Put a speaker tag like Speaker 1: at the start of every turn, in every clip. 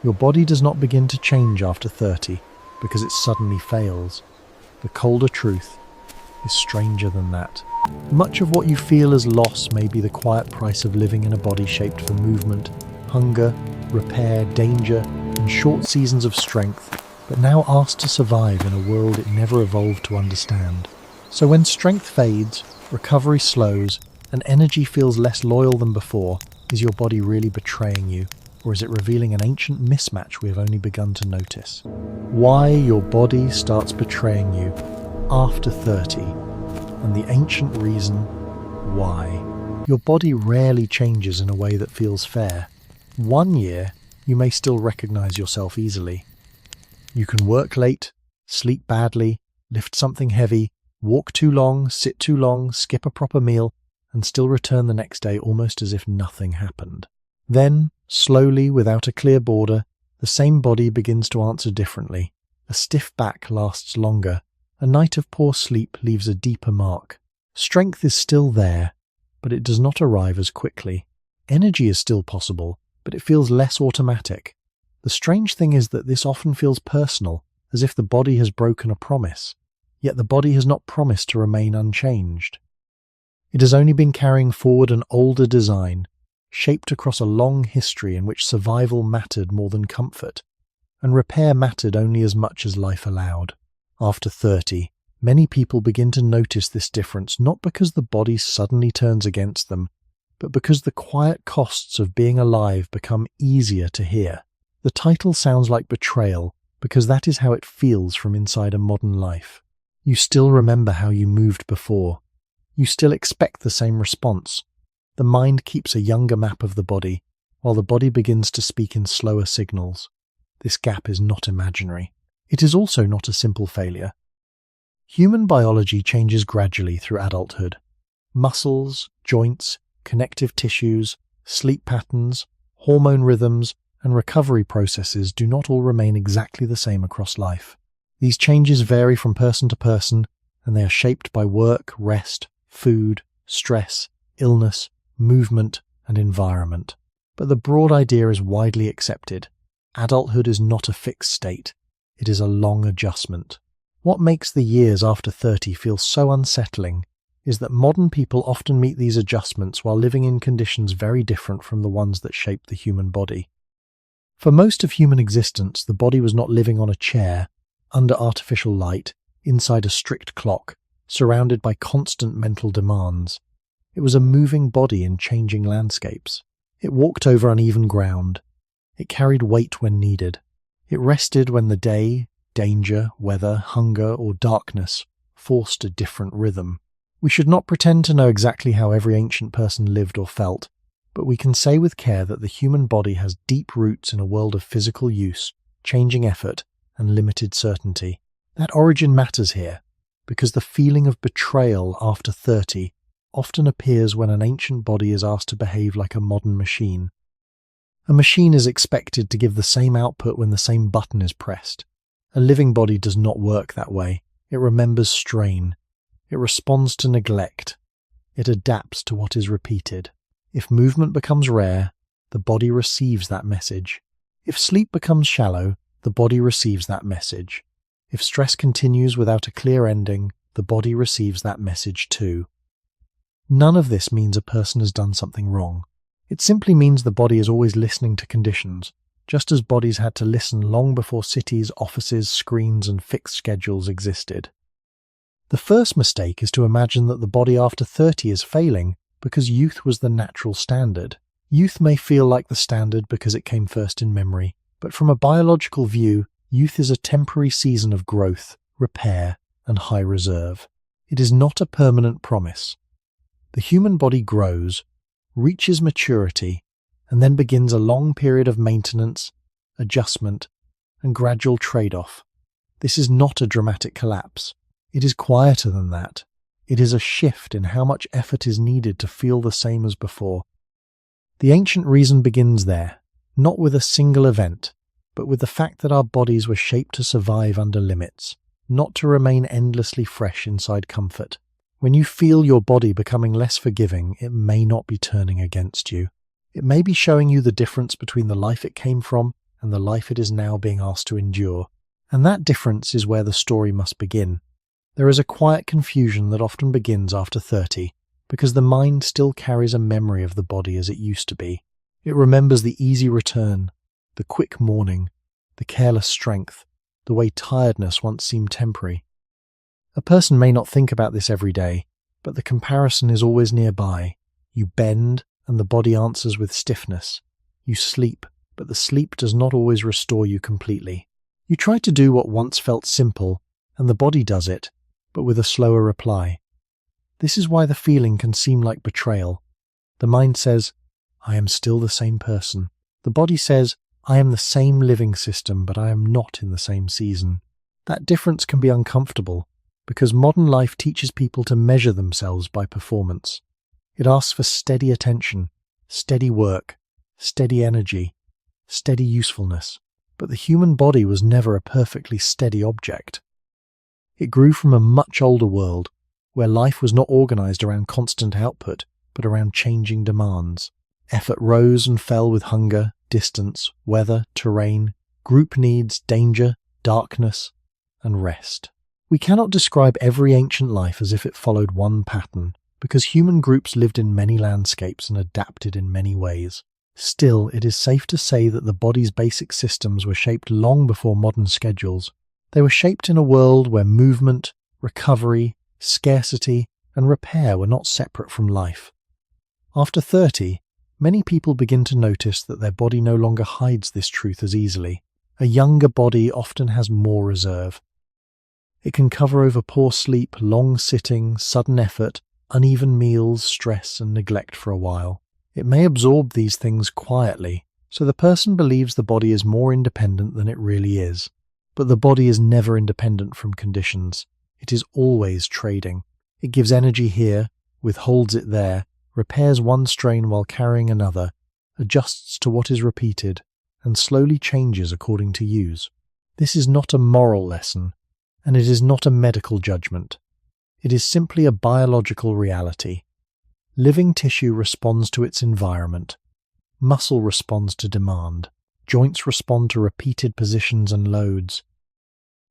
Speaker 1: Your body does not begin to change after 30 because it suddenly fails. The colder truth is stranger than that. Much of what you feel as loss may be the quiet price of living in a body shaped for movement, hunger, repair, danger, and short seasons of strength, but now asked to survive in a world it never evolved to understand. So when strength fades, recovery slows, and energy feels less loyal than before, is your body really betraying you, or is it revealing an ancient mismatch we have only begun to notice? Why your body starts betraying you after 30, and the ancient reason why. Your body rarely changes in a way that feels fair. 1 year, you may still recognize yourself easily. You can work late, sleep badly, lift something heavy, walk too long, sit too long, skip a proper meal, and still return the next day almost as if nothing happened. Then, slowly, without a clear border, the same body begins to answer differently. A stiff back lasts longer. A night of poor sleep leaves a deeper mark. Strength is still there, but it does not arrive as quickly. Energy is still possible, but it feels less automatic. The strange thing is that this often feels personal, as if the body has broken a promise. Yet the body has not promised to remain unchanged. It has only been carrying forward an older design, shaped across a long history in which survival mattered more than comfort, and repair mattered only as much as life allowed. After 30, many people begin to notice this difference not because the body suddenly turns against them, but because the quiet costs of being alive become easier to hear. The title sounds like betrayal because that is how it feels from inside a modern life. You still remember how you moved before. You still expect the same response. The mind keeps a younger map of the body, while the body begins to speak in slower signals. This gap is not imaginary. It is also not a simple failure. Human biology changes gradually through adulthood. Muscles, joints, connective tissues, sleep patterns, hormone rhythms, and recovery processes do not all remain exactly the same across life. These changes vary from person to person, and they are shaped by work, rest, food, stress, illness, movement, and environment. But the broad idea is widely accepted. Adulthood is not a fixed state. It is a long adjustment. What makes the years after 30 feel so unsettling is that modern people often meet these adjustments while living in conditions very different from the ones that shape the human body. For most of human existence, the body was not living on a chair, under artificial light, inside a strict clock, surrounded by constant mental demands. It was a moving body in changing landscapes. It walked over uneven ground. It carried weight when needed. It rested when the day, danger, weather, hunger, or darkness forced a different rhythm. We should not pretend to know exactly how every ancient person lived or felt, but we can say with care that the human body has deep roots in a world of physical use, changing effort, and limited certainty. That origin matters here, because the feeling of betrayal after 30 often appears when an ancient body is asked to behave like a modern machine. A machine is expected to give the same output when the same button is pressed. A living body does not work that way. It remembers strain. It responds to neglect. It adapts to what is repeated. If movement becomes rare, the body receives that message. If sleep becomes shallow, the body receives that message. If stress continues without a clear ending, the body receives that message too. None of this means a person has done something wrong. It simply means the body is always listening to conditions, just as bodies had to listen long before cities, offices, screens, and fixed schedules existed. The first mistake is to imagine that the body after 30 is failing because youth was the natural standard. Youth may feel like the standard because it came first in memory, but from a biological view, youth is a temporary season of growth, repair, and high reserve. It is not a permanent promise. The human body grows, reaches maturity, and then begins a long period of maintenance, adjustment, and gradual trade-off. This is not a dramatic collapse. It is quieter than that. It is a shift in how much effort is needed to feel the same as before. The ancient reason begins there, not with a single event, but with the fact that our bodies were shaped to survive under limits, not to remain endlessly fresh inside comfort. When you feel your body becoming less forgiving, it may not be turning against you. It may be showing you the difference between the life it came from and the life it is now being asked to endure. And that difference is where the story must begin. There is a quiet confusion that often begins after 30, because the mind still carries a memory of the body as it used to be. It remembers the easy return, the quick morning, the careless strength, the way tiredness once seemed temporary. A person may not think about this every day, but the comparison is always nearby. You bend, and the body answers with stiffness. You sleep, but the sleep does not always restore you completely. You try to do what once felt simple, and the body does it, but with a slower reply. This is why the feeling can seem like betrayal. The mind says, I am still the same person. The body says, I am the same living system, but I am not in the same season. That difference can be uncomfortable, because modern life teaches people to measure themselves by performance. It asks for steady attention, steady work, steady energy, steady usefulness. But the human body was never a perfectly steady object. It grew from a much older world, where life was not organized around constant output, but around changing demands. Effort rose and fell with hunger, distance, weather, terrain, group needs, danger, darkness, and rest. We cannot describe every ancient life as if it followed one pattern, because human groups lived in many landscapes and adapted in many ways. Still, it is safe to say that the body's basic systems were shaped long before modern schedules. They were shaped in a world where movement, recovery, scarcity, and repair were not separate from life. After 30, many people begin to notice that their body no longer hides this truth as easily. A younger body often has more reserve. It can cover over poor sleep, long sitting, sudden effort, uneven meals, stress, and neglect for a while. It may absorb these things quietly, so the person believes the body is more independent than it really is. But the body is never independent from conditions. It is always trading. It gives energy here, withholds it there, repairs one strain while carrying another, adjusts to what is repeated, and slowly changes according to use. This is not a moral lesson, and it is not a medical judgment. It is simply a biological reality. Living tissue responds to its environment. Muscle responds to demand. Joints respond to repeated positions and loads.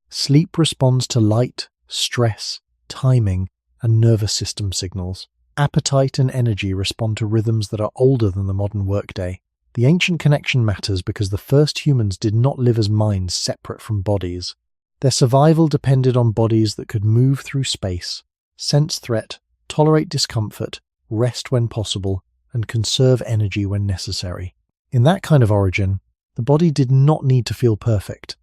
Speaker 1: Sleep responds to light, stress, timing, and nervous system signals. Appetite and energy respond to rhythms that are older than the modern workday. The ancient connection matters because the first humans did not live as minds separate from bodies. Their survival depended on bodies that could move through space, sense threat, tolerate discomfort, rest when possible, and conserve energy when necessary. In that kind of origin, the body did not need to feel perfect.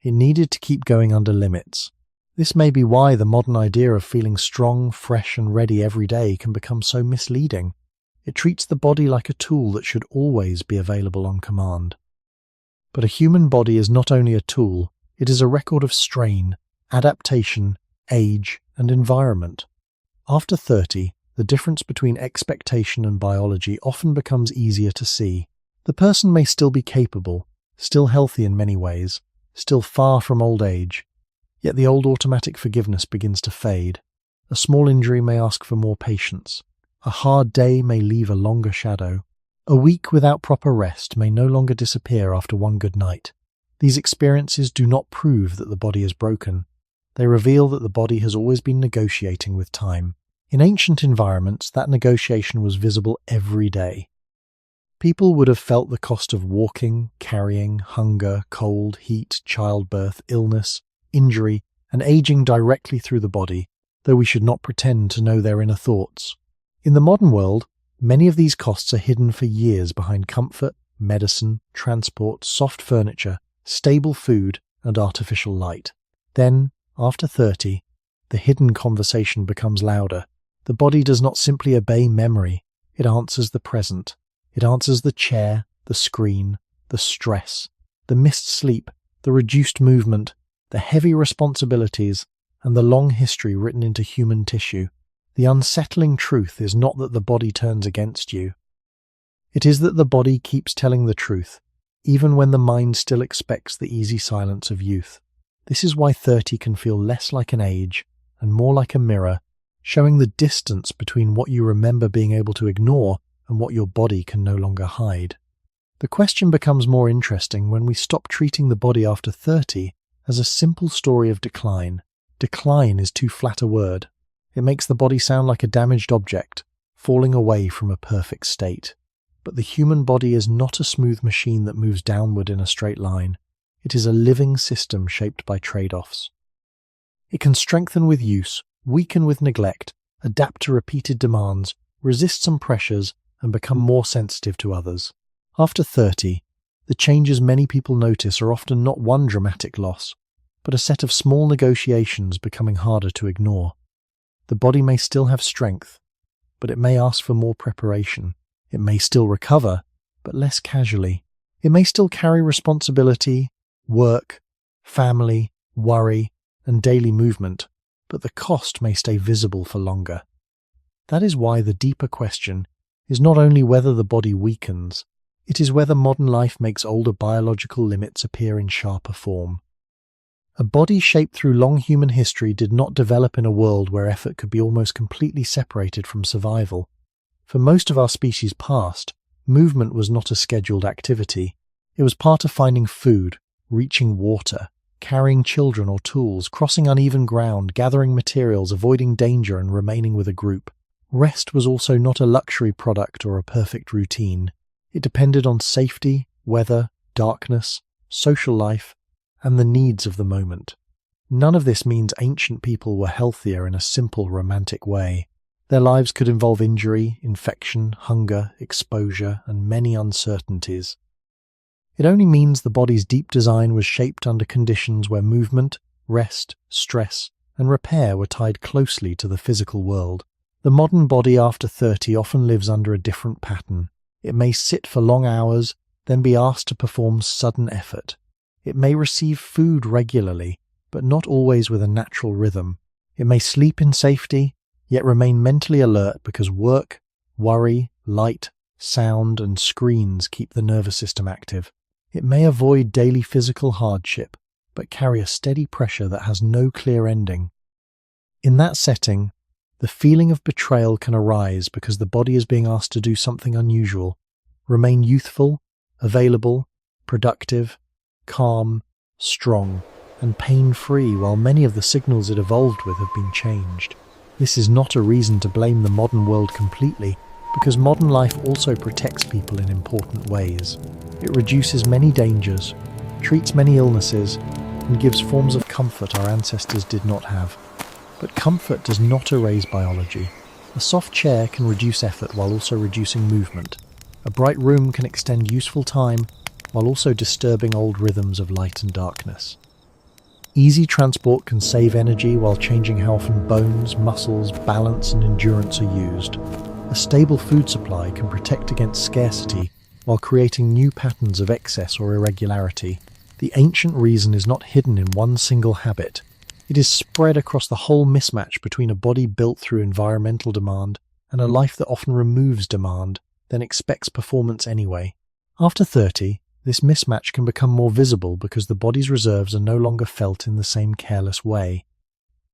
Speaker 1: It needed to keep going under limits. This may be why the modern idea of feeling strong, fresh, and ready every day can become so misleading. It treats the body like a tool that should always be available on command. But a human body is not only a tool, it is a record of strain, adaptation, age, and environment. After 30, the difference between expectation and biology often becomes easier to see. The person may still be capable, still healthy in many ways, still far from old age, yet the old automatic forgiveness begins to fade. A small injury may ask for more patience. A hard day may leave a longer shadow. A week without proper rest may no longer disappear after one good night. These experiences do not prove that the body is broken. They reveal that the body has always been negotiating with time. In ancient environments, that negotiation was visible every day. People would have felt the cost of walking, carrying, hunger, cold, heat, childbirth, illness, injury, and aging directly through the body, though we should not pretend to know their inner thoughts. In the modern world, many of these costs are hidden for years behind comfort, medicine, transport, soft furniture, stable food, and artificial light. Then, after 30, the hidden conversation becomes louder. The body does not simply obey memory, it answers the present. It answers the chair, the screen, the stress, the missed sleep, the reduced movement, the heavy responsibilities, and the long history written into human tissue. The unsettling truth is not that the body turns against you. It is that the body keeps telling the truth, even when the mind still expects the easy silence of youth. This is why 30 can feel less like an age and more like a mirror, showing the distance between what you remember being able to ignore and what your body can no longer hide. The question becomes more interesting when we stop treating the body after 30 as a simple story of decline. Decline is too flat a word. It makes the body sound like a damaged object, falling away from a perfect state. But the human body is not a smooth machine that moves downward in a straight line. It is a living system shaped by trade-offs. It can strengthen with use, weaken with neglect, adapt to repeated demands, resist some pressures, and become more sensitive to others. After 30, the changes many people notice are often not one dramatic loss, but a set of small negotiations becoming harder to ignore. The body may still have strength, but it may ask for more preparation. It may still recover, but less casually. It may still carry responsibility, work, family, worry, and daily movement, but the cost may stay visible for longer. That is why the deeper question is not only whether the body weakens, it is whether modern life makes older biological limits appear in sharper form. A body shaped through long human history did not develop in a world where effort could be almost completely separated from survival. For most of our species past, movement was not a scheduled activity. It was part of finding food, reaching water, carrying children or tools, crossing uneven ground, gathering materials, avoiding danger, and remaining with a group. Rest was also not a luxury product or a perfect routine. It depended on safety, weather, darkness, social life, and the needs of the moment. None of this means ancient people were healthier in a simple, romantic way. Their lives could involve injury, infection, hunger, exposure, and many uncertainties. It only means the body's deep design was shaped under conditions where movement, rest, stress, and repair were tied closely to the physical world. The modern body after 30 often lives under a different pattern. It may sit for long hours, then be asked to perform sudden effort. It may receive food regularly, but not always with a natural rhythm. It may sleep in safety, yet remain mentally alert because work, worry, light, sound, and screens keep the nervous system active. It may avoid daily physical hardship, but carry a steady pressure that has no clear ending. In that setting, the feeling of betrayal can arise because the body is being asked to do something unusual, remain youthful, available, productive, calm, strong, and pain-free while many of the signals it evolved with have been changed. This is not a reason to blame the modern world completely, because modern life also protects people in important ways. It reduces many dangers, treats many illnesses, and gives forms of comfort our ancestors did not have. But comfort does not erase biology. A soft chair can reduce effort while also reducing movement. A bright room can extend useful time while also disturbing old rhythms of light and darkness. Easy transport can save energy while changing how often bones, muscles, balance, and endurance are used. A stable food supply can protect against scarcity while creating new patterns of excess or irregularity. The ancient reason is not hidden in one single habit. It is spread across the whole mismatch between a body built through environmental demand and a life that often removes demand, then expects performance anyway. After 30, this mismatch can become more visible because the body's reserves are no longer felt in the same careless way.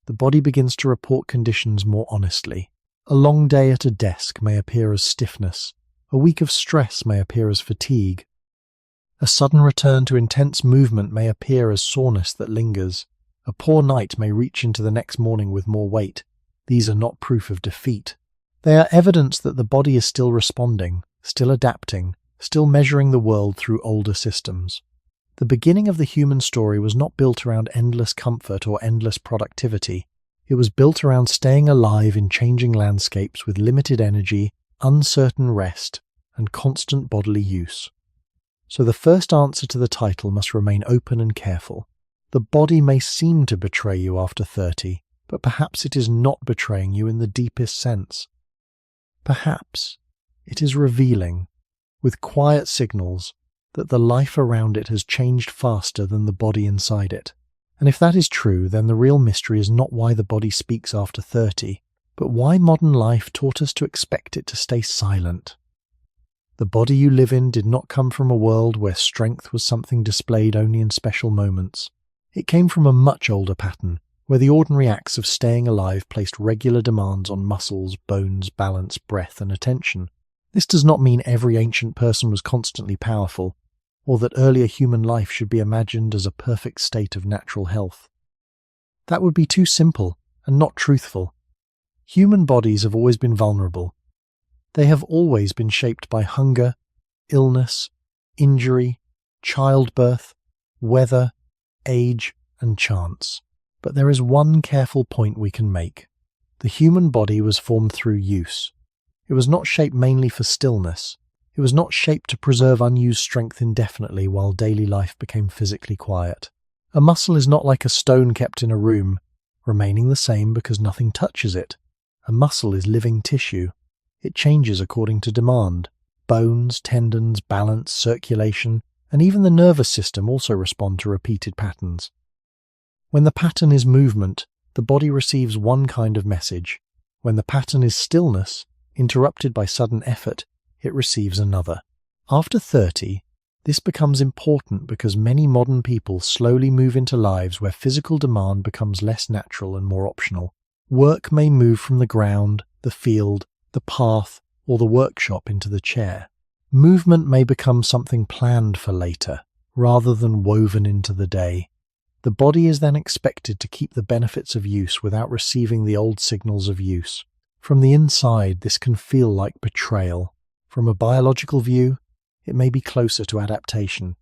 Speaker 1: The body begins to report conditions more honestly. A long day at a desk may appear as stiffness. A week of stress may appear as fatigue. A sudden return to intense movement may appear as soreness that lingers. A poor night may reach into the next morning with more weight. These are not proof of defeat. They are evidence that the body is still responding, still adapting, still measuring the world through older systems. The beginning of the human story was not built around endless comfort or endless productivity. It was built around staying alive in changing landscapes with limited energy, uncertain rest, and constant bodily use. So the first answer to the title must remain open and careful. The body may seem to betray you after 30, but perhaps it is not betraying you in the deepest sense. Perhaps it is revealing, with quiet signals, that the life around it has changed faster than the body inside it. And if that is true, then the real mystery is not why the body speaks after 30, but why modern life taught us to expect it to stay silent. The body you live in did not come from a world where strength was something displayed only in special moments. It came from a much older pattern, where the ordinary acts of staying alive placed regular demands on muscles, bones, balance, breath, and attention. This does not mean every ancient person was constantly powerful, or that earlier human life should be imagined as a perfect state of natural health. That would be too simple and not truthful. Human bodies have always been vulnerable. They have always been shaped by hunger, illness, injury, childbirth, weather, age, and chance. But there is one careful point we can make. The human body was formed through use. It was not shaped mainly for stillness. It was not shaped to preserve unused strength indefinitely while daily life became physically quiet. A muscle is not like a stone kept in a room, remaining the same because nothing touches it. A muscle is living tissue. It changes according to demand. Bones, tendons, balance, circulation, and even the nervous system also respond to repeated patterns. When the pattern is movement, the body receives one kind of message. When the pattern is stillness, interrupted by sudden effort, it receives another. After 30, this becomes important because many modern people slowly move into lives where physical demand becomes less natural and more optional. Work may move from the ground, the field, the path, or the workshop into the chair. Movement may become something planned for later, rather than woven into the day. The body is then expected to keep the benefits of use without receiving the old signals of use. From the inside, this can feel like betrayal. From a biological view, it may be closer to adaptation.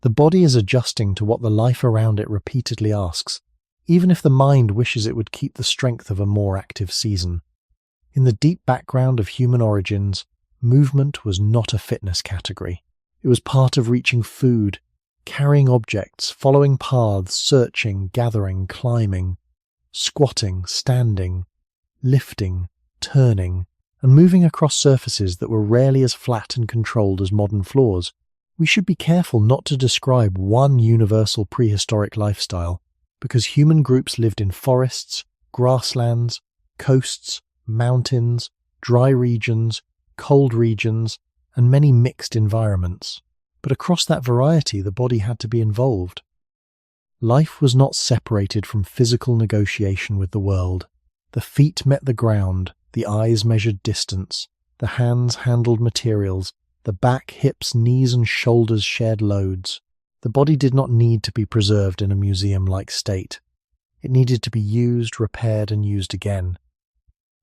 Speaker 1: The body is adjusting to what the life around it repeatedly asks, even if the mind wishes it would keep the strength of a more active season. In the deep background of human origins, movement was not a fitness category. It was part of reaching food, carrying objects, following paths, searching, gathering, climbing, squatting, standing, lifting, turning, and moving across surfaces that were rarely as flat and controlled as modern floors. We should be careful not to describe one universal prehistoric lifestyle, because human groups lived in forests, grasslands, coasts, mountains, dry regions, cold regions, and many mixed environments. But across that variety, the body had to be involved. Life was not separated from physical negotiation with the world. The feet met the ground, the eyes measured distance, the hands handled materials, the back, hips, knees, and shoulders shared loads. The body did not need to be preserved in a museum-like state. It needed to be used, repaired, and used again.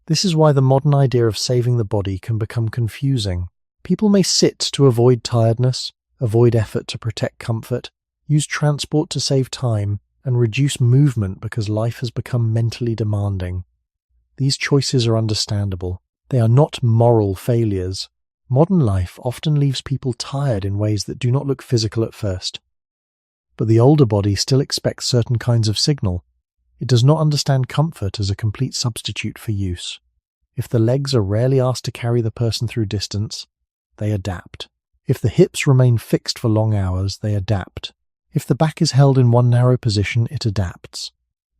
Speaker 1: This is why the modern idea of saving the body can become confusing. People may sit to avoid tiredness, avoid effort to protect comfort, use transport to save time, and reduce movement because life has become mentally demanding. These choices are understandable. They are not moral failures. Modern life often leaves people tired in ways that do not look physical at first. But the older body still expects certain kinds of signal. It does not understand comfort as a complete substitute for use. If the legs are rarely asked to carry the person through distance, they adapt. If the hips remain fixed for long hours, they adapt. If the back is held in one narrow position, it adapts.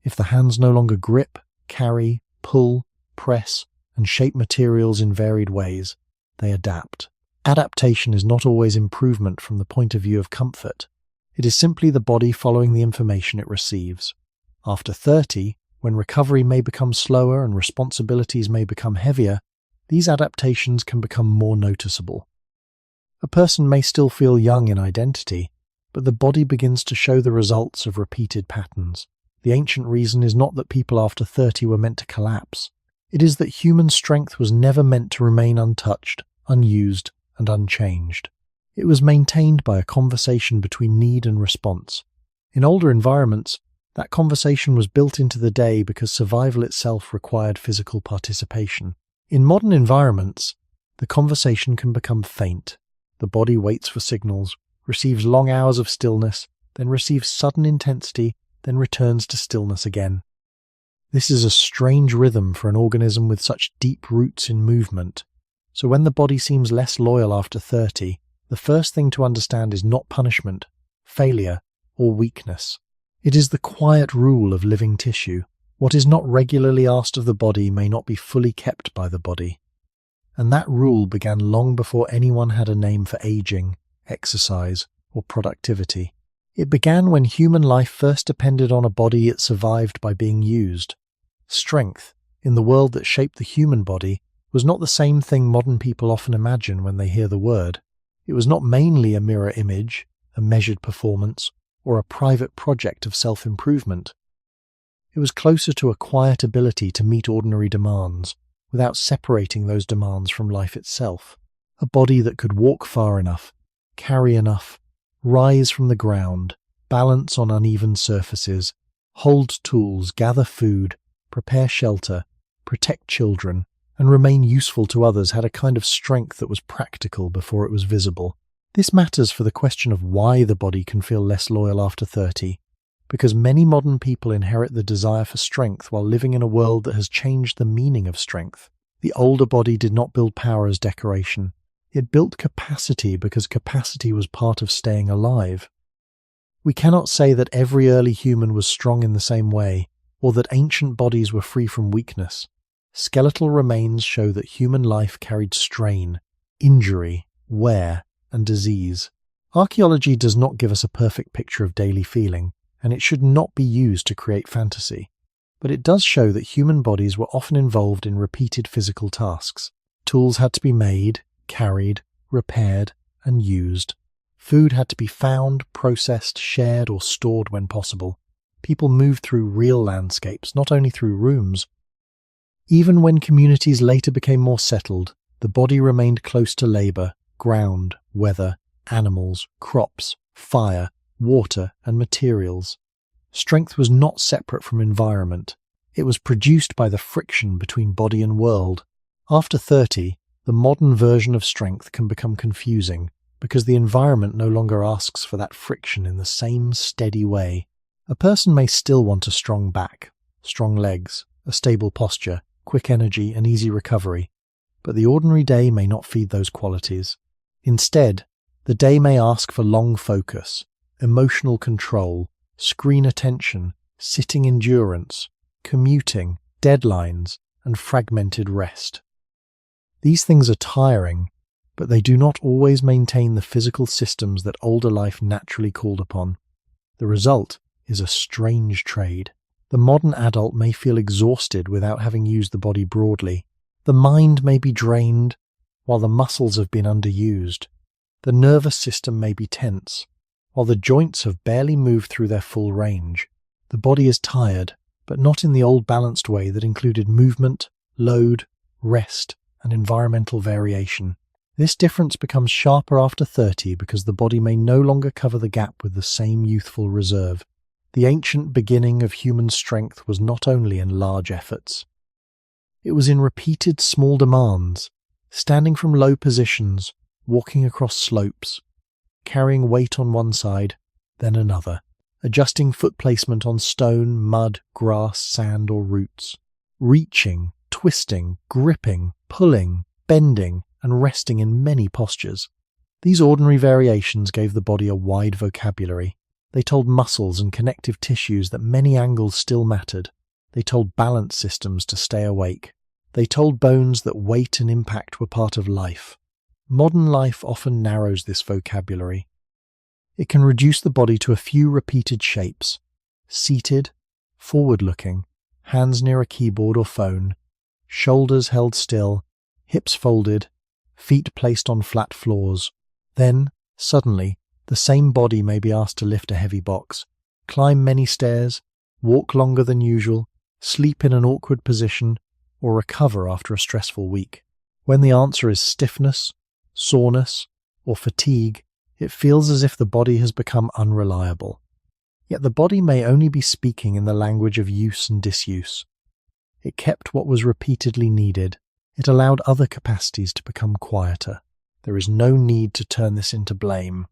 Speaker 1: If the hands no longer grip, carry, pull, press, and shape materials in varied ways, they adapt. Adaptation is not always improvement from the point of view of comfort. It is simply the body following the information it receives. After 30, when recovery may become slower and responsibilities may become heavier, these adaptations can become more noticeable. A person may still feel young in identity, but the body begins to show the results of repeated patterns. The ancient reason is not that people after 30 were meant to collapse. It is that human strength was never meant to remain untouched, unused, and unchanged. It was maintained by a conversation between need and response. In older environments, that conversation was built into the day because survival itself required physical participation. In modern environments, the conversation can become faint. The body waits for signals, receives long hours of stillness, then receives sudden intensity, then returns to stillness again. This is a strange rhythm for an organism with such deep roots in movement. So when the body seems less loyal after 30, the first thing to understand is not punishment, failure, or weakness. It is the quiet rule of living tissue. What is not regularly asked of the body may not be fully kept by the body. And that rule began long before anyone had a name for aging, exercise, or productivity. It began when human life first depended on a body it survived by being used. Strength, in the world that shaped the human body, was not the same thing modern people often imagine when they hear the word. It was not mainly a mirror image, a measured performance, or a private project of self-improvement. It was closer to a quiet ability to meet ordinary demands, without separating those demands from life itself. A body that could walk far enough, carry enough, rise from the ground, balance on uneven surfaces, hold tools, gather food, prepare shelter, protect children, and remain useful to others had a kind of strength that was practical before it was visible. This matters for the question of why the body can feel less loyal after 30, because many modern people inherit the desire for strength while living in a world that has changed the meaning of strength. The older body did not build power as decoration. It built capacity because capacity was part of staying alive. We cannot say that every early human was strong in the same way, or that ancient bodies were free from weakness. Skeletal remains show that human life carried strain, injury, wear, and disease. Archaeology does not give us a perfect picture of daily feeling, and it should not be used to create fantasy. But it does show that human bodies were often involved in repeated physical tasks. Tools had to be made, carried, repaired, and used. Food had to be found, processed, shared, or stored when possible. People moved through real landscapes, not only through rooms. Even when communities later became more settled, the body remained close to labor, ground, weather, animals, crops, fire, water, and materials. Strength was not separate from environment. It was produced by the friction between body and world. After 30, the modern version of strength can become confusing because the environment no longer asks for that friction in the same steady way. A person may still want a strong back, strong legs, a stable posture, quick energy, and easy recovery, but the ordinary day may not feed those qualities. Instead, the day may ask for long focus, emotional control, screen attention, sitting endurance, commuting, deadlines, and fragmented rest. These things are tiring, but they do not always maintain the physical systems that older life naturally called upon. The result is a strange trade. The modern adult may feel exhausted without having used the body broadly. The mind may be drained, while the muscles have been underused. The nervous system may be tense, while the joints have barely moved through their full range. The body is tired, but not in the old balanced way that included movement, load, rest, and environmental variation. This difference becomes sharper after 30 because the body may no longer cover the gap with the same youthful reserve. The ancient beginning of human strength was not only in large efforts. It was in repeated small demands, standing from low positions, walking across slopes, carrying weight on one side, then another, adjusting foot placement on stone, mud, grass, sand, or roots, reaching, twisting, gripping, pulling, bending, and resting in many postures. These ordinary variations gave the body a wide vocabulary. They told muscles and connective tissues that many angles still mattered. They told balance systems to stay awake. They told bones that weight and impact were part of life. Modern life often narrows this vocabulary. It can reduce the body to a few repeated shapes: seated, forward-looking, hands near a keyboard or phone, shoulders held still, hips folded, feet placed on flat floors. Then, suddenly, the same body may be asked to lift a heavy box, climb many stairs, walk longer than usual, sleep in an awkward position, or recover after a stressful week. When the answer is stiffness, soreness, or fatigue, it feels as if the body has become unreliable. Yet the body may only be speaking in the language of use and disuse. It kept what was repeatedly needed. It allowed other capacities to become quieter. There is no need to turn this into blame.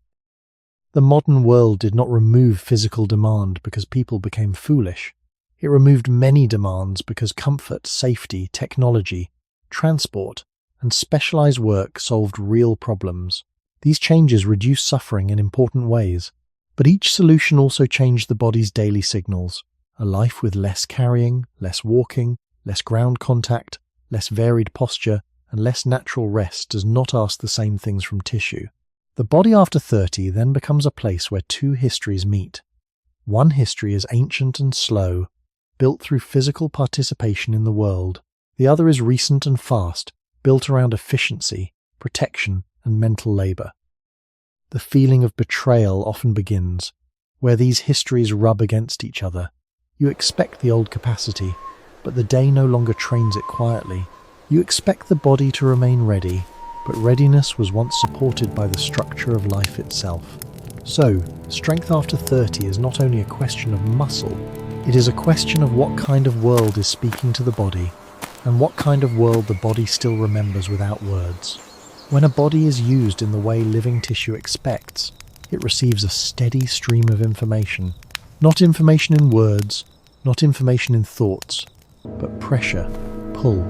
Speaker 1: The modern world did not remove physical demand because people became foolish. It removed many demands because comfort, safety, technology, transport, and specialized work solved real problems. These changes reduced suffering in important ways, but each solution also changed the body's daily signals. A life with less carrying, less walking, less ground contact, less varied posture, and less natural rest does not ask the same things from tissue. The body after 30 then becomes a place where two histories meet. One history is ancient and slow, built through physical participation in the world. The other is recent and fast, built around efficiency, protection, and mental labor. The feeling of betrayal often begins, where these histories rub against each other. You expect the old capacity, but the day no longer trains it quietly. You expect the body to remain ready, but readiness was once supported by the structure of life itself. So, strength after 30 is not only a question of muscle, it is a question of what kind of world is speaking to the body, and what kind of world the body still remembers without words. When a body is used in the way living tissue expects, it receives a steady stream of information. Not information in words, not information in thoughts, but pressure, pull,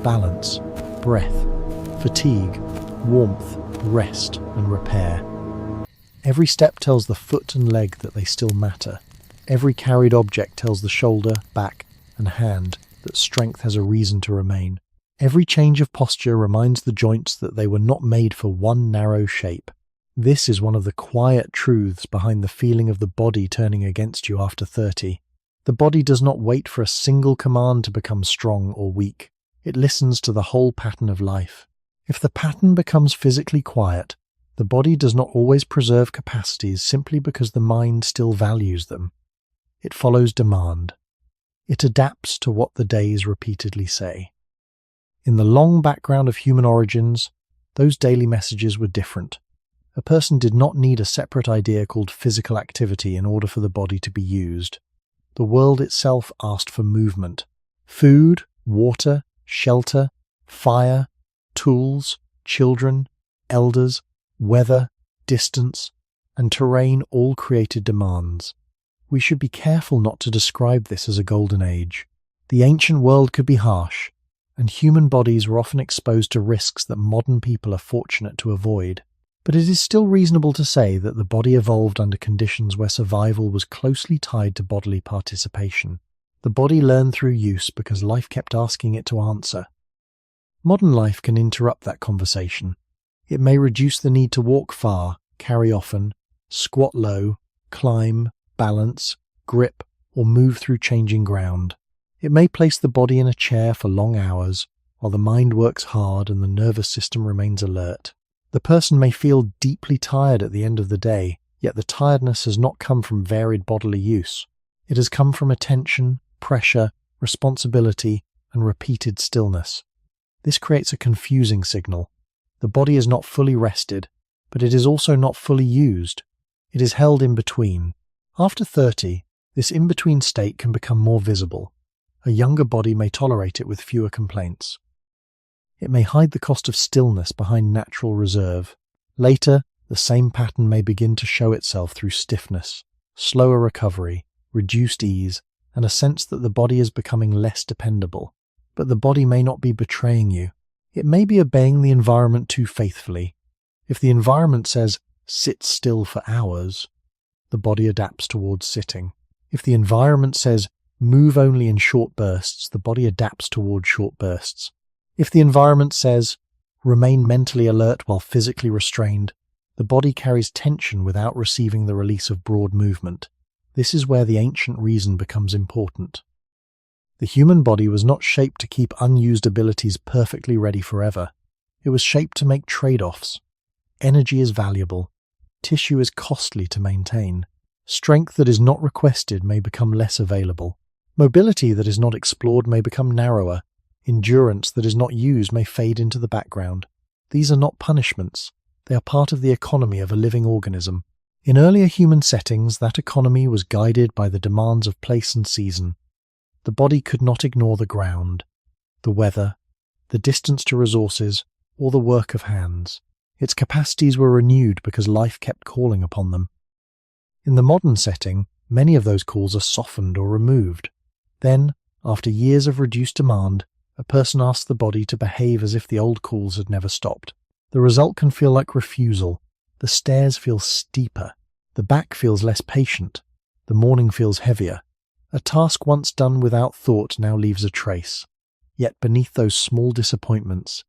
Speaker 1: balance, breath, fatigue, warmth, rest, and repair. Every step tells the foot and leg that they still matter. Every carried object tells the shoulder, back, and hand that strength has a reason to remain. Every change of posture reminds the joints that they were not made for one narrow shape. This is one of the quiet truths behind the feeling of the body turning against you after 30. The body does not wait for a single command to become strong or weak. It listens to the whole pattern of life. If the pattern becomes physically quiet, the body does not always preserve capacities simply because the mind still values them. It follows demand. It adapts to what the days repeatedly say. In the long background of human origins, those daily messages were different. A person did not need a separate idea called physical activity in order for the body to be used. The world itself asked for movement. Food, water, shelter, fire, tools, children, elders, weather, distance, and terrain all created demands. We should be careful not to describe this as a golden age. The ancient world could be harsh, and human bodies were often exposed to risks that modern people are fortunate to avoid. But it is still reasonable to say that the body evolved under conditions where survival was closely tied to bodily participation. The body learned through use because life kept asking it to answer. Modern life can interrupt that conversation. It may reduce the need to walk far, carry often, squat low, climb, balance, grip, or move through changing ground. It may place the body in a chair for long hours, while the mind works hard and the nervous system remains alert. The person may feel deeply tired at the end of the day, yet the tiredness has not come from varied bodily use. It has come from attention, pressure, responsibility, and repeated stillness. This creates a confusing signal. The body is not fully rested, but it is also not fully used. It is held in between. After 30, this in-between state can become more visible. A younger body may tolerate it with fewer complaints. It may hide the cost of stillness behind natural reserve. Later, the same pattern may begin to show itself through stiffness, slower recovery, reduced ease, and a sense that the body is becoming less dependable. But the body may not be betraying you. It may be obeying the environment too faithfully. If the environment says, "sit still for hours," the body adapts towards sitting. If the environment says, "move only in short bursts," the body adapts towards short bursts. If the environment says, "remain mentally alert while physically restrained," the body carries tension without receiving the release of broad movement. This is where the ancient reason becomes important. The human body was not shaped to keep unused abilities perfectly ready forever. It was shaped to make trade-offs. Energy is valuable. Tissue is costly to maintain. Strength that is not requested may become less available. Mobility that is not explored may become narrower. Endurance that is not used may fade into the background. These are not punishments. They are part of the economy of a living organism. In earlier human settings, that economy was guided by the demands of place and season. The body could not ignore the ground, the weather, the distance to resources, or the work of hands. Its capacities were renewed because life kept calling upon them. In the modern setting, many of those calls are softened or removed. Then, after years of reduced demand, a person asks the body to behave as if the old calls had never stopped. The result can feel like refusal. The stairs feel steeper. The back feels less patient. The morning feels heavier. A task once done without thought now leaves a trace. Yet beneath those small disappointments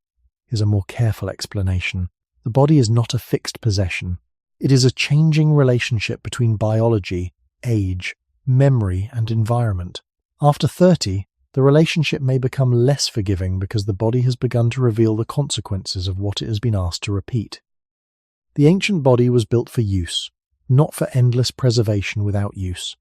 Speaker 1: is a more careful explanation. The body is not a fixed possession. It is a changing relationship between biology, age, memory, and environment. After 30, The relationship may become less forgiving because the body has begun to reveal the consequences of what it has been asked to repeat. The ancient body was built for use, not for endless preservation without use.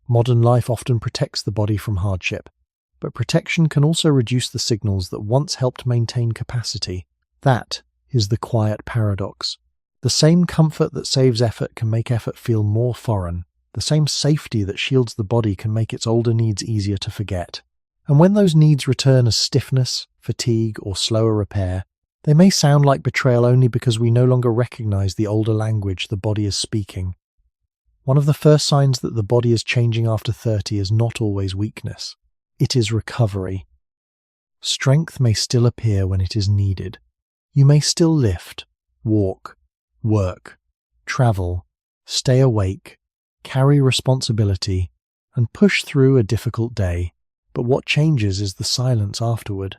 Speaker 1: Modern life often protects the body from hardship, but protection can also reduce the signals that once helped maintain capacity. That is the quiet paradox. The same comfort that saves effort can make effort feel more foreign. The same safety that shields the body can make its older needs easier to forget. And when those needs return as stiffness, fatigue, or slower repair, they may sound like betrayal only because we no longer recognize the older language the body is speaking. One of the first signs that the body is changing after 30 is not always weakness. It is recovery. Strength may still appear when it is needed. You may still lift, walk, work, travel, stay awake, carry responsibility, and push through a difficult day. But what changes is the silence afterward.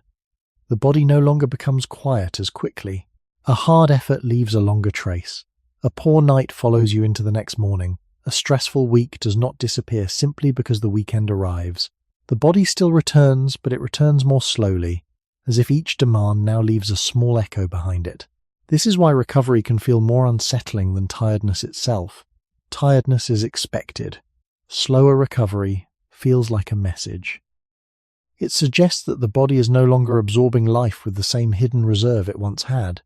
Speaker 1: The body no longer becomes quiet as quickly. A hard effort leaves a longer trace. A poor night follows you into the next morning. A stressful week does not disappear simply because the weekend arrives. The body still returns, but it returns more slowly, as if each demand now leaves a small echo behind it. This is why recovery can feel more unsettling than tiredness itself. Tiredness is expected. Slower recovery feels like a message. It suggests that the body is no longer absorbing life with the same hidden reserve it once had.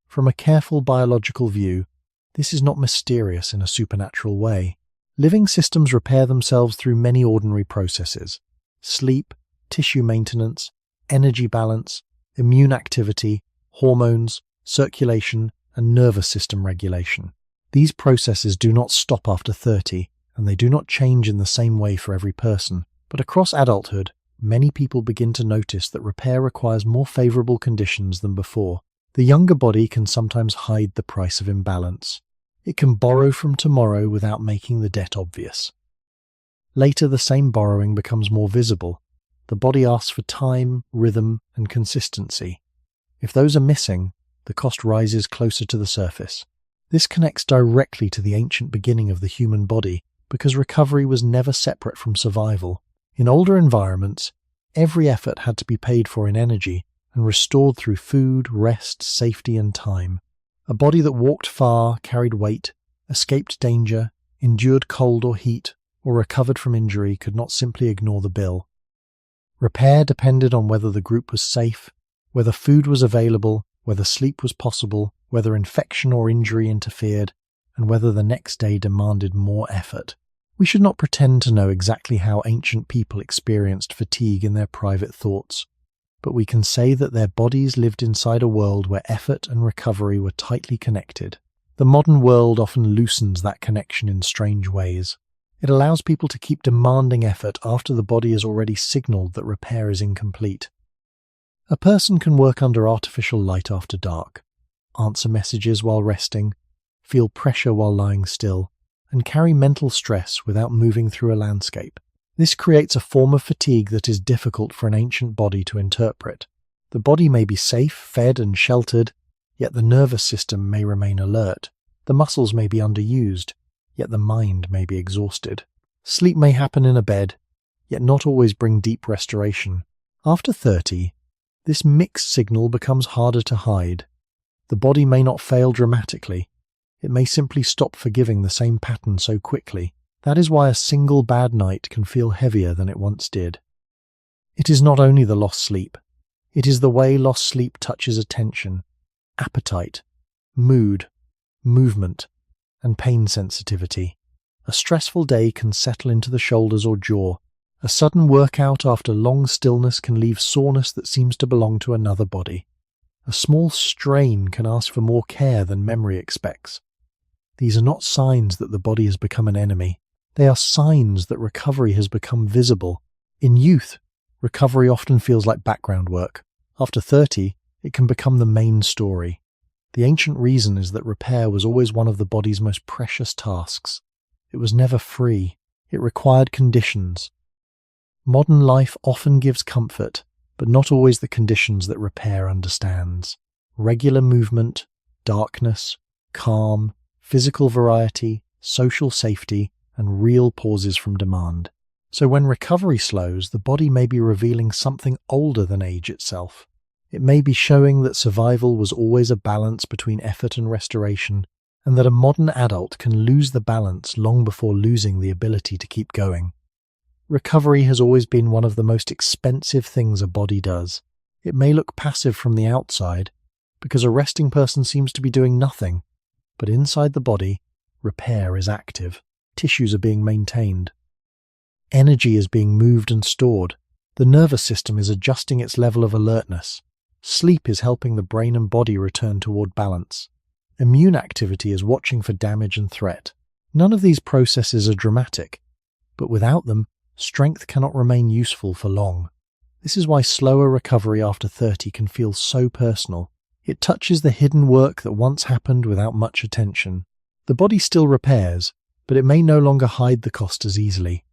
Speaker 1: From a careful biological view, this is not mysterious in a supernatural way. Living systems repair themselves through many ordinary processes: sleep, tissue maintenance, energy balance, immune activity, hormones, circulation, and nervous system regulation. These processes do not stop after 30, and they do not change in the same way for every person. But across adulthood, many people begin to notice that repair requires more favorable conditions than before. The younger body can sometimes hide the price of imbalance. It can borrow from tomorrow without making the debt obvious. Later, the same borrowing becomes more visible. The body asks for time, rhythm, and consistency. If those are missing, the cost rises closer to the surface. This connects directly to the ancient beginning of the human body, because recovery was never separate from survival. In older environments, every effort had to be paid for in energy and restored through food, rest, safety, and time. A body that walked far, carried weight, escaped danger, endured cold or heat, or recovered from injury could not simply ignore the bill. Repair depended on whether the group was safe, whether food was available, whether sleep was possible, whether infection or injury interfered, and whether the next day demanded more effort. We should not pretend to know exactly how ancient people experienced fatigue in their private thoughts, but we can say that their bodies lived inside a world where effort and recovery were tightly connected. The modern world often loosens that connection in strange ways. It allows people to keep demanding effort after the body has already signaled that repair is incomplete. A person can work under artificial light after dark, answer messages while resting, feel pressure while lying still, and carry mental stress without moving through a landscape. This creates a form of fatigue that is difficult for an ancient body to interpret. The body may be safe, fed, and sheltered, yet the nervous system may remain alert. The muscles may be underused, yet the mind may be exhausted. Sleep may happen in a bed, yet not always bring deep restoration. After 30, this mixed signal becomes harder to hide. The body may not fail dramatically. It may simply stop forgiving the same pattern so quickly. That is why a single bad night can feel heavier than it once did. It is not only the lost sleep. It is the way lost sleep touches attention, appetite, mood, movement, and pain sensitivity. A stressful day can settle into the shoulders or jaw. A sudden workout after long stillness can leave soreness that seems to belong to another body. A small strain can ask for more care than memory expects. These are not signs that the body has become an enemy. They are signs that recovery has become visible. In youth, recovery often feels like background work. After 30, it can become the main story. The ancient reason is that repair was always one of the body's most precious tasks. It was never free. It required conditions. Modern life often gives comfort, but not always the conditions that repair understands. Regular movement, darkness, calm, physical variety, social safety, and real pauses from demand. So when recovery slows, the body may be revealing something older than age itself. It may be showing that survival was always a balance between effort and restoration, and that a modern adult can lose the balance long before losing the ability to keep going. Recovery has always been one of the most expensive things a body does. It may look passive from the outside, because a resting person seems to be doing nothing, but inside the body, repair is active. Tissues are being maintained. Energy is being moved and stored. The nervous system is adjusting its level of alertness. Sleep is helping the brain and body return toward balance. Immune activity is watching for damage and threat. None of these processes are dramatic, but without them, strength cannot remain useful for long. This is why slower recovery after 30 can feel so personal. It touches the hidden work that once happened without much attention. The body still repairs, but it may no longer hide the cost as easily.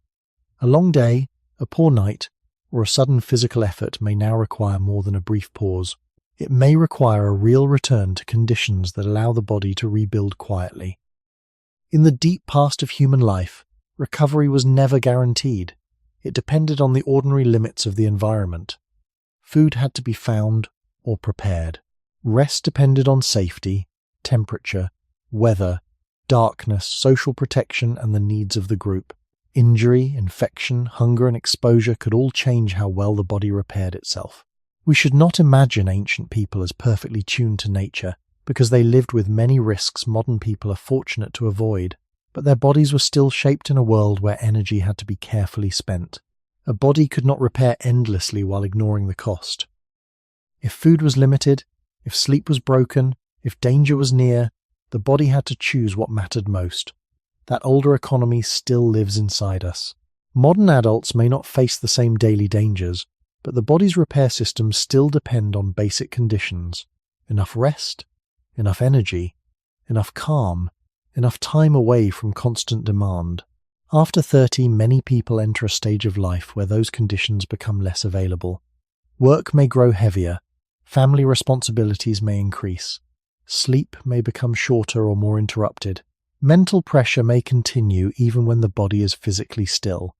Speaker 1: A long day, a poor night, or a sudden physical effort may now require more than a brief pause. It may require a real return to conditions that allow the body to rebuild quietly. In the deep past of human life, recovery was never guaranteed. It depended on the ordinary limits of the environment. Food had to be found or prepared. Rest depended on safety, temperature, weather, darkness, social protection, and the needs of the group. Injury, infection, hunger, and exposure could all change how well the body repaired itself. We should not imagine ancient people as perfectly tuned to nature, because they lived with many risks modern people are fortunate to avoid, but their bodies were still shaped in a world where energy had to be carefully spent. A body could not repair endlessly while ignoring the cost. If food was limited, if sleep was broken, if danger was near, the body had to choose what mattered most. That older economy still lives inside us. Modern adults may not face the same daily dangers, but the body's repair systems still depend on basic conditions: enough rest, enough energy, enough calm, enough time away from constant demand. After 30, many people enter a stage of life where those conditions become less available. Work may grow heavier, family responsibilities may increase, sleep may become shorter or more interrupted. Mental pressure may continue even when the body is physically still.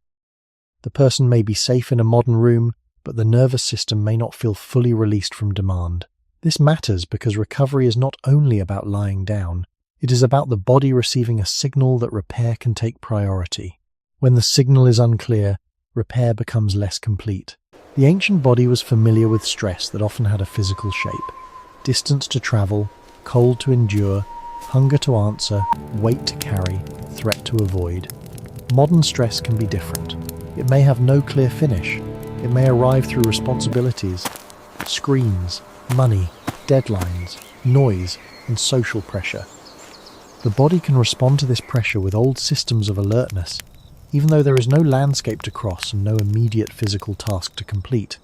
Speaker 1: The person may be safe in a modern room, but the nervous system may not feel fully released from demand. This matters because recovery is not only about lying down, it is about the body receiving a signal that repair can take priority. When the signal is unclear, repair becomes less complete. The ancient body was familiar with stress that often had a physical shape: distance to travel, cold to endure, hunger to answer, weight to carry, threat to avoid. Modern stress can be different. It may have no clear finish. It may arrive through responsibilities, screens, money, deadlines, noise, and social pressure. The body can respond to this pressure with old systems of alertness, even though there is no landscape to cross and no immediate physical task to complete.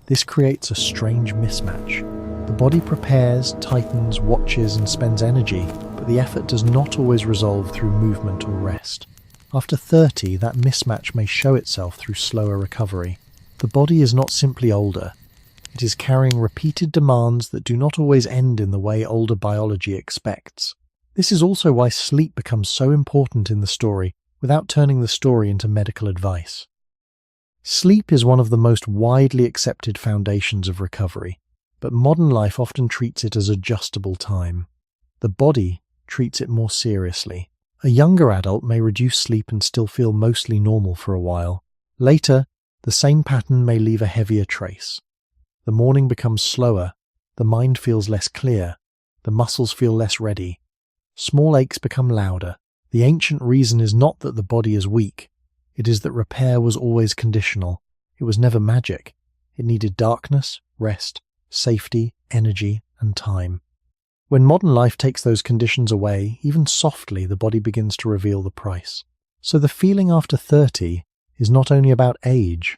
Speaker 1: This creates a strange mismatch. The body prepares, tightens, watches, and spends energy, but the effort does not always resolve through movement or rest. After 30, that mismatch may show itself through slower recovery. The body is not simply older. It is carrying repeated demands that do not always end in the way older biology expects. This is also why sleep becomes so important in the story, without turning the story into medical advice. Sleep is one of the most widely accepted foundations of recovery, but modern life often treats it as adjustable time. The body treats it more seriously. A younger adult may reduce sleep and still feel mostly normal for a while. Later, the same pattern may leave a heavier trace. The morning becomes slower, the mind feels less clear, the muscles feel less ready. Small aches become louder. The ancient reason is not that the body is weak. It is that repair was always conditional. It was never magic. It needed darkness, rest, safety, energy, and time. When modern life takes those conditions away, even softly, the body begins to reveal the price. So the feeling after 30 is not only about age.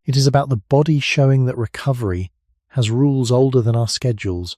Speaker 1: It is about the body showing that recovery has rules older than our schedules,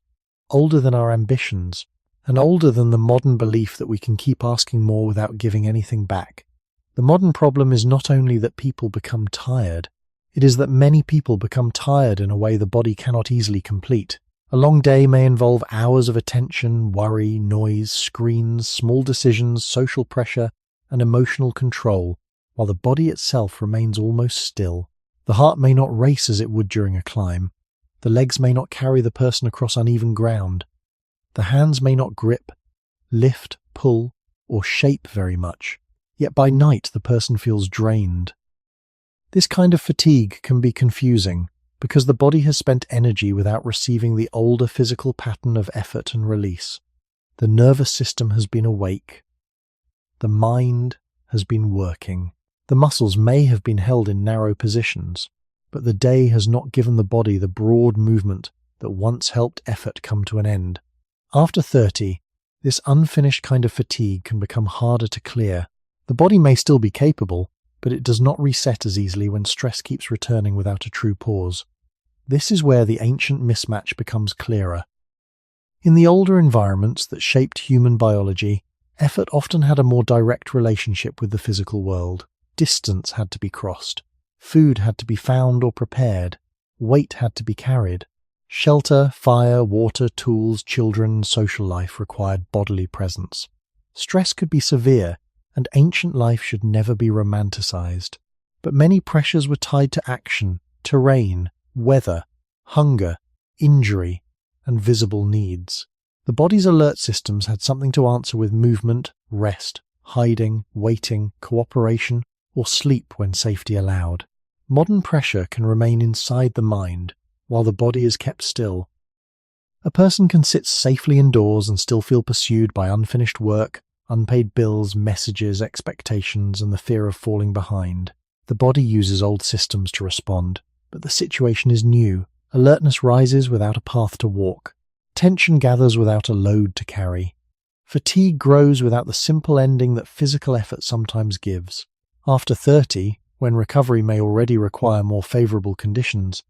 Speaker 1: older than our ambitions, and older than the modern belief that we can keep asking more without giving anything back. The modern problem is not only that people become tired, it is that many people become tired in a way the body cannot easily complete. A long day may involve hours of attention, worry, noise, screens, small decisions, social pressure, and emotional control, while the body itself remains almost still. The heart may not race as it would during a climb. The legs may not carry the person across uneven ground. The hands may not grip, lift, pull, or shape very much. Yet by night the person feels drained. This kind of fatigue can be confusing because the body has spent energy without receiving the older physical pattern of effort and release. The nervous system has been awake. The mind has been working. The muscles may have been held in narrow positions, but the day has not given the body the broad movement that once helped effort come to an end. After 30, this unfinished kind of fatigue can become harder to clear. The body may still be capable, but it does not reset as easily when stress keeps returning without a true pause. This is where the ancient mismatch becomes clearer. In the older environments that shaped human biology, effort often had a more direct relationship with the physical world. Distance had to be crossed. Food had to be found or prepared. Weight had to be carried. Shelter, fire, water, tools, children, social life required bodily presence. Stress could be severe, and ancient life should never be romanticized. But many pressures were tied to action, terrain, weather, hunger, injury, and visible needs. The body's alert systems had something to answer with movement, rest, hiding, waiting, cooperation, or sleep when safety allowed. Modern pressure can remain inside the mind, while the body is kept still. A person can sit safely indoors and still feel pursued by unfinished work, unpaid bills, messages, expectations, and the fear of falling behind. The body uses old systems to respond, but the situation is new. Alertness rises without a path to walk. Tension gathers without a load to carry. Fatigue grows without the simple ending that physical effort sometimes gives. After 30, when recovery may already require more favorable conditions,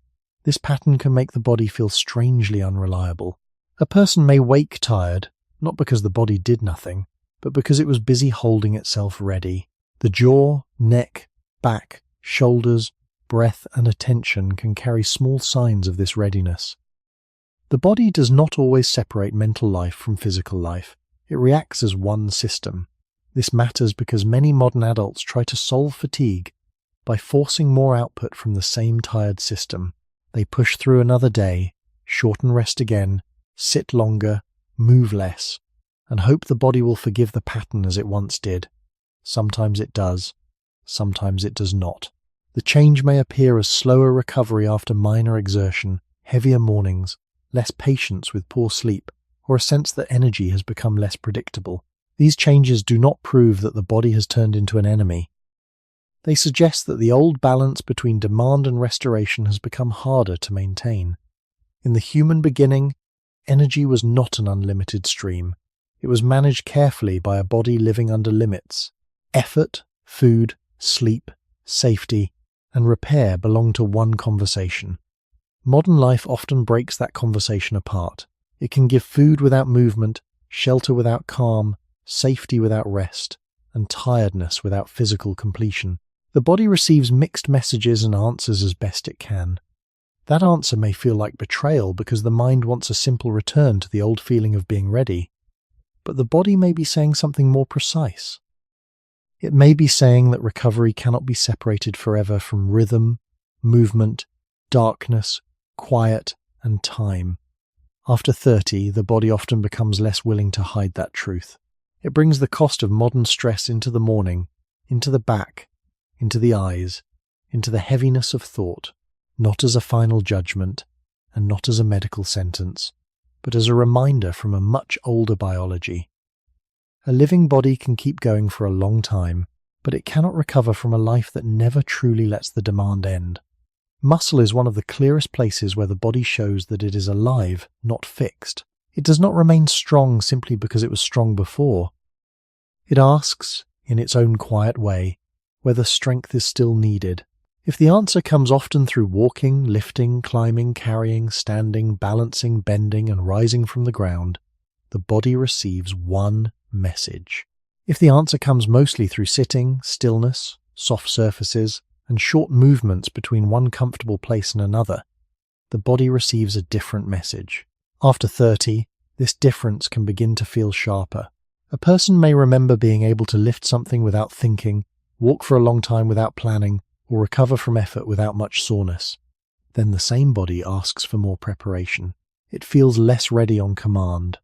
Speaker 1: this pattern can make the body feel strangely unreliable. A person may wake tired, not because the body did nothing, but because it was busy holding itself ready. The jaw, neck, back, shoulders, breath, and attention can carry small signs of this readiness. The body does not always separate mental life from physical life. It reacts as one system. This matters because many modern adults try to solve fatigue by forcing more output from the same tired system. They push through another day, shorten rest again, sit longer, move less, and hope the body will forgive the pattern as it once did. Sometimes it does, sometimes it does not. The change may appear as slower recovery after minor exertion, heavier mornings, less patience with poor sleep, or a sense that energy has become less predictable. These changes do not prove that the body has turned into an enemy. They suggest that the old balance between demand and restoration has become harder to maintain. In the human beginning, energy was not an unlimited stream. It was managed carefully by a body living under limits. Effort, food, sleep, safety, and repair belong to one conversation. Modern life often breaks that conversation apart. It can give food without movement, shelter without calm, safety without rest, and tiredness without physical completion. The body receives mixed messages and answers as best it can. That answer may feel like betrayal because the mind wants a simple return to the old feeling of being ready, but the body may be saying something more precise. It may be saying that recovery cannot be separated forever from rhythm, movement, darkness, quiet, and time. After 30, the body often becomes less willing to hide that truth. It brings the cost of modern stress into the morning, into the back, into the eyes, into the heaviness of thought, not as a final judgment, and not as a medical sentence, but as a reminder from a much older biology. A living body can keep going for a long time, but it cannot recover from a life that never truly lets the demand end. Muscle is one of the clearest places where the body shows that it is alive, not fixed. It does not remain strong simply because it was strong before. It asks, in its own quiet way, whether strength is still needed. If the answer comes often through walking, lifting, climbing, carrying, standing, balancing, bending, and rising from the ground, the body receives one message. If the answer comes mostly through sitting, stillness, soft surfaces, and short movements between one comfortable place and another, the body receives a different message. After 30, this difference can begin to feel sharper. A person may remember being able to lift something without thinking, walk for a long time without planning, or recover from effort without much soreness. Then the same body asks for more preparation. It feels less ready on command.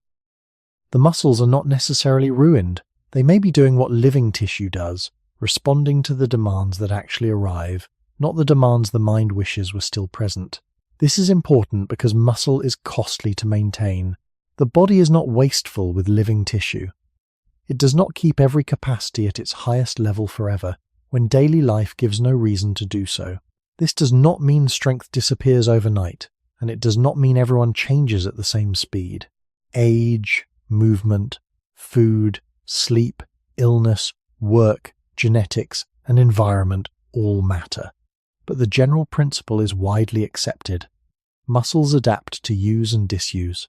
Speaker 1: The muscles are not necessarily ruined. They may be doing what living tissue does, responding to the demands that actually arrive, not the demands the mind wishes were still present. This is important because muscle is costly to maintain. The body is not wasteful with living tissue. It does not keep every capacity at its highest level forever, when daily life gives no reason to do so. This does not mean strength disappears overnight, and it does not mean everyone changes at the same speed. Age, movement, food, sleep, illness, work, genetics, and environment all matter. But the general principle is widely accepted. Muscles adapt to use and disuse.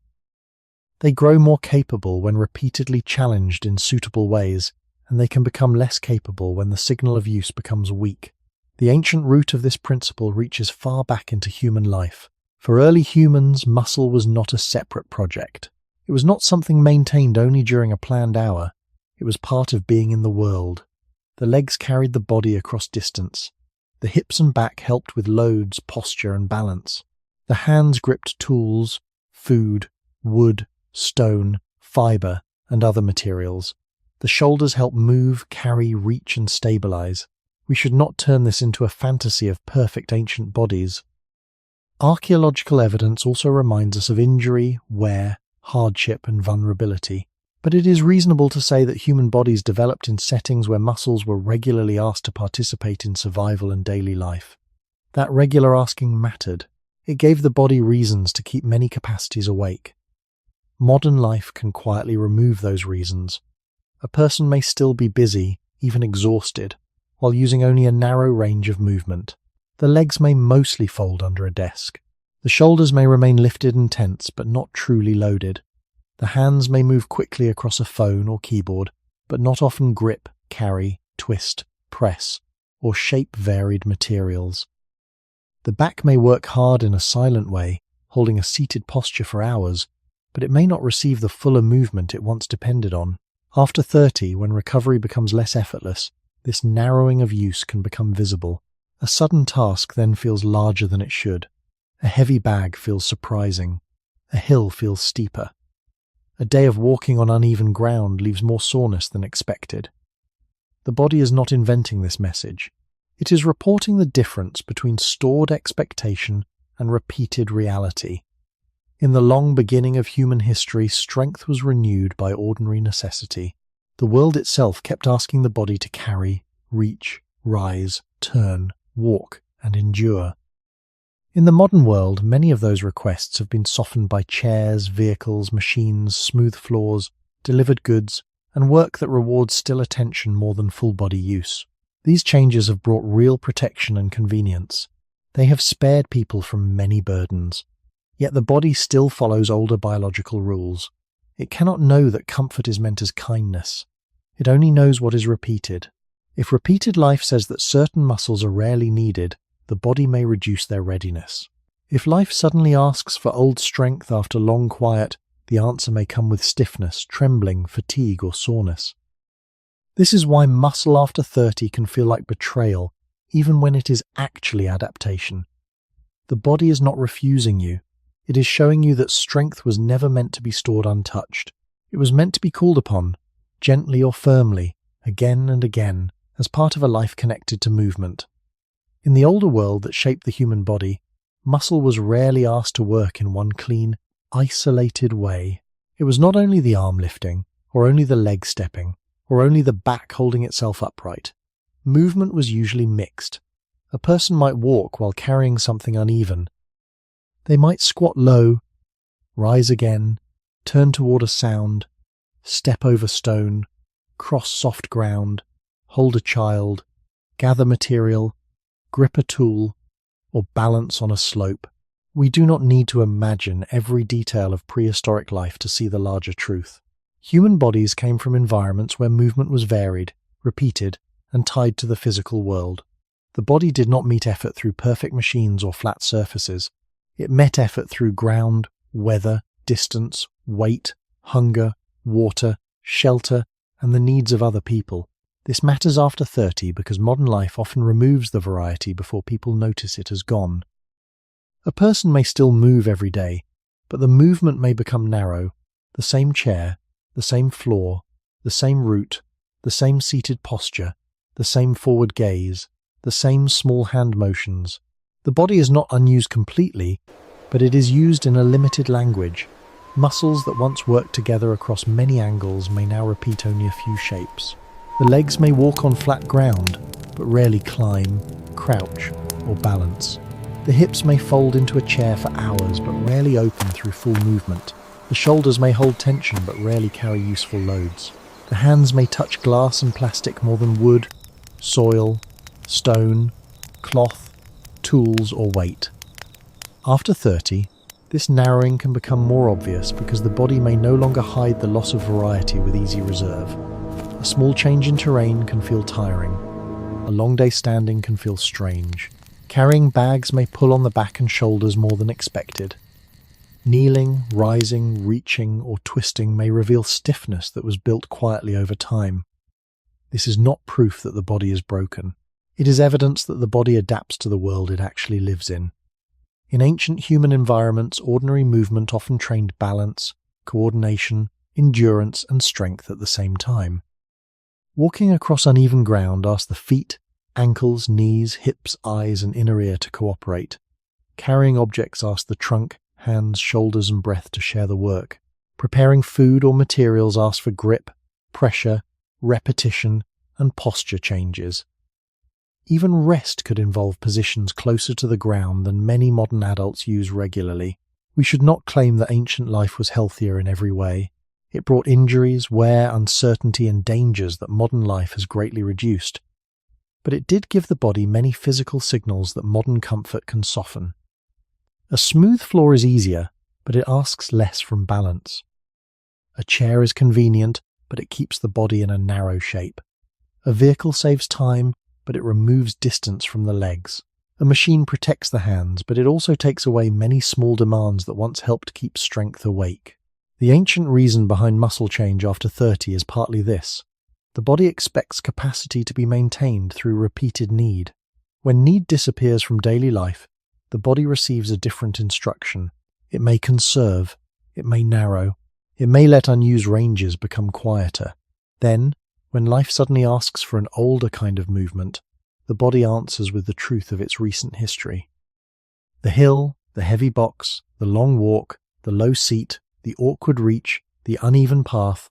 Speaker 1: They grow more capable when repeatedly challenged in suitable ways, and they can become less capable when the signal of use becomes weak. The ancient root of this principle reaches far back into human life. For early humans, muscle was not a separate project. It was not something maintained only during a planned hour. It was part of being in the world. The legs carried the body across distance. The hips and back helped with loads, posture, and balance. The hands gripped tools, food, wood, stone, fiber, and other materials. The shoulders helped move, carry, reach, and stabilize. We should not turn this into a fantasy of perfect ancient bodies. Archaeological evidence also reminds us of injury, wear, hardship, and vulnerability. But it is reasonable to say that human bodies developed in settings where muscles were regularly asked to participate in survival and daily life. That regular asking mattered. It gave the body reasons to keep many capacities awake. Modern life can quietly remove those reasons. A person may still be busy, even exhausted, while using only a narrow range of movement. The legs may mostly fold under a desk. The shoulders may remain lifted and tense, but not truly loaded. The hands may move quickly across a phone or keyboard, but not often grip, carry, twist, press, or shape varied materials. The back may work hard in a silent way, holding a seated posture for hours, but it may not receive the fuller movement it once depended on. After 30, when recovery becomes less effortless, this narrowing of use can become visible. A sudden task then feels larger than it should. A heavy bag feels surprising. A hill feels steeper. A day of walking on uneven ground leaves more soreness than expected. The body is not inventing this message. It is reporting the difference between stored expectation and repeated reality. In the long beginning of human history, strength was renewed by ordinary necessity. The world itself kept asking the body to carry, reach, rise, turn, walk, and endure. In the modern world, many of those requests have been softened by chairs, vehicles, machines, smooth floors, delivered goods, and work that rewards still attention more than full-body use. These changes have brought real protection and convenience. They have spared people from many burdens. Yet the body still follows older biological rules. It cannot know that comfort is meant as kindness. It only knows what is repeated. If repeated life says that certain muscles are rarely needed, the body may reduce their readiness. If life suddenly asks for old strength after long quiet, the answer may come with stiffness, trembling, fatigue, or soreness. This is why muscle after 30 can feel like betrayal, even when it is actually adaptation. The body is not refusing you. It is showing you that strength was never meant to be stored untouched. It was meant to be called upon, gently or firmly, again and again, as part of a life connected to movement. In the older world that shaped the human body, muscle was rarely asked to work in one clean, isolated way. It was not only the arm lifting, or only the leg stepping, or only the back holding itself upright. Movement was usually mixed. A person might walk while carrying something uneven. They might squat low, rise again, turn toward a sound, step over stone, cross soft ground, hold a child, gather material, grip a tool, or balance on a slope. We do not need to imagine every detail of prehistoric life to see the larger truth. Human bodies came from environments where movement was varied, repeated, and tied to the physical world. The body did not meet effort through perfect machines or flat surfaces. It met effort through ground, weather, distance, weight, hunger, water, shelter, and the needs of other people. This matters after 30 because modern life often removes the variety before people notice it has gone. A person may still move every day, but the movement may become narrow. The same chair, the same floor, the same route, the same seated posture, the same forward gaze, the same small hand motions. The body is not unused completely, but it is used in a limited language. Muscles that once worked together across many angles may now repeat only a few shapes. The legs may walk on flat ground, but rarely climb, crouch, or balance. The hips may fold into a chair for hours, but rarely open through full movement. The shoulders may hold tension, but rarely carry useful loads. The hands may touch glass and plastic more than wood, soil, stone, cloth, tools, or weight. After 30, this narrowing can become more obvious because the body may no longer hide the loss of variety with easy reserve. A small change in terrain can feel tiring. A long day standing can feel strange. Carrying bags may pull on the back and shoulders more than expected. Kneeling, rising, reaching, or twisting may reveal stiffness that was built quietly over time. This is not proof that the body is broken. It is evidence that the body adapts to the world it actually lives in. In ancient human environments, ordinary movement often trained balance, coordination, endurance, and strength at the same time. Walking across uneven ground asked the feet, ankles, knees, hips, eyes, and inner ear to cooperate. Carrying objects asked the trunk, hands, shoulders, and breath to share the work. Preparing food or materials asked for grip, pressure, repetition, and posture changes. Even rest could involve positions closer to the ground than many modern adults use regularly. We should not claim that ancient life was healthier in every way. It brought injuries, wear, uncertainty, and dangers that modern life has greatly reduced. But it did give the body many physical signals that modern comfort can soften. A smooth floor is easier, but it asks less from balance. A chair is convenient, but it keeps the body in a narrow shape. A vehicle saves time, but it removes distance from the legs. A machine protects the hands, but it also takes away many small demands that once helped keep strength awake. The ancient reason behind muscle change after 30 is partly this. The body expects capacity to be maintained through repeated need. When need disappears from daily life, the body receives a different instruction. It may conserve, it may narrow, it may let unused ranges become quieter. Then, when life suddenly asks for an older kind of movement, the body answers with the truth of its recent history. The hill, the heavy box, the long walk, the low seat, the awkward reach, the uneven path,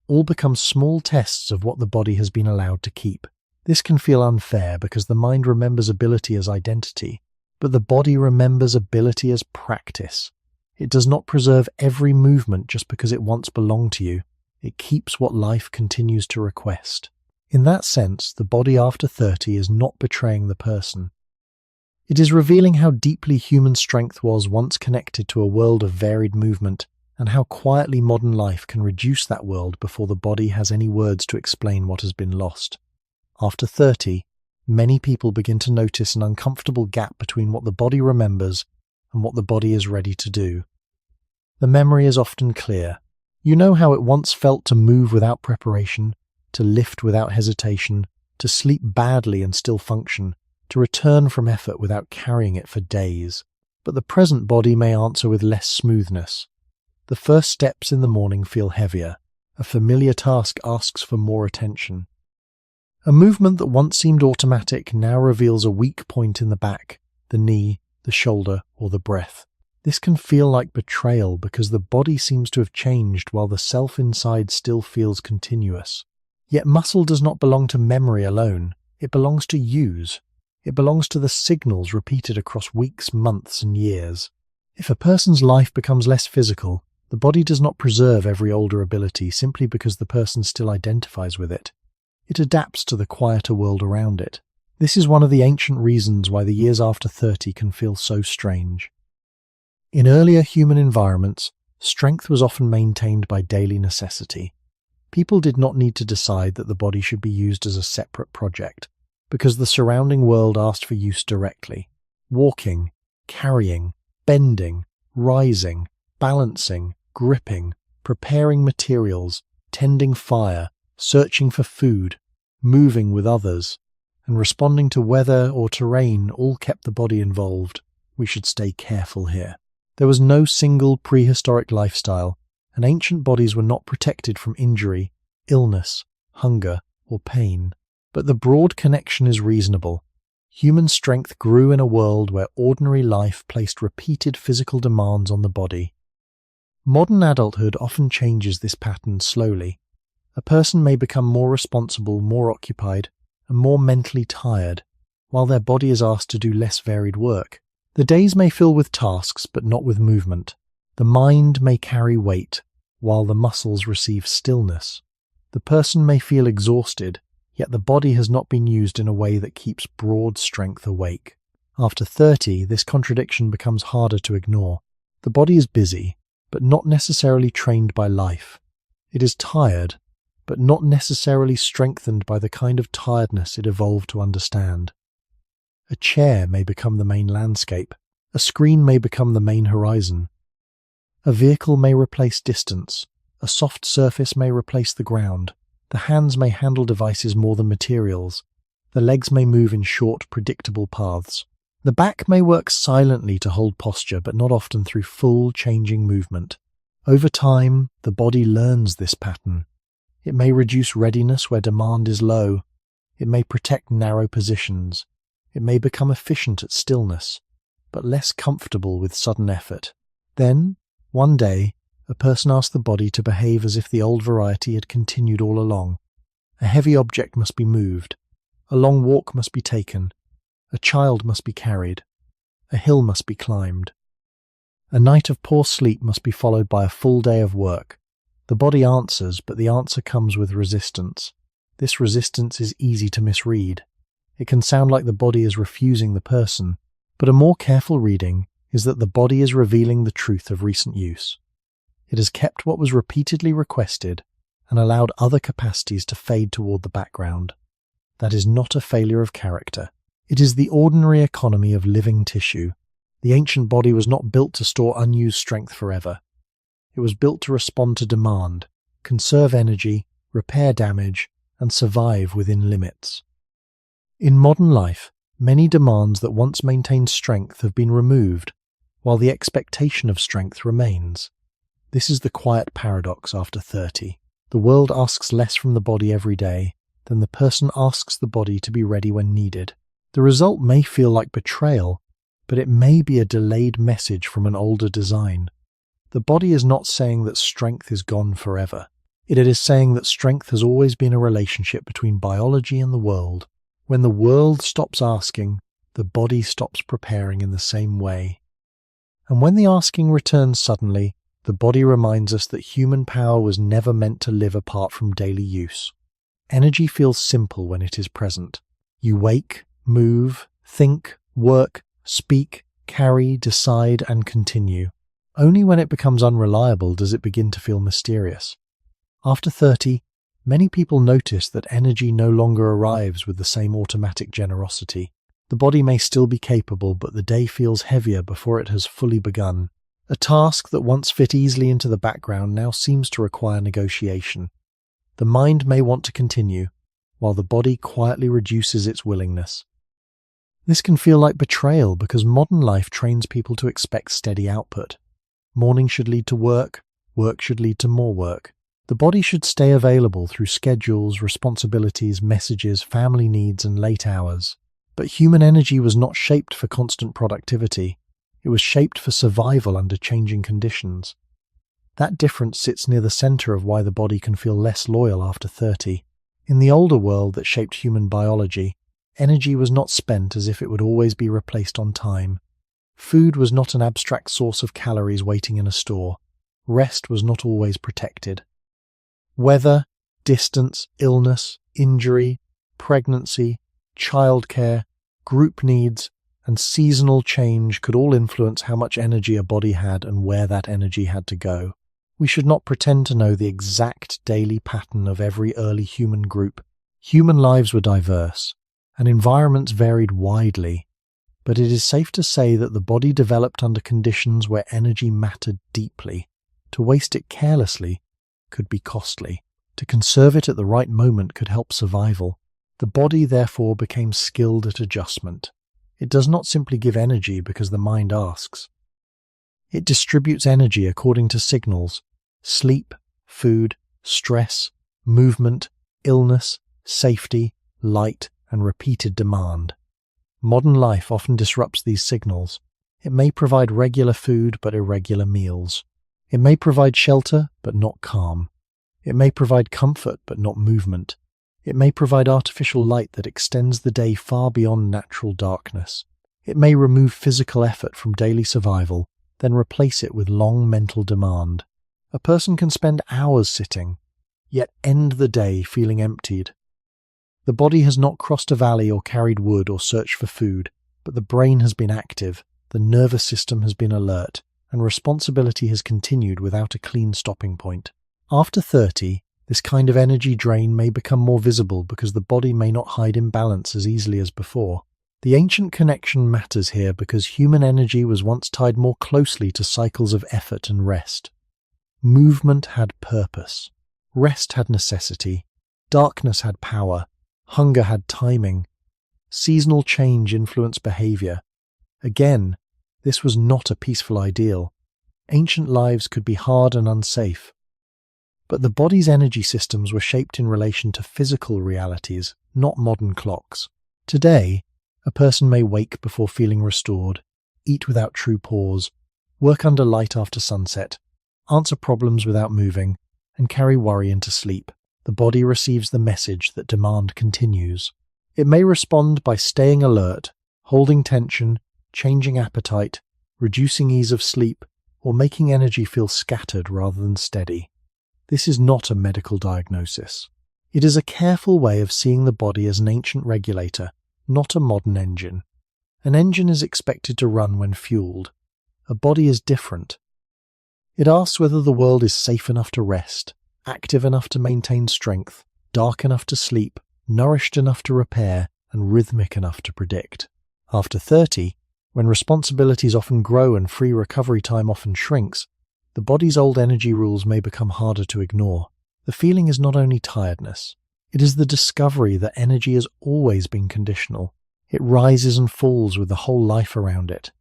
Speaker 1: all become small tests of what the body has been allowed to keep. This can feel unfair because the mind remembers ability as identity, but the body remembers ability as practice. It does not preserve every movement just because it once belonged to you. It keeps what life continues to request. In that sense, the body after 30 is not betraying the person. It is revealing how deeply human strength was once connected to a world of varied movement, and how quietly modern life can reduce that world before the body has any words to explain what has been lost. After 30, many people begin to notice an uncomfortable gap between what the body remembers and what the body is ready to do. The memory is often clear. You know how it once felt to move without preparation, to lift without hesitation, to sleep badly and still function, to return from effort without carrying it for days. But the present body may answer with less smoothness. The first steps in the morning feel heavier. A familiar task asks for more attention. A movement that once seemed automatic now reveals a weak point in the back, the knee, the shoulder, or the breath. This can feel like betrayal because the body seems to have changed while the self inside still feels continuous. Yet muscle does not belong to memory alone. It belongs to use. It belongs to the signals repeated across weeks, months, and years. If a person's life becomes less physical, the body does not preserve every older ability simply because the person still identifies with it. It adapts to the quieter world around it. This is one of the ancient reasons why the years after 30 can feel so strange. In earlier human environments, strength was often maintained by daily necessity. People did not need to decide that the body should be used as a separate project, because the surrounding world asked for use directly. Walking, carrying, bending, rising, balancing, gripping, preparing materials, tending fire, searching for food, moving with others, and responding to weather or terrain all kept the body involved. We should stay careful here. There was no single prehistoric lifestyle, and ancient bodies were not protected from injury, illness, hunger, or pain. But the broad connection is reasonable. Human strength grew in a world where ordinary life placed repeated physical demands on the body. Modern adulthood often changes this pattern slowly. A person may become more responsible, more occupied, and more mentally tired, while their body is asked to do less varied work. The days may fill with tasks, but not with movement. The mind may carry weight, while the muscles receive stillness. The person may feel exhausted, yet the body has not been used in a way that keeps broad strength awake. After 30, this contradiction becomes harder to ignore. The body is busy, but not necessarily trained by life. It is tired, but not necessarily strengthened by the kind of tiredness it evolved to understand. A chair may become the main landscape. A screen may become the main horizon. A vehicle may replace distance. A soft surface may replace the ground. The hands may handle devices more than materials. The legs may move in short, predictable paths. The back may work silently to hold posture, but not often through full, changing movement. Over time, the body learns this pattern. It may reduce readiness where demand is low. It may protect narrow positions. It may become efficient at stillness, but less comfortable with sudden effort. Then, one day, a person asks the body to behave as if the old variety had continued all along. A heavy object must be moved. A long walk must be taken. A child must be carried. A hill must be climbed. A night of poor sleep must be followed by a full day of work. The body answers, but the answer comes with resistance. This resistance is easy to misread. It can sound like the body is refusing the person, but a more careful reading is that the body is revealing the truth of recent use. It has kept what was repeatedly requested and allowed other capacities to fade toward the background. That is not a failure of character. It is the ordinary economy of living tissue. The ancient body was not built to store unused strength forever. It was built to respond to demand, conserve energy, repair damage, and survive within limits. In modern life, many demands that once maintained strength have been removed, while the expectation of strength remains. This is the quiet paradox after 30. The world asks less from the body every day than the person asks the body to be ready when needed. The result may feel like betrayal, but it may be a delayed message from an older design. The body is not saying that strength is gone forever. It is saying that strength has always been a relationship between biology and the world. When the world stops asking, the body stops preparing in the same way. And when the asking returns suddenly, the body reminds us that human power was never meant to live apart from daily use. Energy feels simple when it is present. You wake, move, think, work, speak, carry, decide, and continue. Only when it becomes unreliable does it begin to feel mysterious. After 30, many people notice that energy no longer arrives with the same automatic generosity. The body may still be capable, but the day feels heavier before it has fully begun. A task that once fit easily into the background now seems to require negotiation. The mind may want to continue, while the body quietly reduces its willingness. This can feel like betrayal because modern life trains people to expect steady output. Morning should lead to work, work should lead to more work. The body should stay available through schedules, responsibilities, messages, family needs, and late hours. But human energy was not shaped for constant productivity. It was shaped for survival under changing conditions. That difference sits near the center of why the body can feel less loyal after 30. In the older world that shaped human biology, energy was not spent as if it would always be replaced on time. Food was not an abstract source of calories waiting in a store. Rest was not always protected. Weather, distance, illness, injury, pregnancy, childcare, group needs, and seasonal change could all influence how much energy a body had and where that energy had to go. We should not pretend to know the exact daily pattern of every early human group. Human lives were diverse, and environments varied widely, but it is safe to say that the body developed under conditions where energy mattered deeply. To waste it carelessly could be costly. To conserve it at the right moment could help survival. The body therefore became skilled at adjustment. It does not simply give energy because the mind asks. It distributes energy according to signals: sleep, food, stress, movement, illness, safety, light, and repeated demand. Modern life often disrupts these signals. It may provide regular food but irregular meals. It may provide shelter but not calm. It may provide comfort but not movement. It may provide artificial light that extends the day far beyond natural darkness. It may remove physical effort from daily survival, then replace it with long mental demand. A person can spend hours sitting, yet end the day feeling emptied. The body has not crossed a valley or carried wood or searched for food, but the brain has been active, the nervous system has been alert, and responsibility has continued without a clean stopping point. After 30, this kind of energy drain may become more visible because the body may not hide imbalance as easily as before. The ancient connection matters here because human energy was once tied more closely to cycles of effort and rest. Movement had purpose. Rest had necessity. Darkness had power. Hunger had timing. Seasonal change influenced behavior. Again, this was not a peaceful ideal. Ancient lives could be hard and unsafe. But the body's energy systems were shaped in relation to physical realities, not modern clocks. Today, a person may wake before feeling restored, eat without true pause, work under light after sunset, answer problems without moving, and carry worry into sleep. The body receives the message that demand continues. It may respond by staying alert, holding tension, changing appetite, reducing ease of sleep, or making energy feel scattered rather than steady. This is not a medical diagnosis. It is a careful way of seeing the body as an ancient regulator, not a modern engine. An engine is expected to run when fueled. A body is different. It asks whether the world is safe enough to rest, active enough to maintain strength, dark enough to sleep, nourished enough to repair, and rhythmic enough to predict. After 30, when responsibilities often grow and free recovery time often shrinks, the body's old energy rules may become harder to ignore. The feeling is not only tiredness. It is the discovery that energy has always been conditional. It rises and falls with the whole life around it.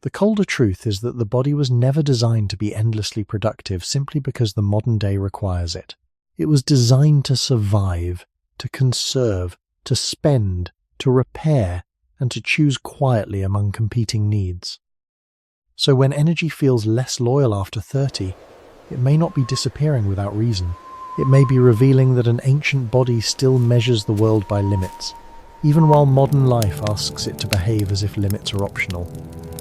Speaker 1: The colder truth is that the body was never designed to be endlessly productive simply because the modern day requires it. It was designed to survive, to conserve, to spend, to repair, and to choose quietly among competing needs. So when energy feels less loyal after 30, it may not be disappearing without reason. It may be revealing that an ancient body still measures the world by limits, even while modern life asks it to behave as if limits are optional.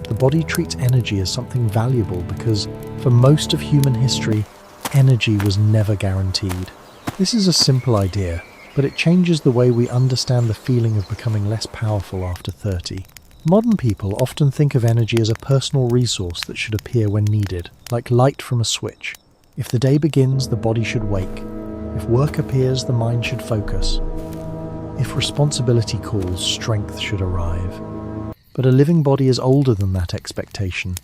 Speaker 1: The body treats energy as something valuable because, for most of human history, energy was never guaranteed. This is a simple idea, but it changes the way we understand the feeling of becoming less powerful after 30. Modern people often think of energy as a personal resource that should appear when needed, like light from a switch. If the day begins, the body should wake. If work appears, the mind should focus. If responsibility calls, strength should arrive. But a living body is older than that expectation.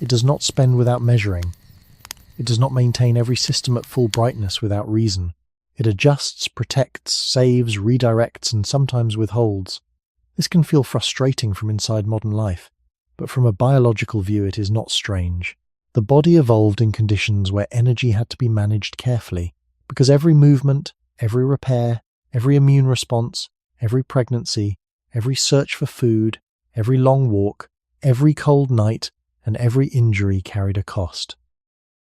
Speaker 1: It does not spend without measuring. It does not maintain every system at full brightness without reason. It adjusts, protects, saves, redirects, and sometimes withholds. This can feel frustrating from inside modern life, but from a biological view it is not strange. The body evolved in conditions where energy had to be managed carefully, because every movement, every repair, every immune response, every pregnancy, every search for food, every long walk, every cold night, and every injury carried a cost.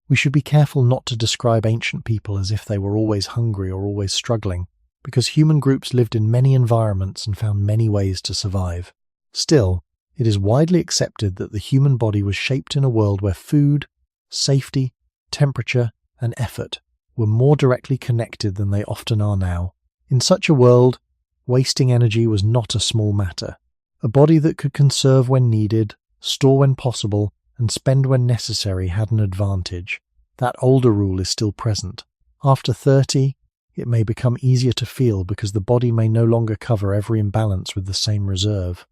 Speaker 1: We should be careful not to describe ancient people as if they were always hungry or always struggling, because human groups lived in many environments and found many ways to survive. Still, it is widely accepted that the human body was shaped in a world where food, safety, temperature, and effort were more directly connected than they often are now. In such a world, wasting energy was not a small matter. A body that could conserve when needed, store when possible, and spend when necessary had an advantage. That older rule is still present. After 30, it may become easier to feel because the body may no longer cover every imbalance with the same reserve.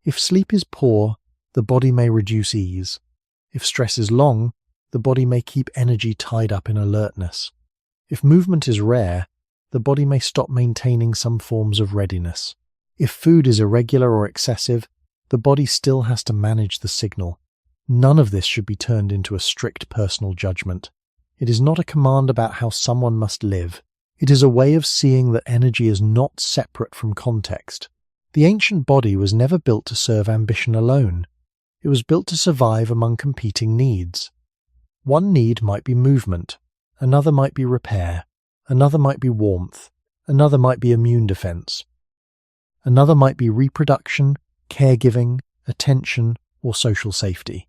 Speaker 1: If sleep is poor, the body may reduce ease. If stress is long, the body may keep energy tied up in alertness. If movement is rare, the body may stop maintaining some forms of readiness. If food is irregular or excessive, the body still has to manage the signal. None of this should be turned into a strict personal judgment. It is not a command about how someone must live. It is a way of seeing that energy is not separate from context. The ancient body was never built to serve ambition alone. It was built to survive among competing needs. One need might be movement, another might be repair, another might be warmth, another might be immune defense. Another might be reproduction, caregiving, attention, or social safety.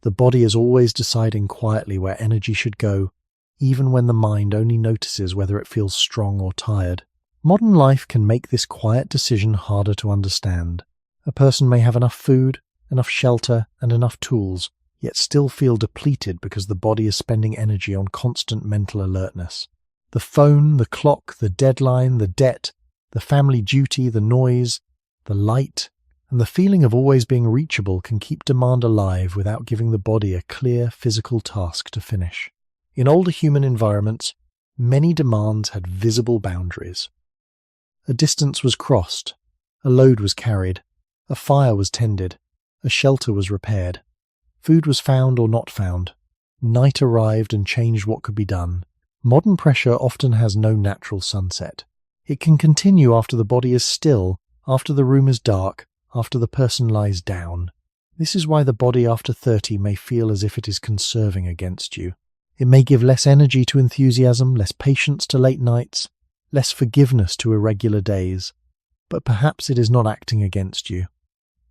Speaker 1: The body is always deciding quietly where energy should go, even when the mind only notices whether it feels strong or tired. Modern life can make this quiet decision harder to understand. A person may have enough food, enough shelter, and enough tools, yet still feel depleted because the body is spending energy on constant mental alertness. The phone, the clock, the deadline, the debt, the family duty, the noise, the light, and the feeling of always being reachable can keep demand alive without giving the body a clear physical task to finish. In older human environments, many demands had visible boundaries. A distance was crossed, a load was carried, a fire was tended, a shelter was repaired, food was found or not found, night arrived and changed what could be done. Modern pressure often has no natural sunset. It can continue after the body is still, after the room is dark, after the person lies down. This is why the body after 30 may feel as if it is conserving against you. It may give less energy to enthusiasm, less patience to late nights, less forgiveness to irregular days. But perhaps it is not acting against you.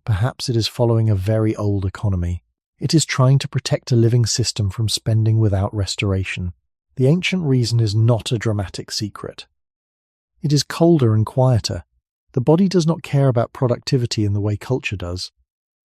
Speaker 1: Perhaps it is following a very old economy. It is trying to protect a living system from spending without restoration. The ancient reason is not a dramatic secret. It is colder and quieter. The body does not care about productivity in the way culture does.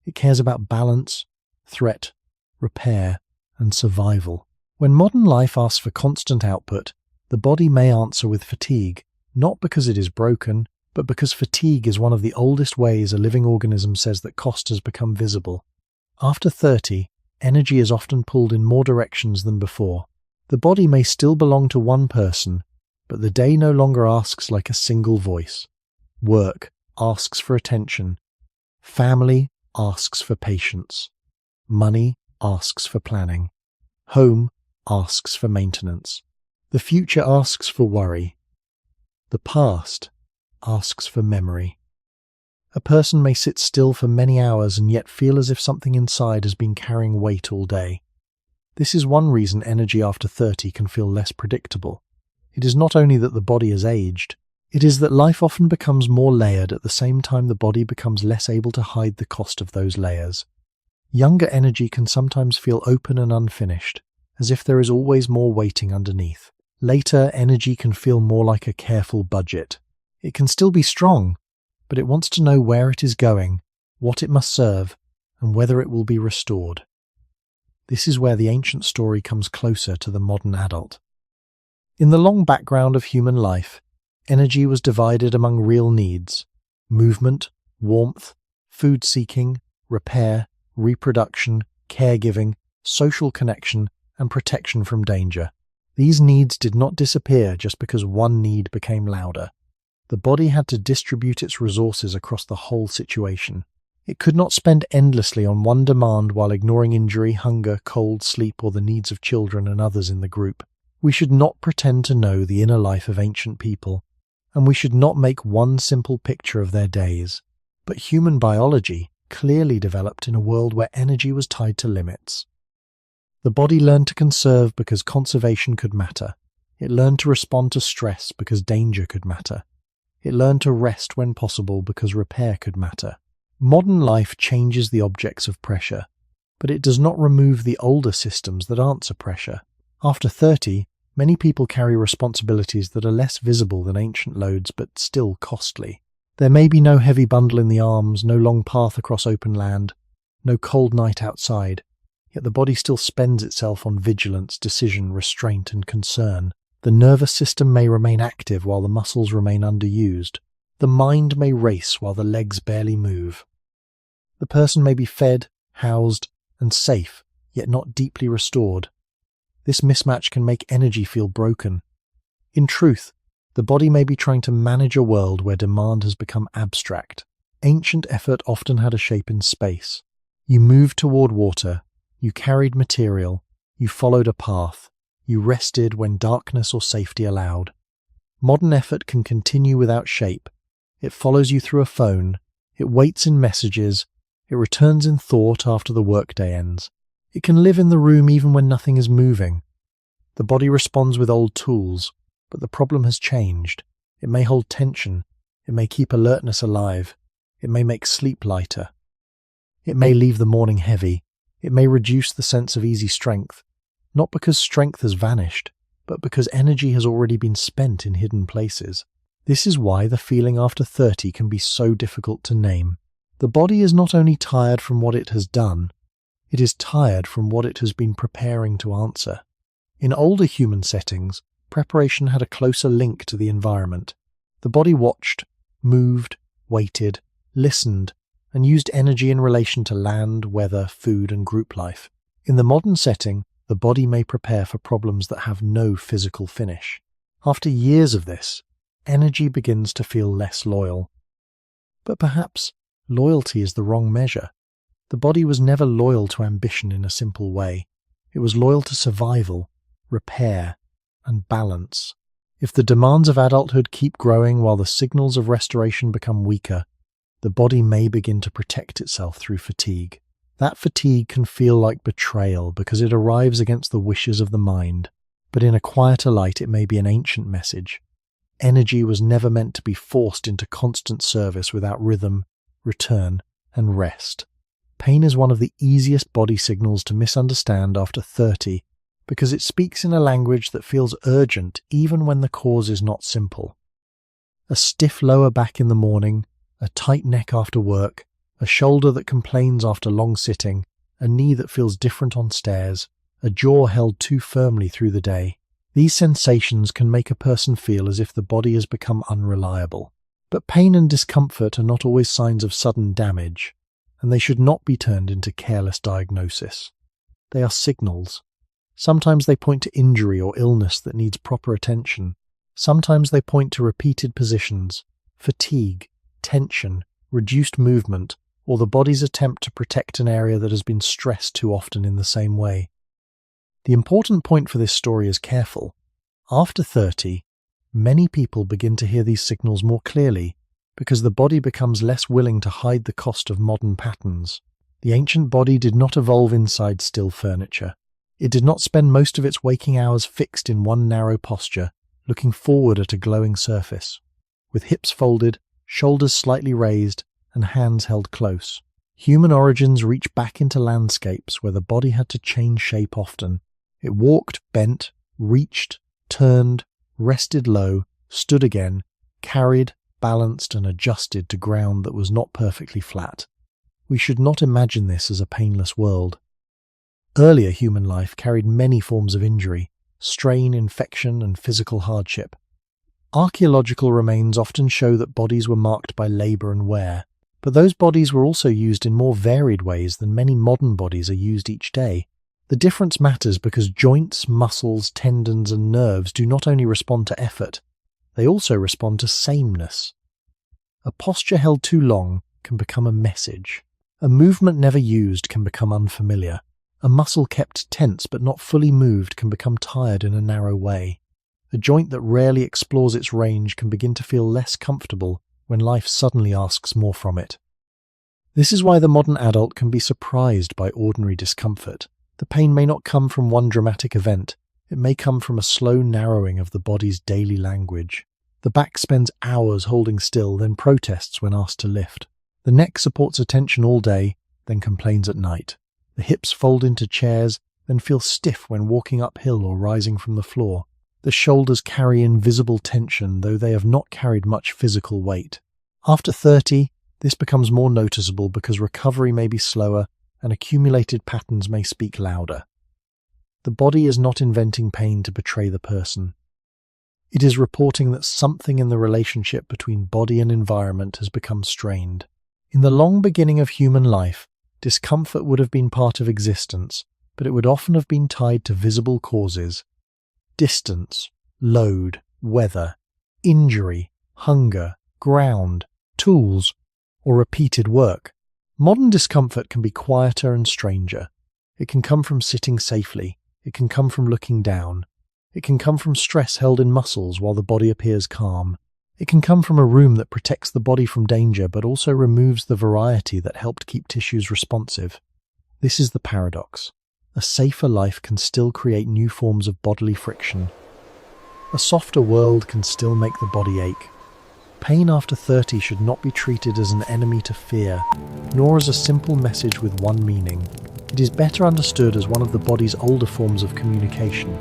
Speaker 1: It cares about balance, threat, repair, and survival. When modern life asks for constant output, the body may answer with fatigue, not because it is broken, but because fatigue is one of the oldest ways a living organism says that cost has become visible. After 30, energy is often pulled in more directions than before. The body may still belong to one person, but the day no longer asks like a single voice. Work asks for attention. Family asks for patience. Money asks for planning. Home asks for maintenance. The future asks for worry. The past asks for memory. A person may sit still for many hours and yet feel as if something inside has been carrying weight all day. This is one reason energy after 30 can feel less predictable. It is not only that the body has aged, it is that life often becomes more layered at the same time the body becomes less able to hide the cost of those layers. Younger energy can sometimes feel open and unfinished, as if there is always more waiting underneath. Later, energy can feel more like a careful budget. It can still be strong, but it wants to know where it is going, what it must serve, and whether it will be restored. This is where the ancient story comes closer to the modern adult. In the long background of human life, energy was divided among real needs: movement, warmth, food-seeking, repair, reproduction, caregiving, social connection, and protection from danger. These needs did not disappear just because one need became louder. The body had to distribute its resources across the whole situation. It could not spend endlessly on one demand while ignoring injury, hunger, cold, sleep, or the needs of children and others in the group. We should not pretend to know the inner life of ancient people, and we should not make one simple picture of their days. But human biology clearly developed in a world where energy was tied to limits. The body learned to conserve because conservation could matter. It learned to respond to stress because danger could matter. It learned to rest when possible because repair could matter. Modern life changes the objects of pressure, but it does not remove the older systems that answer pressure. After 30, many people carry responsibilities that are less visible than ancient loads but still costly. There may be no heavy bundle in the arms, no long path across open land, no cold night outside, yet the body still spends itself on vigilance, decision, restraint, and concern. The nervous system may remain active while the muscles remain underused. The mind may race while the legs barely move. The person may be fed, housed, and safe, yet not deeply restored. This mismatch can make energy feel broken. In truth, The body may be trying to manage a world where demand has become abstract. Ancient effort often had a shape in space. You moved toward water, you carried material, you followed a path, you rested when darkness or safety allowed. Modern effort can continue without shape. It follows you through a phone, it waits in messages, it returns in thought after the workday ends. It can live in the room even when nothing is moving. The body responds with old tools, but the problem has changed. It may hold tension, it may keep alertness alive, it may make sleep lighter. It may leave the morning heavy, it may reduce the sense of easy strength, not because strength has vanished, but because energy has already been spent in hidden places. This is why the feeling after 30 can be so difficult to name. The body is not only tired from what it has done, it is tired from what it has been preparing to answer. In older human settings, preparation had a closer link to the environment. The body watched, moved, waited, listened, and used energy in relation to land, weather, food, and group life. In the modern setting, the body may prepare for problems that have no physical finish. After years of this, energy begins to feel less loyal. But perhaps loyalty is the wrong measure. The body was never loyal to ambition in a simple way. It was loyal to survival, repair, and balance. If the demands of adulthood keep growing while the signals of restoration become weaker, the body may begin to protect itself through fatigue. That fatigue can feel like betrayal because it arrives against the wishes of the mind, but in a quieter light it may be an ancient message. Energy was never meant to be forced into constant service without rhythm, return, and rest. Pain is one of the easiest body signals to misunderstand after 30 because it speaks in a language that feels urgent even when the cause is not simple. A stiff lower back in the morning, a tight neck after work, a shoulder that complains after long sitting, a knee that feels different on stairs, a jaw held too firmly through the day. These sensations can make a person feel as if the body has become unreliable. But pain and discomfort are not always signs of sudden damage, and they should not be turned into careless diagnosis. They are signals. Sometimes they point to injury or illness that needs proper attention. Sometimes they point to repeated positions, fatigue, tension, reduced movement, or the body's attempt to protect an area that has been stressed too often in the same way. The important point for this story is careful. After 30, many people begin to hear these signals more clearly because the body becomes less willing to hide the cost of modern patterns. The ancient body did not evolve inside still furniture. It did not spend most of its waking hours fixed in one narrow posture, looking forward at a glowing surface, with hips folded, shoulders slightly raised, and hands held close. Human origins reach back into landscapes where the body had to change shape often. It walked, bent, reached, turned, rested low, stood again, carried, balanced, and adjusted to ground that was not perfectly flat. We should not imagine this as a painless world. Earlier human life carried many forms of injury, strain, infection, and physical hardship. Archaeological remains often show that bodies were marked by labour and wear, but those bodies were also used in more varied ways than many modern bodies are used each day. The difference matters because joints, muscles, tendons, and nerves do not only respond to effort, they also respond to sameness. A posture held too long can become a message. A movement never used can become unfamiliar. A muscle kept tense but not fully moved can become tired in a narrow way. A joint that rarely explores its range can begin to feel less comfortable when life suddenly asks more from it. This is why the modern adult can be surprised by ordinary discomfort. The pain may not come from one dramatic event, it may come from a slow narrowing of the body's daily language. The back spends hours holding still, then protests when asked to lift. The neck supports attention all day, then complains at night. The hips fold into chairs, then feel stiff when walking uphill or rising from the floor. The shoulders carry invisible tension, though they have not carried much physical weight. After 30, this becomes more noticeable because recovery may be slower and accumulated patterns may speak louder. The body is not inventing pain to betray the person. It is reporting that something in the relationship between body and environment has become strained. In the long beginning of human life, discomfort would have been part of existence, but it would often have been tied to visible causes. Distance, load, weather. injury, hunger, ground, tools, or repeated work. Modern discomfort can be quieter and stranger. It can come from sitting safely. It can come from looking down. It can come from stress held in muscles while the body appears calm. It can come from a room that protects the body from danger but also removes the variety that helped keep tissues responsive. This is the paradox. A safer life can still create new forms of bodily friction. A softer world can still make the body ache. Pain after 30 should not be treated as an enemy to fear, nor as a simple message with one meaning. It is better understood as one of the body's older forms of communication.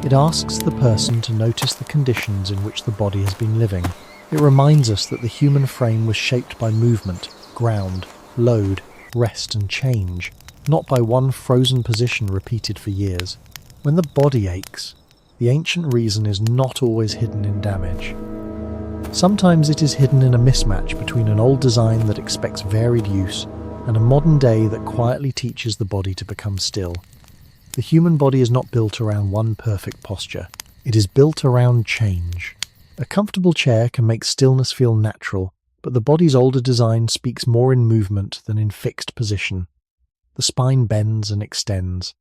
Speaker 1: It asks the person to notice the conditions in which the body has been living. It reminds us that the human frame was shaped by movement, ground, load, rest and change, not by one frozen position repeated for years. When the body aches, the ancient reason is not always hidden in damage. Sometimes it is hidden in a mismatch between an old design that expects varied use and a modern day that quietly teaches the body to become still. The human body is not built around one perfect posture. It is built around change. A comfortable chair can make stillness feel natural, but the body's older design speaks more in movement than in fixed position. The spine bends and extends.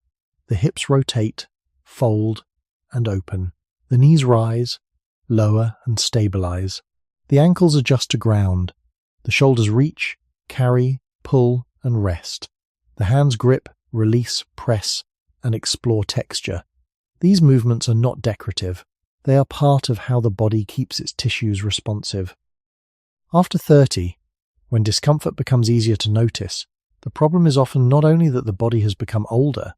Speaker 1: The hips rotate, fold, and open. The knees rise, lower, and stabilize. The ankles adjust to ground. The shoulders reach, carry, pull, and rest. The hands grip, release, press, and explore texture. These movements are not decorative. They are part of how the body keeps its tissues responsive. After 30, when discomfort becomes easier to notice, the problem is often not only that the body has become older,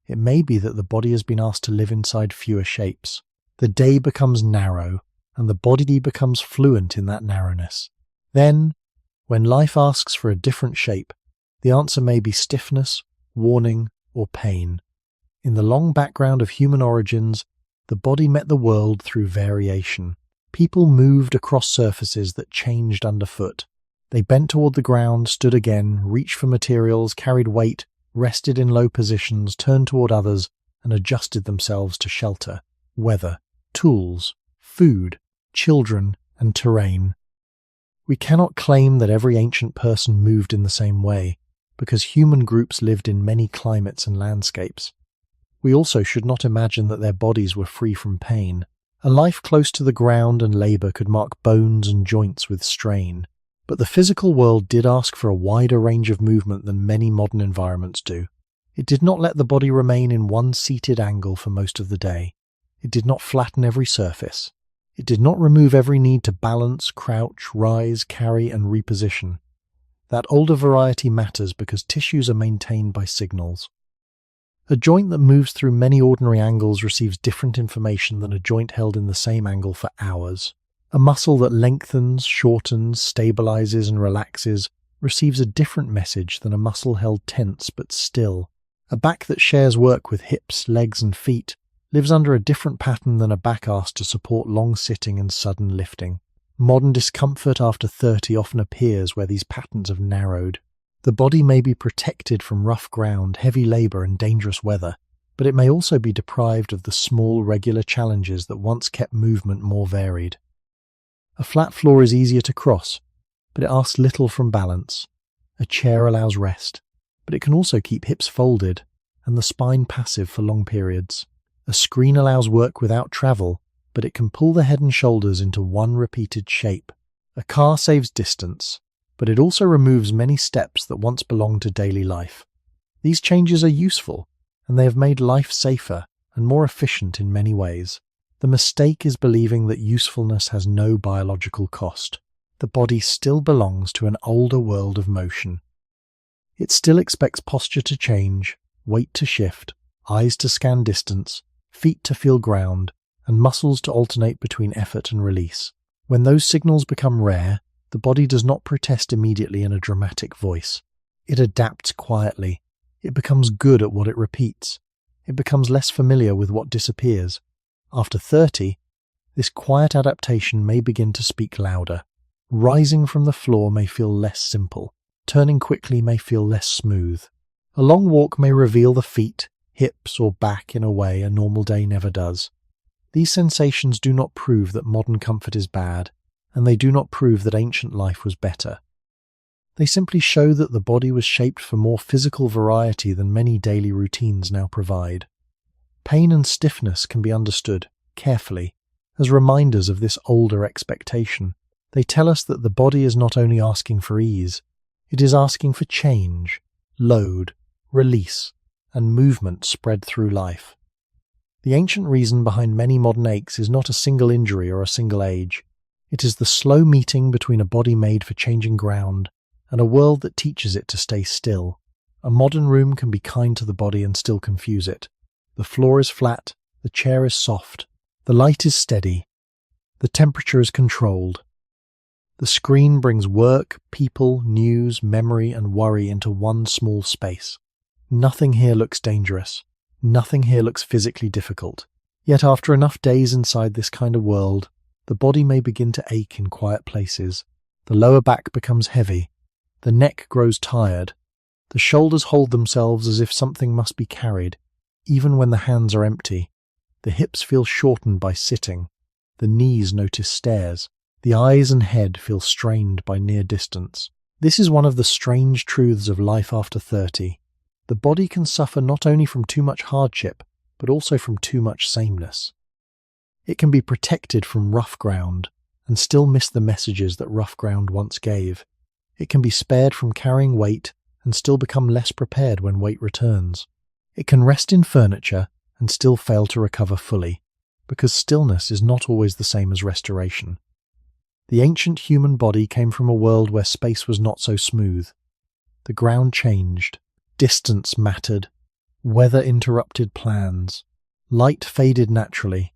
Speaker 1: it may be that the body has been asked to live inside fewer shapes. The day becomes narrow, and the body becomes fluent in that narrowness. Then, when life asks for a different shape, the answer may be stiffness, warning, or pain. In the long background of human origins, the body met the world through variation. People moved across surfaces that changed underfoot. They bent toward the ground, stood again, reached for materials, carried weight, rested in low positions, turned toward others, and adjusted themselves to shelter, weather, tools, food, children, and terrain. We cannot claim that every ancient person moved in the same way, because human groups lived in many climates and landscapes. We also should not imagine that their bodies were free from pain. A life close to the ground and labour could mark bones and joints with strain. But the physical world did ask for a wider range of movement than many modern environments do. It did not let the body remain in one seated angle for most of the day. It did not flatten every surface. It did not remove every need to balance, crouch, rise, carry, and reposition. That older variety matters because tissues are maintained by signals. A joint that moves through many ordinary angles receives different information than a joint held in the same angle for hours. A muscle that lengthens, shortens, stabilizes, and relaxes receives a different message than a muscle held tense but still. A back that shares work with hips, legs, and feet lives under a different pattern than a back asked to support long sitting and sudden lifting. Modern discomfort after 30 often appears where these patterns have narrowed. The body may be protected from rough ground, heavy labour, and dangerous weather, but it may also be deprived of the small, regular challenges that once kept movement more varied. A flat floor is easier to cross, but it asks little from balance. A chair allows rest, but it can also keep hips folded and the spine passive for long periods. A screen allows work without travel, but it can pull the head and shoulders into one repeated shape. A car saves distance, but it also removes many steps that once belonged to daily life. These changes are useful, and they have made life safer and more efficient in many ways. The mistake is believing that usefulness has no biological cost. The body still belongs to an older world of motion. It still expects posture to change, weight to shift, eyes to scan distance, feet to feel ground, and muscles to alternate between effort and release. When those signals become rare, the body does not protest immediately in a dramatic voice. It adapts quietly. It becomes good at what it repeats. It becomes less familiar with what disappears. After 30, this quiet adaptation may begin to speak louder. Rising from the floor may feel less simple. Turning quickly may feel less smooth. A long walk may reveal the feet, hips, or back in a way a normal day never does. These sensations do not prove that modern comfort is bad, and they do not prove that ancient life was better. They simply show that the body was shaped for more physical variety than many daily routines now provide. Pain and stiffness can be understood, carefully, as reminders of this older expectation. They tell us that the body is not only asking for ease, it is asking for change, load, release, and movement spread through life. The ancient reason behind many modern aches is not a single injury or a single age. It is the slow meeting between a body made for changing ground and a world that teaches it to stay still. A modern room can be kind to the body and still confuse it. The floor is flat, the chair is soft, the light is steady, the temperature is controlled. The screen brings work, people, news, memory, and worry into one small space. Nothing here looks dangerous. Nothing here looks physically difficult. Yet after enough days inside this kind of world, the body may begin to ache in quiet places. The lower back becomes heavy. The neck grows tired. The shoulders hold themselves as if something must be carried, even when the hands are empty. The hips feel shortened by sitting. The knees notice stairs. The eyes and head feel strained by near distance. This is one of the strange truths of life after 30. The body can suffer not only from too much hardship, but also from too much sameness. It can be protected from rough ground and still miss the messages that rough ground once gave. It can be spared from carrying weight and still become less prepared when weight returns. It can rest in furniture and still fail to recover fully, because stillness is not always the same as restoration. The ancient human body came from a world where space was not so smooth. The ground changed. Distance mattered. Weather interrupted plans. Light faded naturally.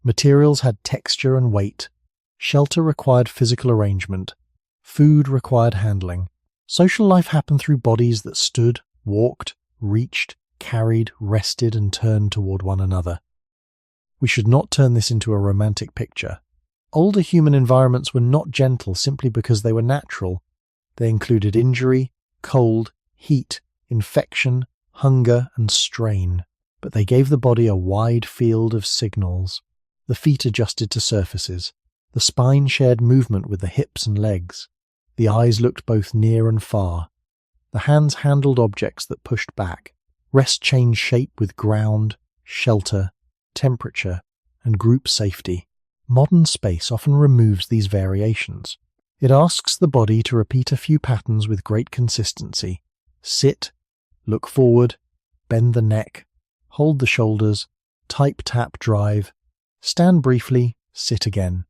Speaker 1: Materials had texture and weight. Shelter required physical arrangement. Food required handling. Social life happened through bodies that stood, walked, reached, carried, rested, and turned toward one another. We should not turn this into a romantic picture. Older human environments were not gentle simply because they were natural. They included injury, cold, heat, infection, hunger, and strain. But they gave the body a wide field of signals. The feet adjusted to surfaces. The spine shared movement with the hips and legs. The eyes looked both near and far. The hands handled objects that pushed back. Rest changed shape with ground, shelter, temperature, and group safety. Modern space often removes these variations. It asks the body to repeat a few patterns with great consistency. Sit, look forward, bend the neck, hold the shoulders, type, tap, drive, stand briefly, sit again.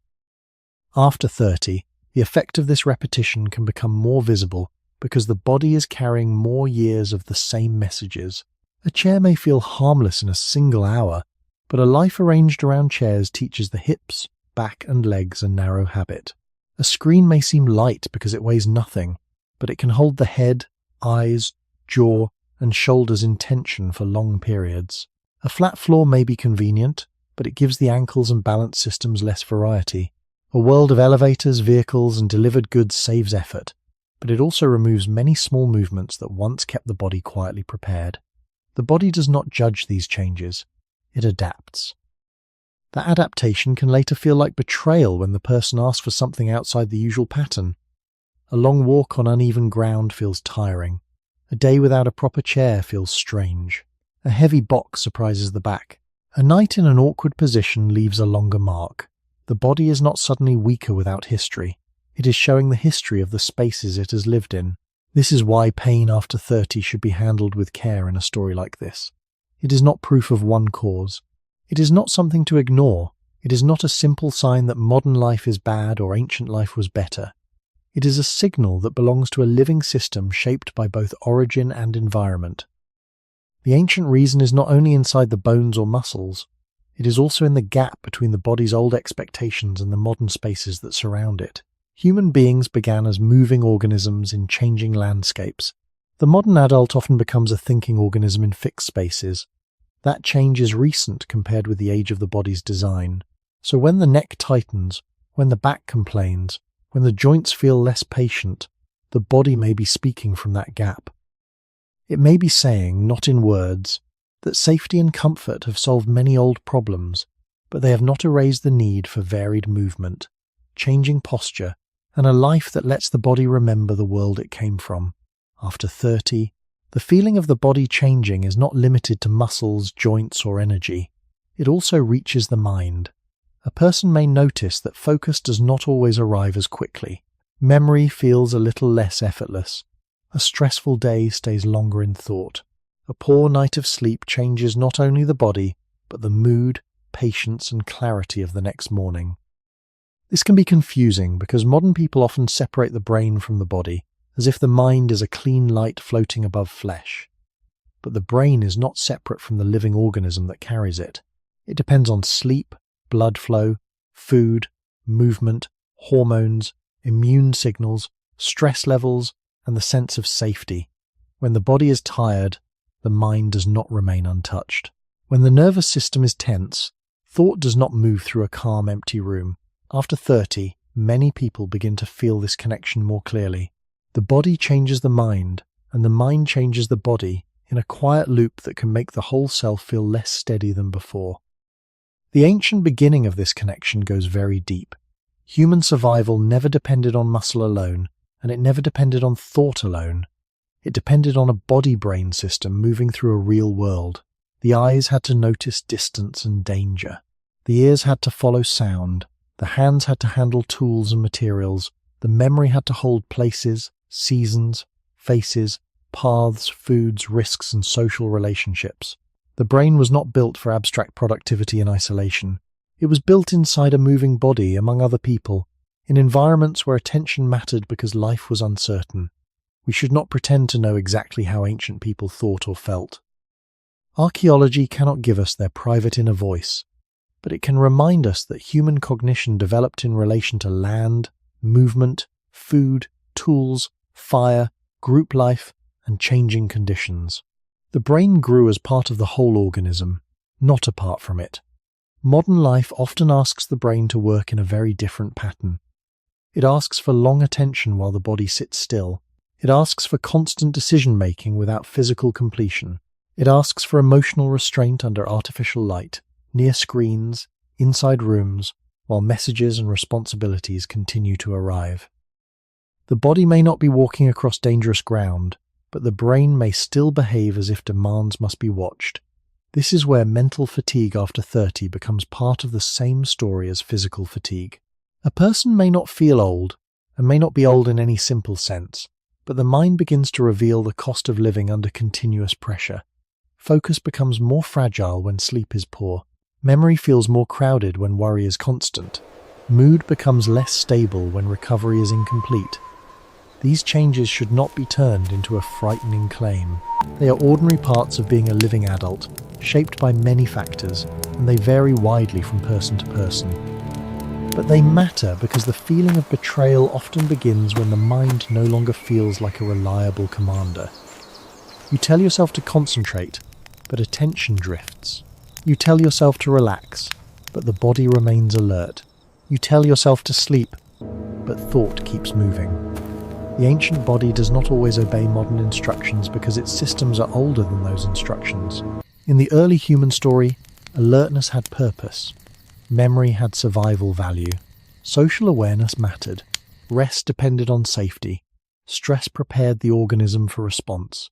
Speaker 1: After 30, the effect of this repetition can become more visible because the body is carrying more years of the same messages. A chair may feel harmless in a single hour, but a life arranged around chairs teaches the hips, back, and legs a narrow habit. A screen may seem light because it weighs nothing, but it can hold the head, eyes, jaw, and shoulders in tension for long periods. A flat floor may be convenient, but it gives the ankles and balance systems less variety. A world of elevators, vehicles, and delivered goods saves effort, but it also removes many small movements that once kept the body quietly prepared. The body does not judge these changes. It adapts. That adaptation can later feel like betrayal when the person asks for something outside the usual pattern. A long walk on uneven ground feels tiring. A day without a proper chair feels strange. A heavy box surprises the back. A night in an awkward position leaves a longer mark. The body is not suddenly weaker without history. It is showing the history of the spaces it has lived in. This is why pain after 30 should be handled with care in a story like this. It is not proof of one cause. It is not something to ignore. It is not a simple sign that modern life is bad or ancient life was better. It is a signal that belongs to a living system shaped by both origin and environment. The ancient reason is not only inside the bones or muscles, it is also in the gap between the body's old expectations and the modern spaces that surround it. Human beings began as moving organisms in changing landscapes. The modern adult often becomes a thinking organism in fixed spaces. That change is recent compared with the age of the body's design. So when the neck tightens, when the back complains, when the joints feel less patient, the body may be speaking from that gap. It may be saying, not in words, that safety and comfort have solved many old problems, but they have not erased the need for varied movement, changing posture, and a life that lets the body remember the world it came from. After 30, the feeling of the body changing is not limited to muscles, joints, or energy. It also reaches the mind. A person may notice that focus does not always arrive as quickly. Memory feels a little less effortless. A stressful day stays longer in thought. A poor night of sleep changes not only the body, but the mood, patience, and clarity of the next morning. This can be confusing because modern people often separate the brain from the body, as if the mind is a clean light floating above flesh. But the brain is not separate from the living organism that carries it. It depends on sleep, blood flow, food, movement, hormones, immune signals, stress levels, and the sense of safety. When the body is tired, the mind does not remain untouched. When the nervous system is tense, thought does not move through a calm, empty room. After 30, many people begin to feel this connection more clearly. The body changes the mind, and the mind changes the body in a quiet loop that can make the whole self feel less steady than before. The ancient beginning of this connection goes very deep. Human survival never depended on muscle alone, and it never depended on thought alone. It depended on a body-brain system moving through a real world. The eyes had to notice distance and danger. The ears had to follow sound. The hands had to handle tools and materials. The memory had to hold places, seasons, faces, paths, foods, risks, and social relationships. The brain was not built for abstract productivity in isolation. It was built inside a moving body among other people, in environments where attention mattered because life was uncertain. We should not pretend to know exactly how ancient people thought or felt. Archaeology cannot give us their private inner voice, but it can remind us that human cognition developed in relation to land, movement, food, tools, fire, group life, and changing conditions. The brain grew as part of the whole organism, not apart from it. Modern life often asks the brain to work in a very different pattern. It asks for long attention while the body sits still. It asks for constant decision-making without physical completion. It asks for emotional restraint under artificial light, near screens, inside rooms, while messages and responsibilities continue to arrive. The body may not be walking across dangerous ground, but the brain may still behave as if demands must be watched. This is where mental fatigue after 30 becomes part of the same story as physical fatigue. A person may not feel old, and may not be old in any simple sense, but the mind begins to reveal the cost of living under continuous pressure. Focus becomes more fragile when sleep is poor. Memory feels more crowded when worry is constant. Mood becomes less stable when recovery is incomplete. These changes should not be turned into a frightening claim. They are ordinary parts of being a living adult, shaped by many factors, and they vary widely from person to person. But they matter because the feeling of betrayal often begins when the mind no longer feels like a reliable commander. You tell yourself to concentrate, but attention drifts. You tell yourself to relax, but the body remains alert. You tell yourself to sleep, but thought keeps moving. The ancient body does not always obey modern instructions because its systems are older than those instructions. In the early human story, alertness had purpose. Memory had survival value. Social awareness mattered. Rest depended on safety. Stress prepared the organism for response.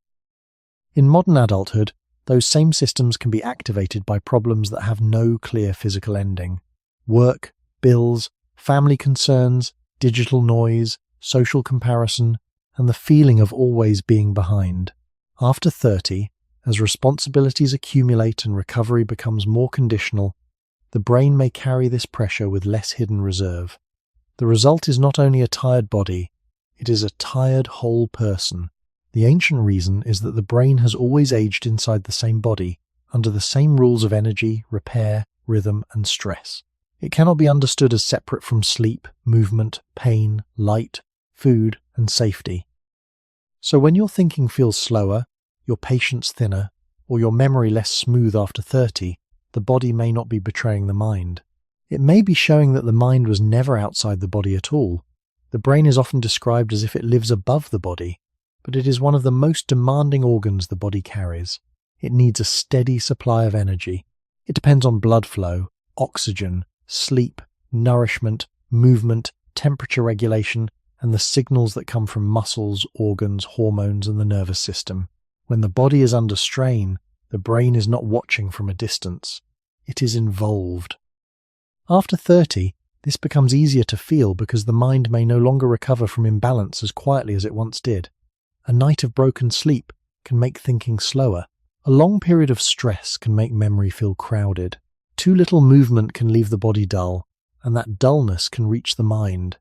Speaker 1: In modern adulthood, those same systems can be activated by problems that have no clear physical ending. Work, bills, family concerns, digital noise, social comparison, and the feeling of always being behind. After 30, as responsibilities accumulate and recovery becomes more conditional, the brain may carry this pressure with less hidden reserve. The result is not only a tired body, it is a tired whole person. The ancient reason is that the brain has always aged inside the same body, under the same rules of energy, repair, rhythm, and stress. It cannot be understood as separate from sleep, movement, pain, light, food, and safety. So when your thinking feels slower, your patience thinner, or your memory less smooth after 30, the body may not be betraying the mind. It may be showing that the mind was never outside the body at all. The brain is often described as if it lives above the body, but it is one of the most demanding organs the body carries. It needs a steady supply of energy. It depends on blood flow, oxygen, sleep, nourishment, movement, temperature regulation, and the signals that come from muscles, organs, hormones, and the nervous system. When the body is under strain, the brain is not watching from a distance. It is involved. After 30, this becomes easier to feel because the mind may no longer recover from imbalance as quietly as it once did. A night of broken sleep can make thinking slower. A long period of stress can make memory feel crowded. Too little movement can leave the body dull, and that dullness can reach the mind.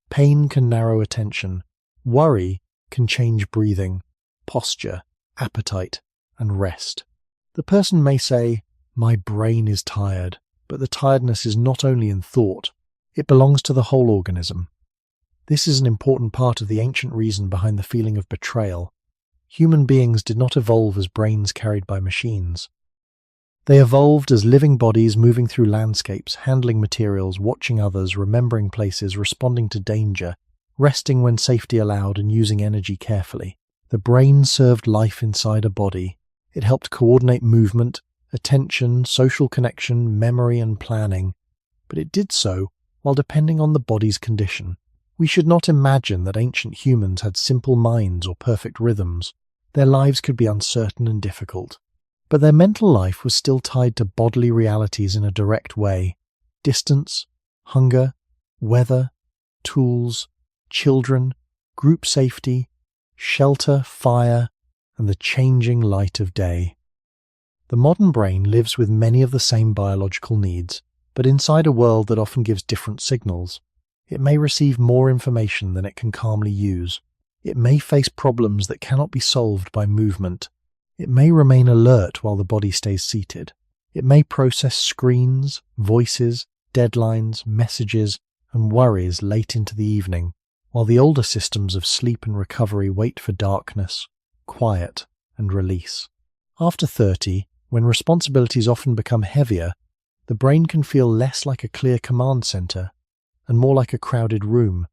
Speaker 1: Pain can narrow attention. Worry can change breathing, posture, appetite, and rest. The person may say, "My brain is tired," but the tiredness is not only in thought, it belongs to the whole organism. This is an important part of the ancient reason behind the feeling of betrayal. Human beings did not evolve as brains carried by machines. They evolved as living bodies moving through landscapes, handling materials, watching others, remembering places, responding to danger, resting when safety allowed, and using energy carefully. The brain served life inside a body. It helped coordinate movement, attention, social connection, memory, and planning. But it did so while depending on the body's condition. We should not imagine that ancient humans had simple minds or perfect rhythms. Their lives could be uncertain and difficult. But their mental life was still tied to bodily realities in a direct way. Distance, hunger, weather, tools, children, group safety, shelter, fire, and the changing light of day. The modern brain lives with many of the same biological needs, but inside a world that often gives different signals. It may receive more information than it can calmly use. It may face problems that cannot be solved by movement. It may remain alert while the body stays seated. It may process screens, voices, deadlines, messages, and worries late into the evening, while the older systems of sleep and recovery wait for darkness, quiet, and release. After 30, when responsibilities often become heavier, the brain can feel less like a clear command center and more like a crowded room.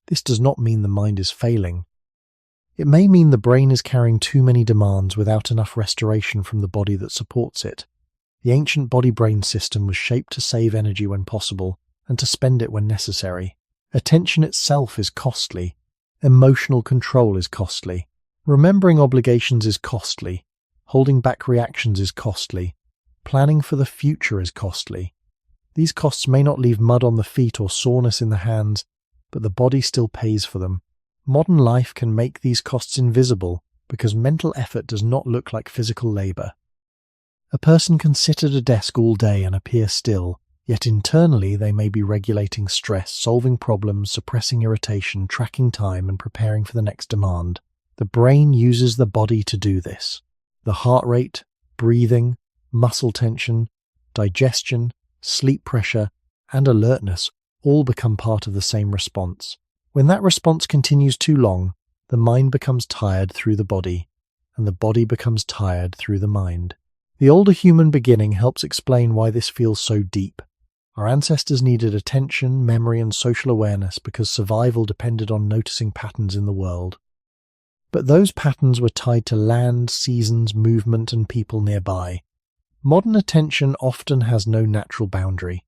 Speaker 1: This does not mean the mind is failing. It may mean the brain is carrying too many demands without enough restoration from the body that supports it. The ancient body-brain system was shaped to save energy when possible and to spend it when necessary. Attention itself is costly. Emotional control is costly. Remembering obligations is costly. Holding back reactions is costly. Planning for the future is costly. These costs may not leave mud on the feet or soreness in the hands, but the body still pays for them. Modern life can make these costs invisible because mental effort does not look like physical labor. A person can sit at a desk all day and appear still, yet internally they may be regulating stress, solving problems, suppressing irritation, tracking time, and preparing for the next demand. The brain uses the body to do this. The heart rate, breathing, muscle tension, digestion, sleep pressure, and alertness all become part of the same response. When that response continues too long, the mind becomes tired through the body, and the body becomes tired through the mind. The older human beginning helps explain why this feels so deep. Our ancestors needed attention, memory, and social awareness because survival depended on noticing patterns in the world. But those patterns were tied to land, seasons, movement, and people nearby. Modern attention often has no natural boundary.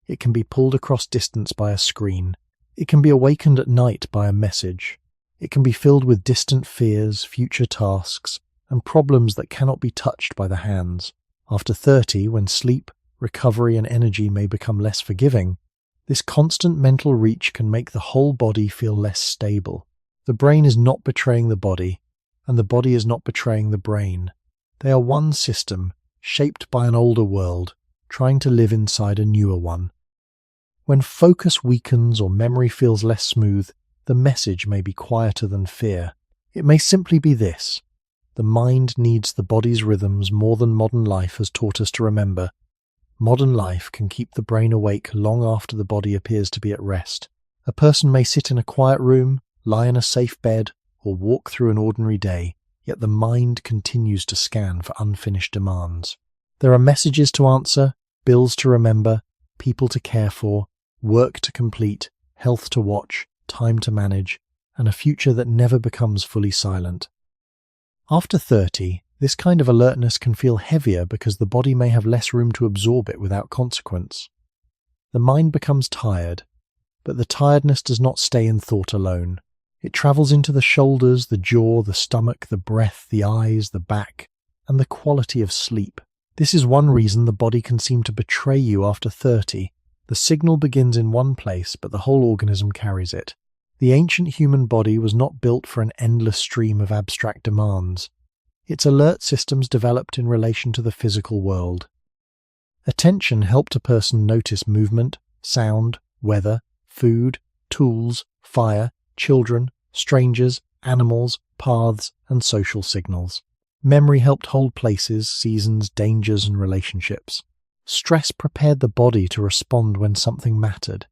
Speaker 1: It can be pulled across distance by a screen. It can be awakened at night by a message. It can be filled with distant fears, future tasks, and problems that cannot be touched by the hands. After 30, when sleep, recovery, and energy may become less forgiving, this constant mental reach can make the whole body feel less stable. The brain is not betraying the body, and the body is not betraying the brain. They are one system, shaped by an older world, trying to live inside a newer one. When focus weakens or memory feels less smooth, the message may be quieter than fear. It may simply be this: the mind needs the body's rhythms more than modern life has taught us to remember. Modern life can keep the brain awake long after the body appears to be at rest. A person may sit in a quiet room, lie in a safe bed, or walk through an ordinary day, yet the mind continues to scan for unfinished demands. There are messages to answer, bills to remember, people to care for, work to complete, health to watch, time to manage, and a future that never becomes fully silent. After 30, This kind of alertness can feel heavier because the body may have less room to absorb it without consequence. The mind becomes tired, but the tiredness does not stay in thought alone. It travels into the shoulders, the jaw, the stomach, the breath, the eyes, the back, and the quality of sleep. This is one reason the body can seem to betray you after 30. The signal begins in one place, but the whole organism carries it. The ancient human body was not built for an endless stream of abstract demands. Its alert systems developed in relation to the physical world. Attention helped a person notice movement, sound, weather, food, tools, fire, children, strangers, animals, paths, and social signals. Memory helped hold places, seasons, dangers, and relationships. Stress prepared the body to respond when something mattered.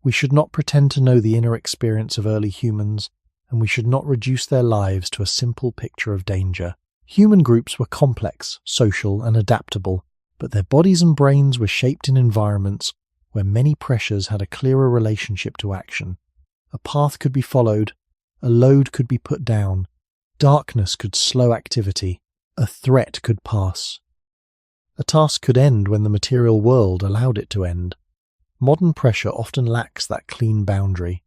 Speaker 1: We should not pretend to know the inner experience of early humans, and we should not reduce their lives to a simple picture of danger. Human groups were complex, social, and adaptable, but their bodies and brains were shaped in environments where many pressures had a clearer relationship to action. A path could be followed, a load could be put down, darkness could slow activity, a threat could pass. A task could end when the material world allowed it to end. Modern pressure often lacks that clean boundary.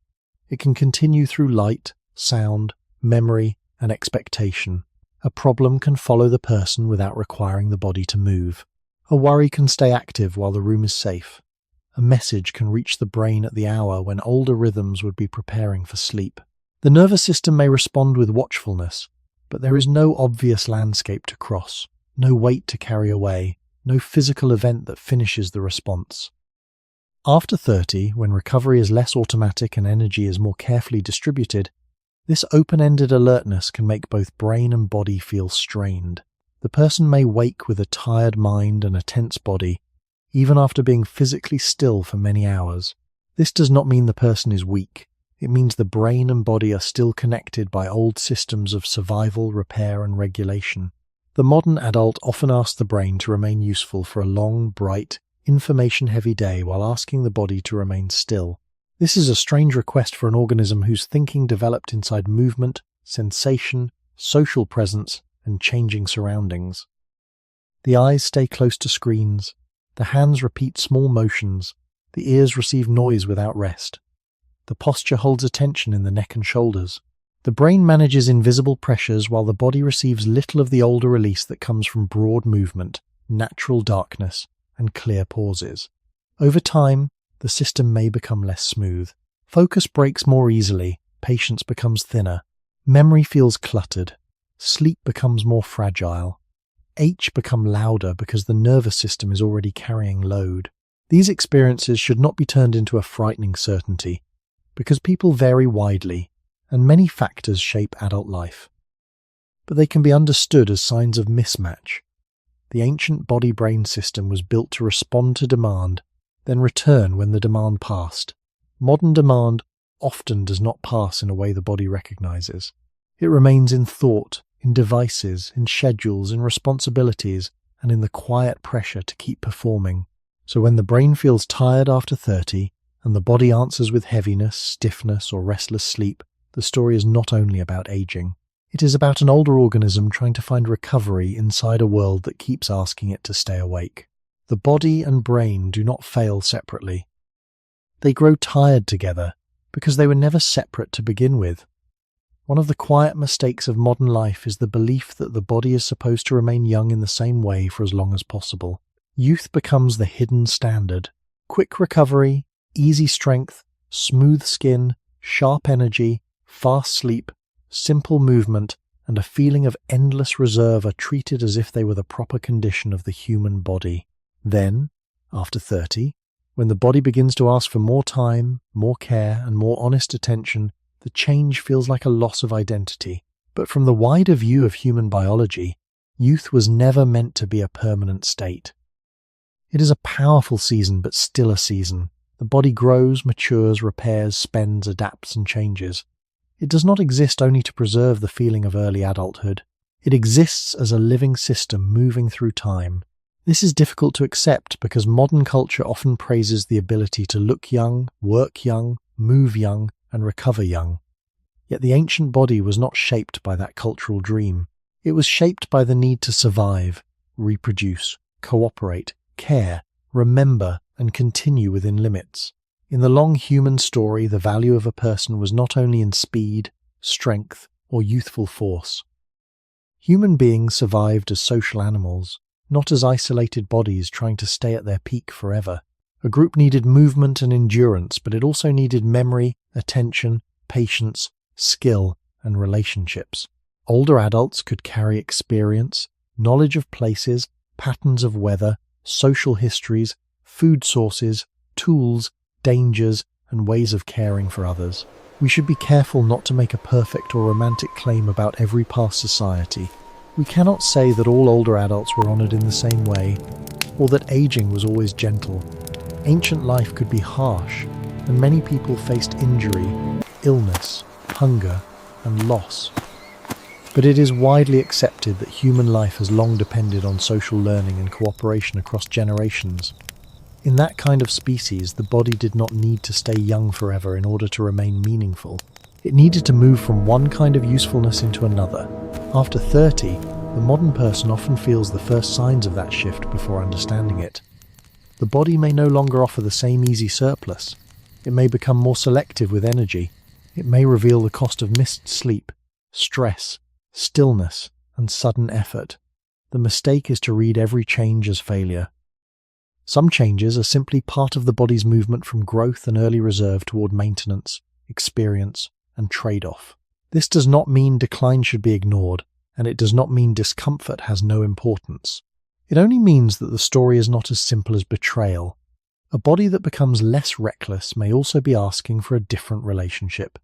Speaker 1: It can continue through light, sound, memory, and expectation. A problem can follow the person without requiring the body to move. A worry can stay active while the room is safe. A message can reach the brain at the hour when older rhythms would be preparing for sleep. The nervous system may respond with watchfulness, but there is no obvious landscape to cross, no weight to carry away, no physical event that finishes the response. After 30, when recovery is less automatic and energy is more carefully distributed, this open-ended alertness can make both brain and body feel strained. The person may wake with a tired mind and a tense body, even after being physically still for many hours. This does not mean the person is weak. It means the brain and body are still connected by old systems of survival, repair, and regulation. The modern adult often asks the brain to remain useful for a long, bright, information-heavy day while asking the body to remain still. This is a strange request for an organism whose thinking developed inside movement, sensation, social presence, and changing surroundings. The eyes stay close to screens. The hands repeat small motions. The ears receive noise without rest. The posture holds attention in the neck and shoulders. The brain manages invisible pressures while the body receives little of the older release that comes from broad movement, natural darkness, and clear pauses. Over time, the system may become less smooth. Focus breaks more easily, patience becomes thinner, memory feels cluttered, sleep becomes more fragile. H become louder because the nervous system is already carrying load. These experiences should not be turned into a frightening certainty, because people vary widely, and many factors shape adult life. But they can be understood as signs of mismatch. The ancient body-brain system was built to respond to demand, then return when the demand passed. Modern demand often does not pass in a way the body recognizes. It remains in thought, in devices, in schedules, in responsibilities, and in the quiet pressure to keep performing. So when the brain feels tired after 30, and the body answers with heaviness, stiffness, or restless sleep, the story is not only about aging. It is about an older organism trying to find recovery inside a world that keeps asking it to stay awake. The body and brain do not fail separately. They grow tired together because they were never separate to begin with. One of the quiet mistakes of modern life is the belief that the body is supposed to remain young in the same way for as long as possible. Youth becomes the hidden standard. Quick recovery, easy strength, smooth skin, sharp energy, fast sleep, simple movement, and a feeling of endless reserve are treated as if they were the proper condition of the human body. Then, after 30, when the body begins to ask for more time, more care, and more honest attention, the change feels like a loss of identity. But from the wider view of human biology, youth was never meant to be a permanent state. It is a powerful season, but still a season. The body grows, matures, repairs, spends, adapts, and changes. It does not exist only to preserve the feeling of early adulthood. It exists as a living system moving through time. This is difficult to accept because modern culture often praises the ability to look young, work young, move young, and recover young. Yet the ancient body was not shaped by that cultural dream. It was shaped by the need to survive, reproduce, cooperate, care, remember, and continue within limits. In the long human story, the value of a person was not only in speed, strength, or youthful force. Human beings survived as social animals, not as isolated bodies trying to stay at their peak forever. A group needed movement and endurance, but it also needed memory, attention, patience, skill, and relationships. Older adults could carry experience, knowledge of places, patterns of weather, social histories, food sources, tools, dangers, and ways of caring for others. We should be careful not to make a perfect or romantic claim about every past society. We cannot say that all older adults were honored in the same way, or that aging was always gentle. Ancient life could be harsh, and many people faced injury, illness, hunger, and loss. But it is widely accepted that human life has long depended on social learning and cooperation across generations. In that kind of species, the body did not need to stay young forever in order to remain meaningful. It needed to move from one kind of usefulness into another. After 30, the modern person often feels the first signs of that shift before understanding it. The body may no longer offer the same easy surplus. It may become more selective with energy. It may reveal the cost of missed sleep, stress, stillness, and sudden effort. The mistake is to read every change as failure. Some changes are simply part of the body's movement from growth and early reserve toward maintenance, experience, and trade-off. This does not mean decline should be ignored, and it does not mean discomfort has no importance. It only means that the story is not as simple as betrayal. A body that becomes less reckless may also be asking for a different relationship.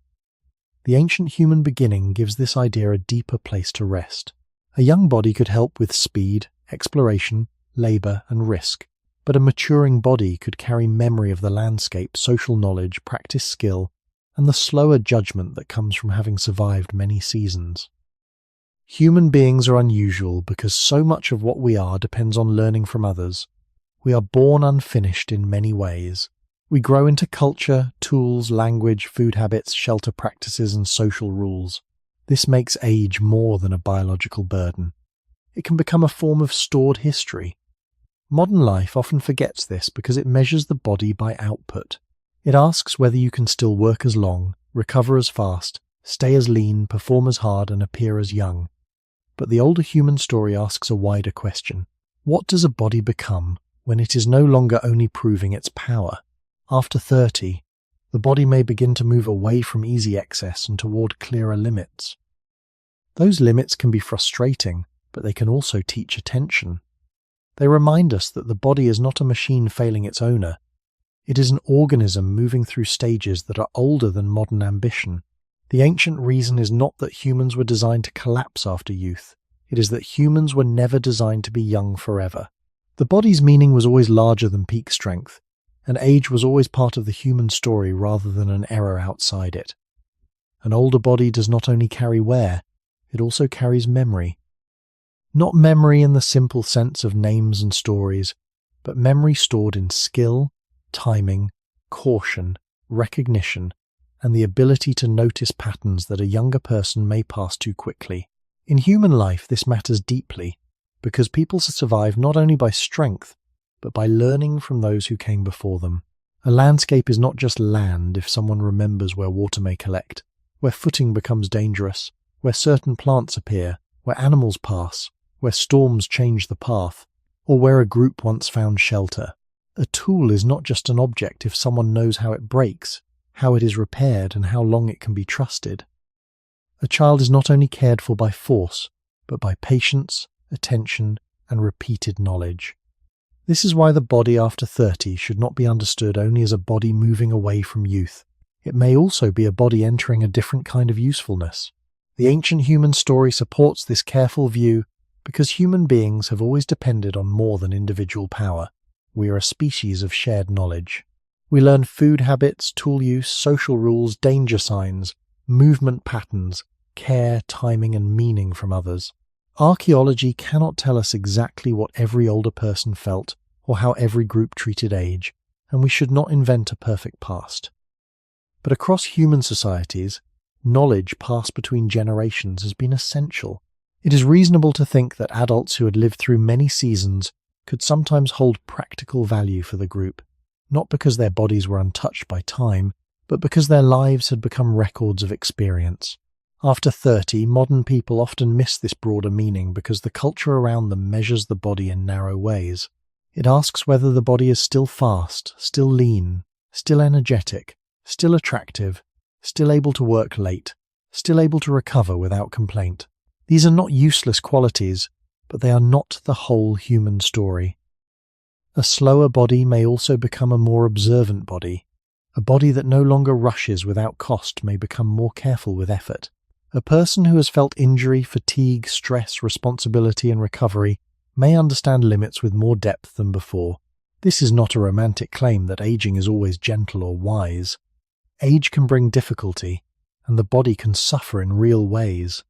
Speaker 1: The ancient human beginning gives this idea a deeper place to rest. A young body could help with speed, exploration, labor, and risk, but a maturing body could carry memory of the landscape, social knowledge, practice skill, and the slower judgment that comes from having survived many seasons. Human beings are unusual because so much of what we are depends on learning from others. We are born unfinished in many ways. We grow into culture, tools, language, food habits, shelter practices, and social rules. This makes age more than a biological burden. It can become a form of stored history. Modern life often forgets this because it measures the body by output. It asks whether you can still work as long, recover as fast, stay as lean, perform as hard, and appear as young. But the older human story asks a wider question. What does a body become when it is no longer only proving its power? After 30, the body may begin to move away from easy excess and toward clearer limits. Those limits can be frustrating, but they can also teach attention. They remind us that the body is not a machine failing its owner. It is an organism moving through stages that are older than modern ambition. The ancient reason is not that humans were designed to collapse after youth. It is that humans were never designed to be young forever. The body's meaning was always larger than peak strength, and age was always part of the human story rather than an error outside it. An older body does not only carry wear, it also carries memory. Not memory in the simple sense of names and stories, but memory stored in skill, timing, caution, recognition, and the ability to notice patterns that a younger person may pass too quickly. In human life, this matters deeply, because people survive not only by strength, but by learning from those who came before them. A landscape is not just land if someone remembers where water may collect, where footing becomes dangerous, where certain plants appear, where animals pass, where storms change the path, or where a group once found shelter. A tool is not just an object if someone knows how it breaks, how it is repaired, and how long it can be trusted. A child is not only cared for by force, but by patience, attention, and repeated knowledge. This is why the body after 30 should not be understood only as a body moving away from youth. It may also be a body entering a different kind of usefulness. The ancient human story supports this careful view because human beings have always depended on more than individual power. We are a species of shared knowledge. We learn food habits, tool use, social rules, danger signs, movement patterns, care, timing, and meaning from others. Archaeology cannot tell us exactly what every older person felt or how every group treated age, and we should not invent a perfect past. But across human societies, knowledge passed between generations has been essential. It is reasonable to think that adults who had lived through many seasons could sometimes hold practical value for the group, not because their bodies were untouched by time, but because their lives had become records of experience. After 30, modern people often miss this broader meaning because the culture around them measures the body in narrow ways. It asks whether the body is still fast, still lean, still energetic, still attractive, still able to work late, still able to recover without complaint. These are not useless qualities, but they are not the whole human story. A slower body may also become a more observant body. A body that no longer rushes without cost may become more careful with effort. A person who has felt injury, fatigue, stress, responsibility, and recovery may understand limits with more depth than before. This is not a romantic claim that aging is always gentle or wise. Age can bring difficulty, and the body can suffer in real ways.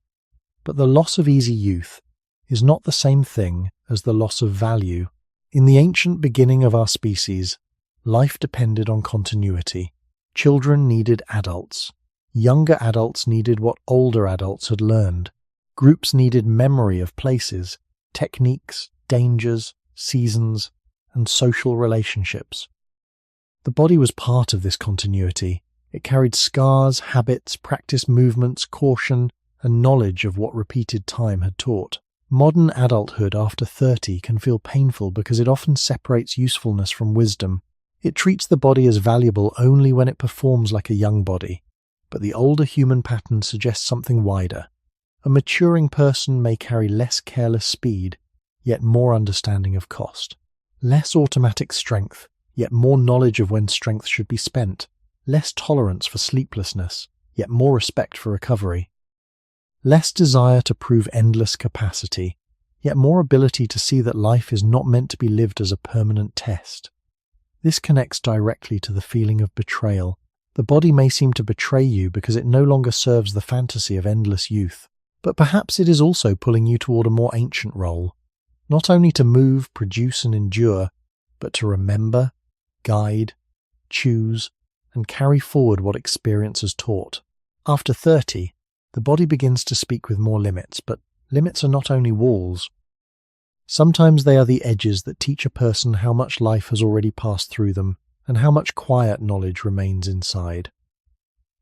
Speaker 1: But the loss of easy youth is not the same thing as the loss of value. In the ancient beginning of our species, life depended on continuity. Children needed adults. Younger adults needed what older adults had learned. Groups needed memory of places, techniques, dangers, seasons, and social relationships. The body was part of this continuity. It carried scars, habits, practiced movements, caution, and knowledge of what repeated time had taught. Modern adulthood after 30 can feel painful because it often separates usefulness from wisdom. It treats the body as valuable only when it performs like a young body. But the older human pattern suggests something wider. A maturing person may carry less careless speed, yet more understanding of cost. Less automatic strength, yet more knowledge of when strength should be spent. Less tolerance for sleeplessness, yet more respect for recovery. Less desire to prove endless capacity, yet more ability to see that life is not meant to be lived as a permanent test. This connects directly to the feeling of betrayal. The body may seem to betray you because it no longer serves the fantasy of endless youth, but perhaps it is also pulling you toward a more ancient role, not only to move, produce, and endure, but to remember, guide, choose, and carry forward what experience has taught. After 30, the body begins to speak with more limits, but limits are not only walls. Sometimes they are the edges that teach a person how much life has already passed through them, and how much quiet knowledge remains inside.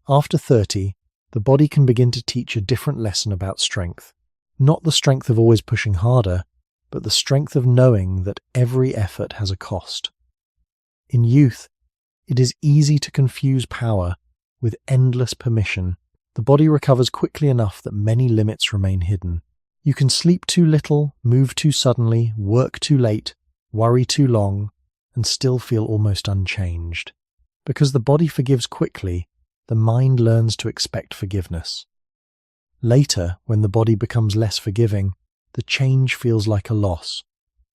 Speaker 1: After 30, the body can begin to teach a different lesson about strength. Not the strength of always pushing harder, but the strength of knowing that every effort has a cost. In youth, it is easy to confuse power with endless permission. The body recovers quickly enough that many limits remain hidden. You can sleep too little, move too suddenly, work too late, worry too long, and still feel almost unchanged. Because the body forgives quickly, the mind learns to expect forgiveness. Later, when the body becomes less forgiving, the change feels like a loss,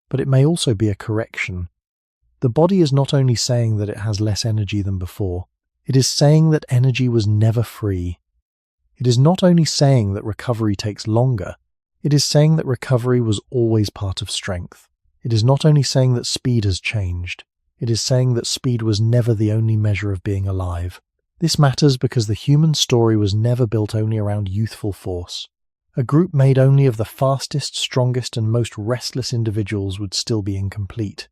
Speaker 1: but it may also be a correction. The body is not only saying that it has less energy than before, it is saying that energy was never free. It is not only saying that recovery takes longer, it is saying that recovery was always part of strength. It is not only saying that speed has changed, it is saying that speed was never the only measure of being alive. This matters because the human story was never built only around youthful force. A group made only of the fastest, strongest, and most restless individuals would still be incomplete.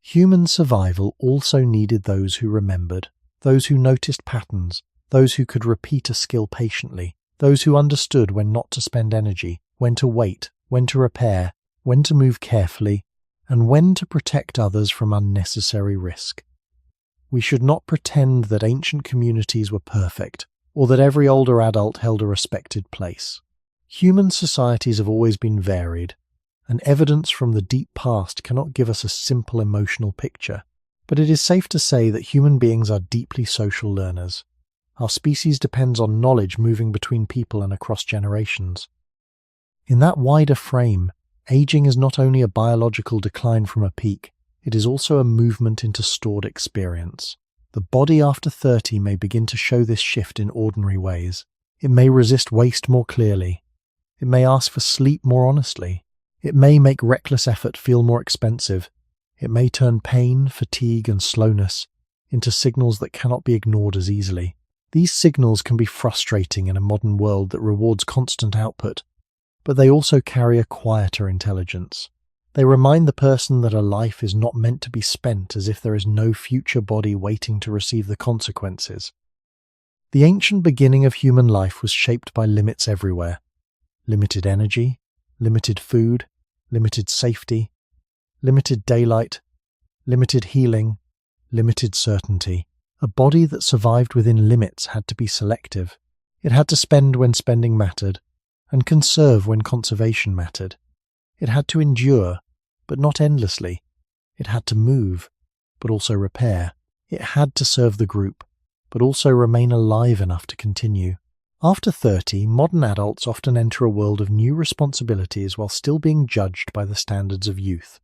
Speaker 1: Human survival also needed those who remembered, those who noticed patterns, those who could repeat a skill patiently, those who understood when not to spend energy, when to wait, when to repair, when to move carefully, and when to protect others from unnecessary risk. We should not pretend that ancient communities were perfect, or that every older adult held a respected place. Human societies have always been varied, and evidence from the deep past cannot give us a simple emotional picture. But it is safe to say that human beings are deeply social learners. Our species depends on knowledge moving between people and across generations. In that wider frame, aging is not only a biological decline from a peak, it is also a movement into stored experience. The body after 30 may begin to show this shift in ordinary ways. It may resist waste more clearly. It may ask for sleep more honestly. It may make reckless effort feel more expensive. It may turn pain, fatigue, and slowness into signals that cannot be ignored as easily. These signals can be frustrating in a modern world that rewards constant output. but they also carry a quieter intelligence. They remind the person that a life is not meant to be spent as if there is no future body waiting to receive the consequences. The ancient beginning of human life was shaped by limits everywhere. Limited energy, limited food, limited safety, limited daylight, limited healing, limited certainty. A body that survived within limits had to be selective. It had to spend when spending mattered, and conserve when conservation mattered. It had to endure, but not endlessly. It had to move, but also repair. It had to serve the group, but also remain alive enough to continue. After 30, modern adults often enter a world of new responsibilities while still being judged by the standards of youth.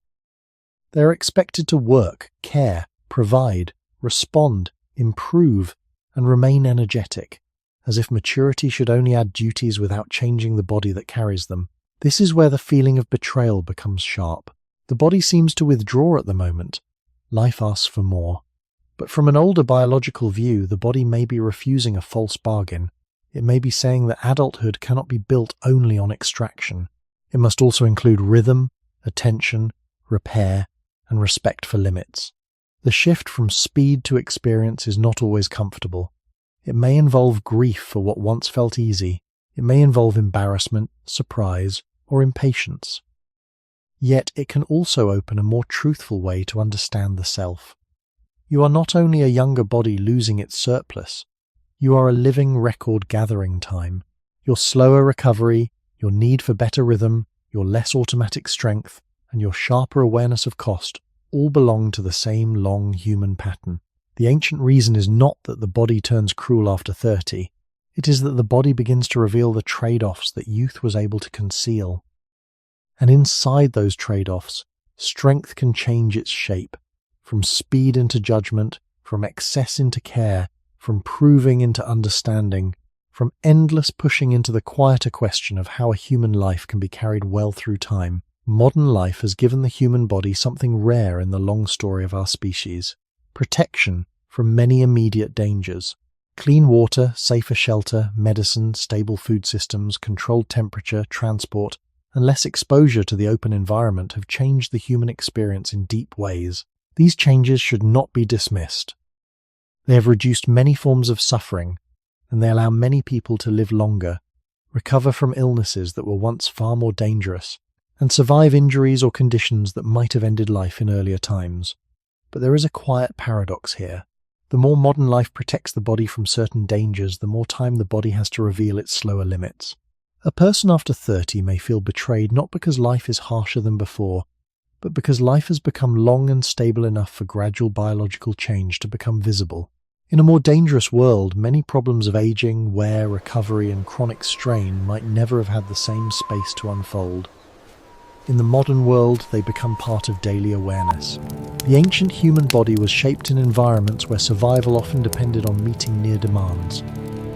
Speaker 1: They are expected to work, care, provide, respond, improve, and remain energetic, as if maturity should only add duties without changing the body that carries them. This is where the feeling of betrayal becomes sharp. The body seems to withdraw at the moment. Life asks for more. But from an older biological view, the body may be refusing a false bargain. It may be saying that adulthood cannot be built only on extraction. It must also include rhythm, attention, repair, and respect for limits. The shift from speed to experience is not always comfortable. It may involve grief for what once felt easy. It may involve embarrassment, surprise, or impatience. Yet it can also open a more truthful way to understand the self. You are not only a younger body losing its surplus, you are a living record gathering time. Your slower recovery, your need for better rhythm, your less automatic strength, and your sharper awareness of cost all belong to the same long human pattern. The ancient reason is not that the body turns cruel after 30. It is that the body begins to reveal the trade-offs that youth was able to conceal. And inside those trade-offs, strength can change its shape, from speed into judgment, from excess into care, from proving into understanding, from endless pushing into the quieter question of how a human life can be carried well through time. Modern life has given the human body something rare in the long story of our species: protection from many immediate dangers. Clean water, safer shelter, medicine, stable food systems, controlled temperature, transport, and less exposure to the open environment have changed the human experience in deep ways. These changes should not be dismissed. They have reduced many forms of suffering, and they allow many people to live longer, recover from illnesses that were once far more dangerous, and survive injuries or conditions that might have ended life in earlier times. But there is a quiet paradox here. The more modern life protects the body from certain dangers, the more time the body has to reveal its slower limits. A person after 30 may feel betrayed not because life is harsher than before, but because life has become long and stable enough for gradual biological change to become visible. In a more dangerous world, many problems of aging, wear, recovery, and chronic strain might never have had the same space to unfold. In the modern world, they become part of daily awareness. The ancient human body was shaped in environments where survival often depended on meeting near demands.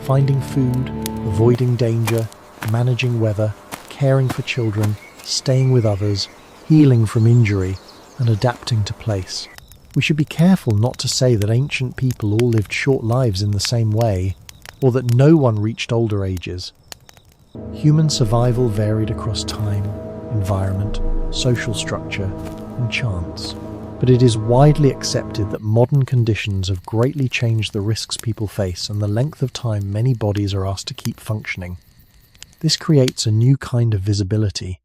Speaker 1: Finding food, avoiding danger, managing weather, caring for children, staying with others, healing from injury, and adapting to place. We should be careful not to say that ancient people all lived short lives in the same way, or that no one reached older ages. Human survival varied across time, environment, social structure, and chance. But it is widely accepted that modern conditions have greatly changed the risks people face and the length of time many bodies are asked to keep functioning. This creates a new kind of visibility.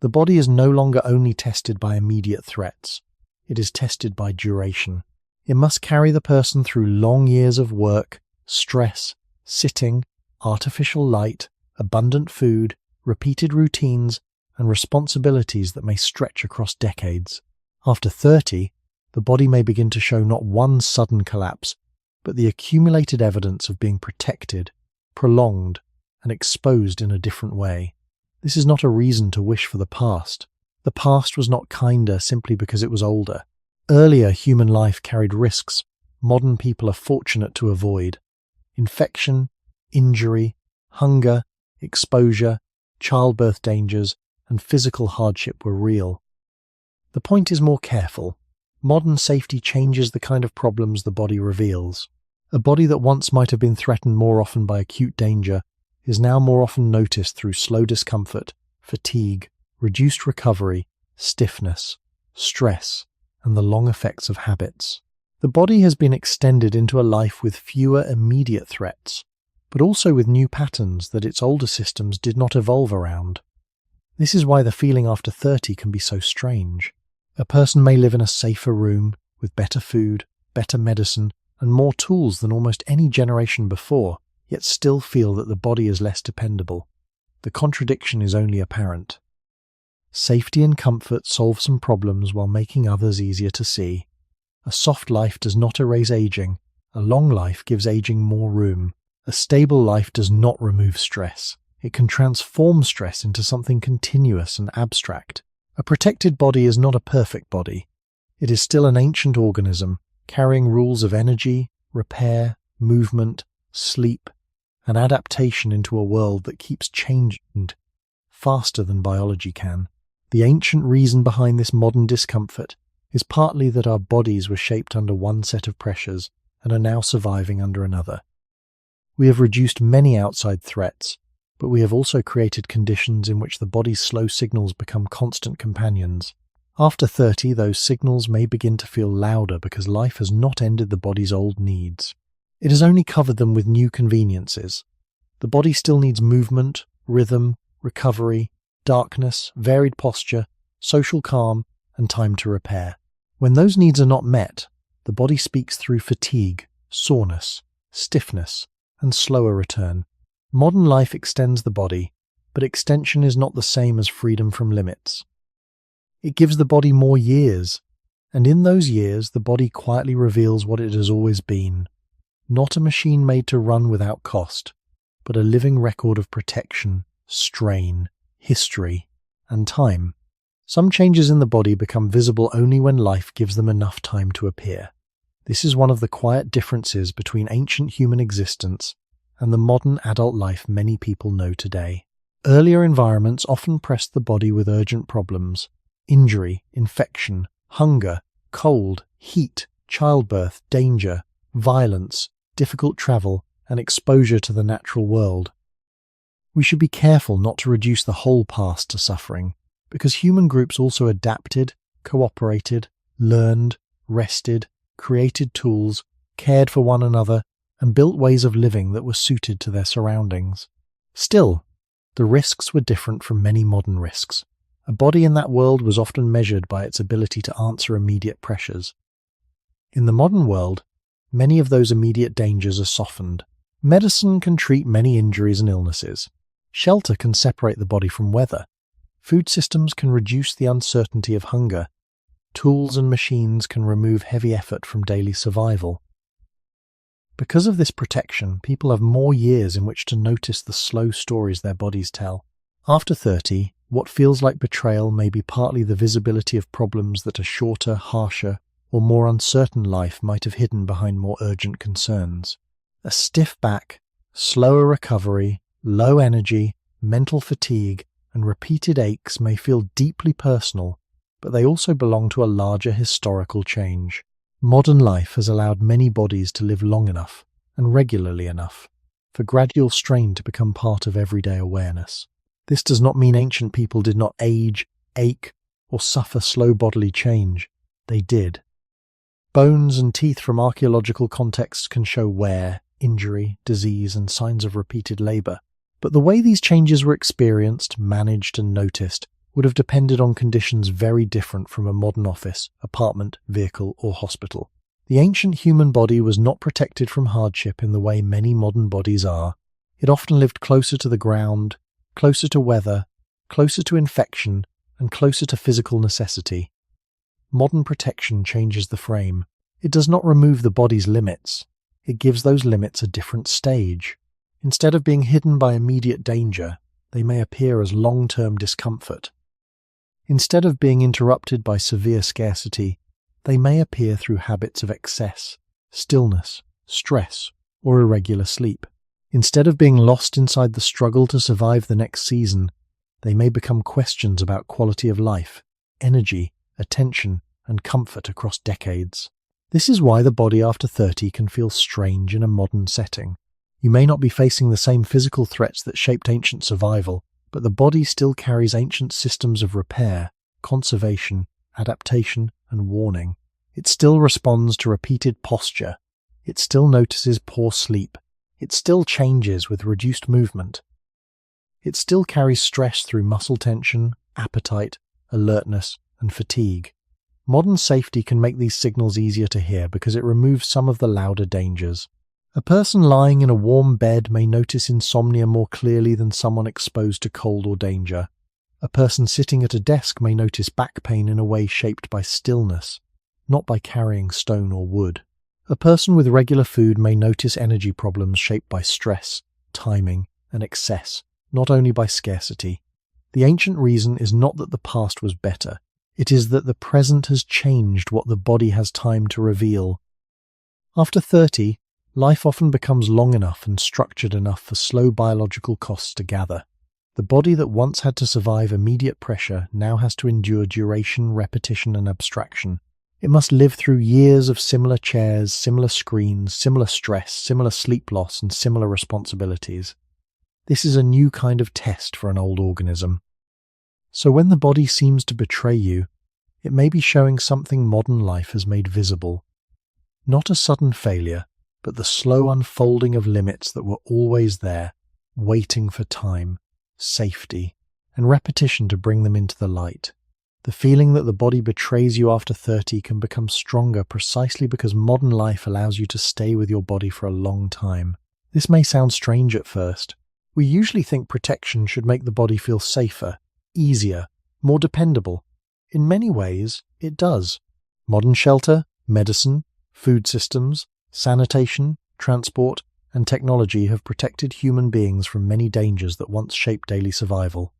Speaker 1: The body is no longer only tested by immediate threats. It is tested by duration. It must carry the person through long years of work, stress, sitting, artificial light, abundant food, repeated routines, and responsibilities that may stretch across decades. After 30, the body may begin to show not one sudden collapse, but the accumulated evidence of being protected, prolonged, and exposed in a different way. This is not a reason to wish for the past. The past was not kinder simply because it was older. Earlier human life carried risks modern people are fortunate to avoid. Infection, injury, hunger, exposure, childbirth dangers, and physical hardship were real. The point is more careful. Modern safety changes the kind of problems the body reveals. A body that once might have been threatened more often by acute danger is now more often noticed through slow discomfort, fatigue, reduced recovery, stiffness, stress, and the long effects of habits. The body has been extended into a life with fewer immediate threats, but also with new patterns that its older systems did not evolve around. This is why the feeling after 30 can be so strange. A person may live in a safer room, with better food, better medicine, and more tools than almost any generation before, yet still feel that the body is less dependable. The contradiction is only apparent. Safety and comfort solve some problems while making others easier to see. A soft life does not erase aging. A long life gives aging more room. A stable life does not remove stress. It can transform stress into something continuous and abstract. A protected body is not a perfect body. It is still an ancient organism, carrying rules of energy, repair, movement, sleep, and adaptation into a world that keeps changing faster than biology can. The ancient reason behind this modern discomfort is partly that our bodies were shaped under one set of pressures and are now surviving under another. We have reduced many outside threats, but we have also created conditions in which the body's slow signals become constant companions. After 30, those signals may begin to feel louder because life has not ended the body's old needs. It has only covered them with new conveniences. The body still needs movement, rhythm, recovery, darkness, varied posture, social calm, and time to repair. When those needs are not met, the body speaks through fatigue, soreness, stiffness, and slower return. Modern life extends the body, but extension is not the same as freedom from limits. It gives the body more years, and in those years the body quietly reveals what it has always been. Not a machine made to run without cost, but a living record of protection, strain, history, and time. Some changes in the body become visible only when life gives them enough time to appear. This is one of the quiet differences between ancient human existence and the modern adult life many people know today. Earlier environments often pressed the body with urgent problems: injury, infection, hunger, cold, heat, childbirth, danger, violence, difficult travel, and exposure to the natural world. We should be careful not to reduce the whole past to suffering, because human groups also adapted, cooperated, learned, rested, created tools, cared for one another, and built ways of living that were suited to their surroundings. Still, the risks were different from many modern risks. A body in that world was often measured by its ability to answer immediate pressures. In the modern world, many of those immediate dangers are softened. Medicine can treat many injuries and illnesses. Shelter can separate the body from weather. Food systems can reduce the uncertainty of hunger. Tools and machines can remove heavy effort from daily survival. Because of this protection, people have more years in which to notice the slow stories their bodies tell. After 30, what feels like betrayal may be partly the visibility of problems that a shorter, harsher, or more uncertain life might have hidden behind more urgent concerns. A stiff back, slower recovery, low energy, mental fatigue, and repeated aches may feel deeply personal, but they also belong to a larger historical change. Modern life has allowed many bodies to live long enough, and regularly enough, for gradual strain to become part of everyday awareness. This does not mean ancient people did not age, ache, or suffer slow bodily change. They did. Bones and teeth from archaeological contexts can show wear, injury, disease, and signs of repeated labor. But the way these changes were experienced, managed, and noticed would have depended on conditions very different from a modern office, apartment, vehicle, or hospital. The ancient human body was not protected from hardship in the way many modern bodies are. It often lived closer to the ground, closer to weather, closer to infection, and closer to physical necessity. Modern protection changes the frame. It does not remove the body's limits. It gives those limits a different stage. Instead of being hidden by immediate danger, they may appear as long-term discomfort. Instead of being interrupted by severe scarcity, they may appear through habits of excess, stillness, stress, or irregular sleep. Instead of being lost inside the struggle to survive the next season, they may become questions about quality of life, energy, attention, and comfort across decades. This is why the body after 30 can feel strange in a modern setting. You may not be facing the same physical threats that shaped ancient survival, but the body still carries ancient systems of repair, conservation, adaptation, and warning. It still responds to repeated posture. It still notices poor sleep. It still changes with reduced movement. It still carries stress through muscle tension, appetite, alertness, and fatigue. Modern safety can make these signals easier to hear because it removes some of the louder dangers. A person lying in a warm bed may notice insomnia more clearly than someone exposed to cold or danger. A person sitting at a desk may notice back pain in a way shaped by stillness, not by carrying stone or wood. A person with regular food may notice energy problems shaped by stress, timing, and excess, not only by scarcity. The ancient reason is not that the past was better. It is that the present has changed what the body has time to reveal. After 30, life often becomes long enough and structured enough for slow biological costs to gather. The body that once had to survive immediate pressure now has to endure duration, repetition, and abstraction. It must live through years of similar chairs, similar screens, similar stress, similar sleep loss, and similar responsibilities. This is a new kind of test for an old organism. So when the body seems to betray you, it may be showing something modern life has made visible. Not a sudden failure, but the slow unfolding of limits that were always there, waiting for time, safety, and repetition to bring them into the light. The feeling that the body betrays you after 30 can become stronger precisely because modern life allows you to stay with your body for a long time. This may sound strange at first. We usually think protection should make the body feel safer, easier, more dependable. In many ways, it does. Modern shelter, medicine, food systems, sanitation, transport, and technology have protected human beings from many dangers that once shaped daily survival.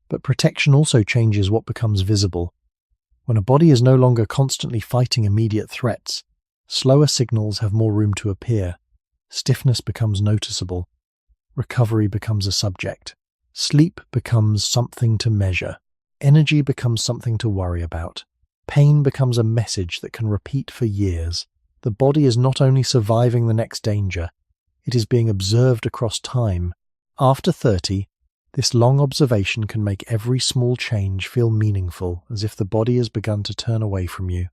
Speaker 1: But protection also changes what becomes visible. When a body is no longer constantly fighting immediate threats, slower signals have more room to appear. Stiffness becomes noticeable. Recovery becomes a subject. Sleep becomes something to measure. Energy becomes something to worry about. Pain becomes a message that can repeat for years. The body is not only surviving the next danger, it is being observed across time. After 30, this long observation can make every small change feel meaningful, as if the body has begun to turn away from you.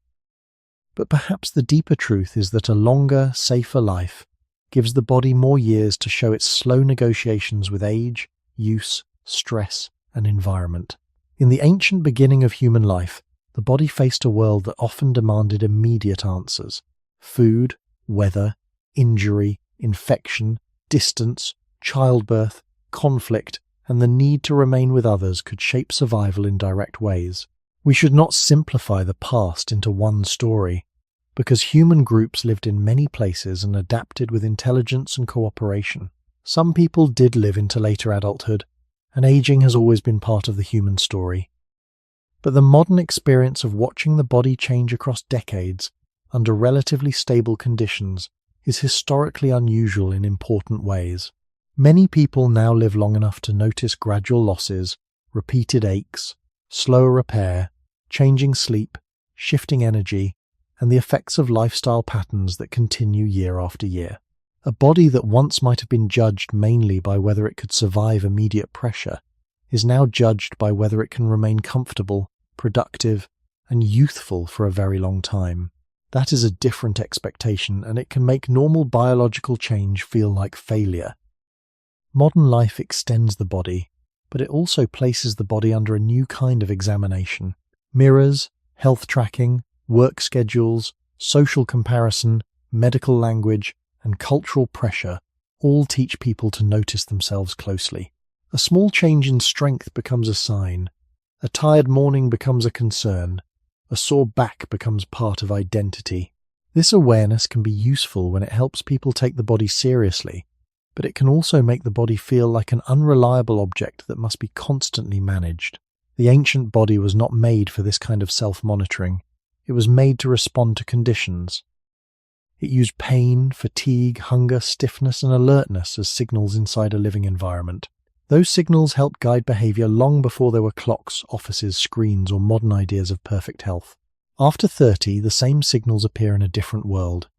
Speaker 1: But perhaps the deeper truth is that a longer, safer life gives the body more years to show its slow negotiations with age, use, stress, and environment. In the ancient beginning of human life, the body faced a world that often demanded immediate answers. Food, weather, injury, infection, distance, childbirth, conflict, and the need to remain with others could shape survival in direct ways. We should not simplify the past into one story, because human groups lived in many places and adapted with intelligence and cooperation. Some people did live into later adulthood, and aging has always been part of the human story. But the modern experience of watching the body change across decades under relatively stable conditions is historically unusual in important ways. Many people now live long enough to notice gradual losses, repeated aches, slower repair, changing sleep, shifting energy, and the effects of lifestyle patterns that continue year after year. A body that once might have been judged mainly by whether it could survive immediate pressure is now judged by whether it can remain comfortable, productive, and youthful for a very long time. That is a different expectation, and it can make normal biological change feel like failure. Modern life extends the body, but it also places the body under a new kind of examination. Mirrors, health tracking, work schedules, social comparison, medical language, and cultural pressure all teach people to notice themselves closely. A small change in strength becomes a sign. A tired morning becomes a concern. A sore back becomes part of identity. This awareness can be useful when it helps people take the body seriously, but it can also make the body feel like an unreliable object that must be constantly managed. The ancient body was not made for this kind of self-monitoring. It was made to respond to conditions. It used pain, fatigue, hunger, stiffness, and alertness as signals inside a living environment. Those signals helped guide behavior long before there were clocks, offices, screens, or modern ideas of perfect health. After 30, the same signals appear in a different world.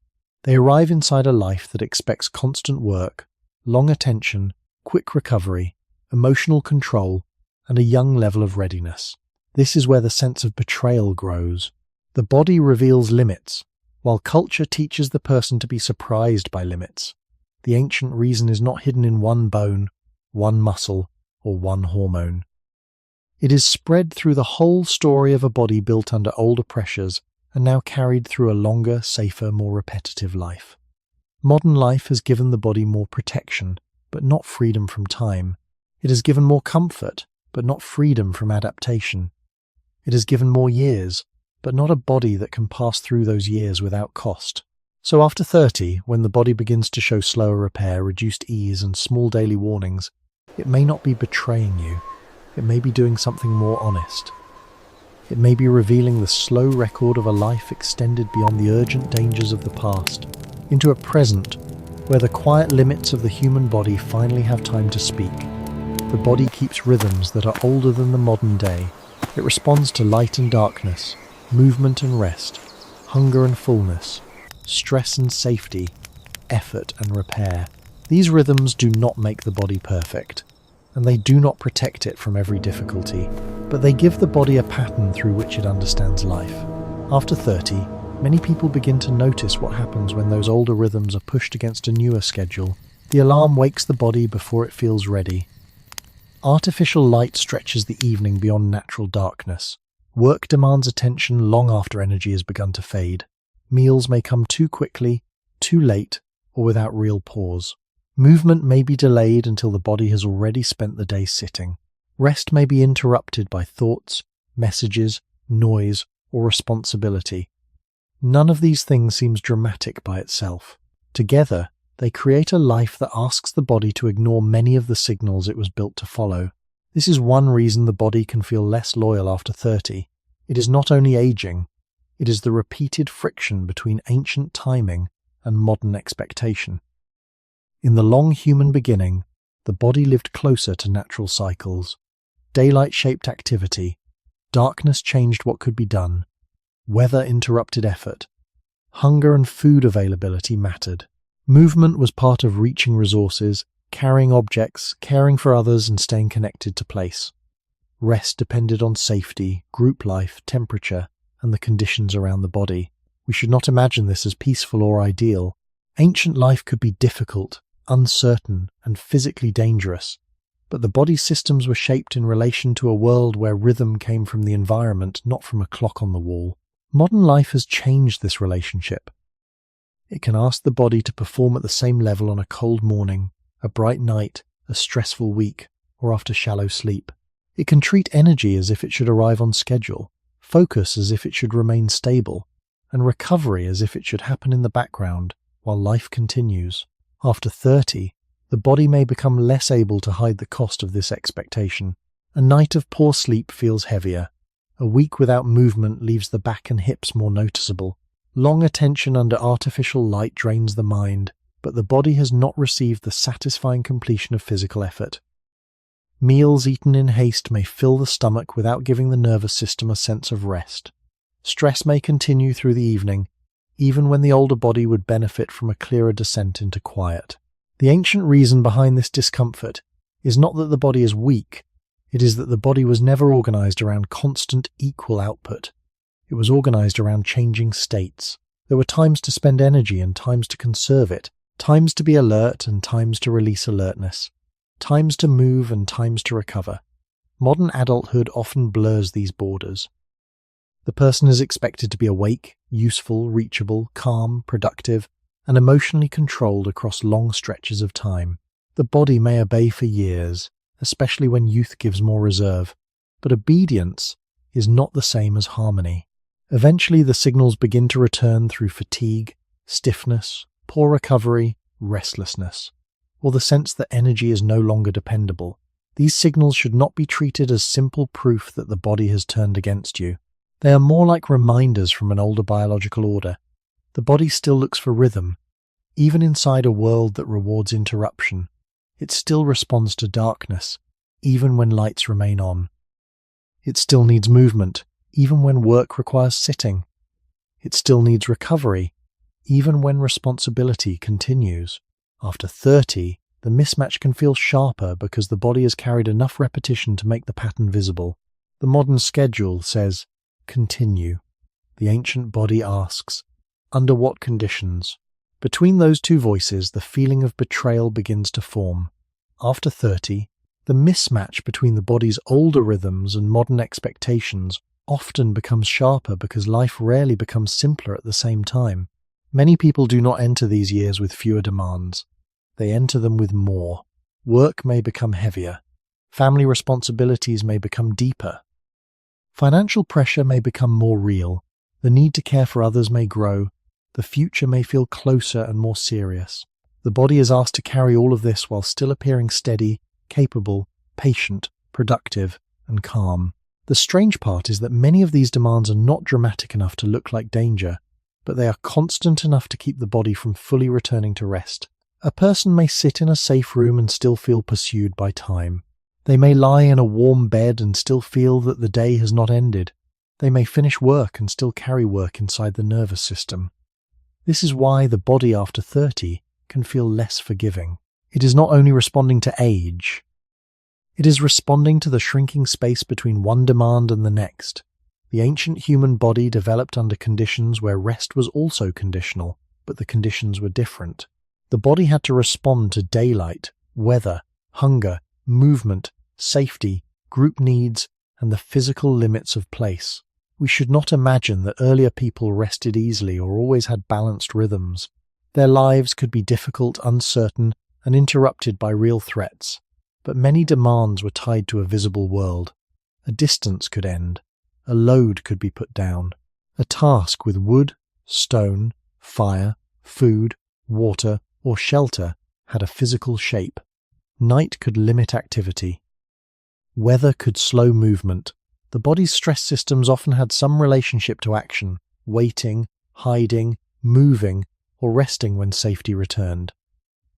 Speaker 1: They arrive inside a life that expects constant work, long attention, quick recovery, emotional control, and a young level of readiness. This is where the sense of betrayal grows. The body reveals limits, while culture teaches the person to be surprised by limits. The ancient reason is not hidden in one bone, one muscle, or one hormone. It is spread through the whole story of a body built under older pressures and now carried through a longer, safer, more repetitive life. Modern life has given the body more protection, but not freedom from time. It has given more comfort, but not freedom from adaptation. It has given more years, but not a body that can pass through those years without cost. So after 30, when the body begins to show slower repair, reduced ease, and small daily warnings, it may not be betraying you. It may be doing something more honest. It may be revealing the slow record of a life extended beyond the urgent dangers of the past, into a present where the quiet limits of the human body finally have time to speak. The body keeps rhythms that are older than the modern day. It responds to light and darkness, movement and rest, hunger and fullness, stress and safety, effort and repair. These rhythms do not make the body perfect, and they do not protect it from every difficulty, but they give the body a pattern through which it understands life. After 30, many people begin to notice what happens when those older rhythms are pushed against a newer schedule. The alarm wakes the body before it feels ready. Artificial light stretches the evening beyond natural darkness. Work demands attention long after energy has begun to fade. Meals may come too quickly, too late, or without real pause. Movement may be delayed until the body has already spent the day sitting. Rest may be interrupted by thoughts, messages, noise, or responsibility. None of these things seems dramatic by itself. Together, they create a life that asks the body to ignore many of the signals it was built to follow. This is one reason the body can feel less loyal after 30. It is not only aging, it is the repeated friction between ancient timing and modern expectation. In the long human beginning, the body lived closer to natural cycles. Daylight shaped activity, darkness changed what could be done, weather interrupted effort, hunger and food availability mattered. Movement was part of reaching resources, carrying objects, caring for others, and staying connected to place. Rest depended on safety, group life, temperature, and the conditions around the body. We should not imagine this as peaceful or ideal. Ancient life could be difficult, uncertain, and physically dangerous, but the body's systems were shaped in relation to a world where rhythm came from the environment, not from a clock on the wall. Modern life has changed this relationship. It can ask the body to perform at the same level on a cold morning, a bright night, a stressful week, or after shallow sleep. It can treat energy as if it should arrive on schedule, focus as if it should remain stable, and recovery as if it should happen in the background while life continues. After 30, the body may become less able to hide the cost of this expectation. A night of poor sleep feels heavier. A week without movement leaves the back and hips more noticeable. Long attention under artificial light drains the mind, but the body has not received the satisfying completion of physical effort. Meals eaten in haste may fill the stomach without giving the nervous system a sense of rest. Stress may continue through the evening, even when the older body would benefit from a clearer descent into quiet. The ancient reason behind this discomfort is not that the body is weak, it is that the body was never organized around constant equal output. It was organized around changing states. There were times to spend energy and times to conserve it, times to be alert and times to release alertness, times to move and times to recover. Modern adulthood often blurs these borders. The person is expected to be awake, useful, reachable, calm, productive, and emotionally controlled across long stretches of time. The body may obey for years, especially when youth gives more reserve, but obedience is not the same as harmony. Eventually, the signals begin to return through fatigue, stiffness, poor recovery, restlessness, or the sense that energy is no longer dependable. These signals should not be treated as simple proof that the body has turned against you. They are more like reminders from an older biological order. The body still looks for rhythm. Even inside a world that rewards interruption, it still responds to darkness, even when lights remain on. It still needs movement, even when work requires sitting. It still needs recovery, even when responsibility continues. After 30, the mismatch can feel sharper because the body has carried enough repetition to make the pattern visible. The modern schedule says, continue. The ancient body asks, under what conditions? Between those two voices, the feeling of betrayal begins to form. After 30, the mismatch between the body's older rhythms and modern expectations often becomes sharper because life rarely becomes simpler at the same time. Many people do not enter these years with fewer demands. They enter them with more. Work may become heavier. Family responsibilities may become deeper. Financial pressure may become more real. The need to care for others may grow. The future may feel closer and more serious. The body is asked to carry all of this while still appearing steady, capable, patient, productive, and calm. The strange part is that many of these demands are not dramatic enough to look like danger, but they are constant enough to keep the body from fully returning to rest. A person may sit in a safe room and still feel pursued by time. They may lie in a warm bed and still feel that the day has not ended. They may finish work and still carry work inside the nervous system. This is why the body after 30 can feel less forgiving. It is not only responding to age, it is responding to the shrinking space between one demand and the next. The ancient human body developed under conditions where rest was also conditional, but the conditions were different. The body had to respond to daylight, weather, hunger, movement, safety, group needs, and the physical limits of place. We should not imagine that earlier people rested easily or always had balanced rhythms. Their lives could be difficult, uncertain, and interrupted by real threats. But many demands were tied to a visible world. A distance could end. A load could be put down. A task with wood, stone, fire, food, water, or shelter had a physical shape. Night could limit activity. Weather could slow movement. The body's stress systems often had some relationship to action, waiting, hiding, moving, or resting when safety returned.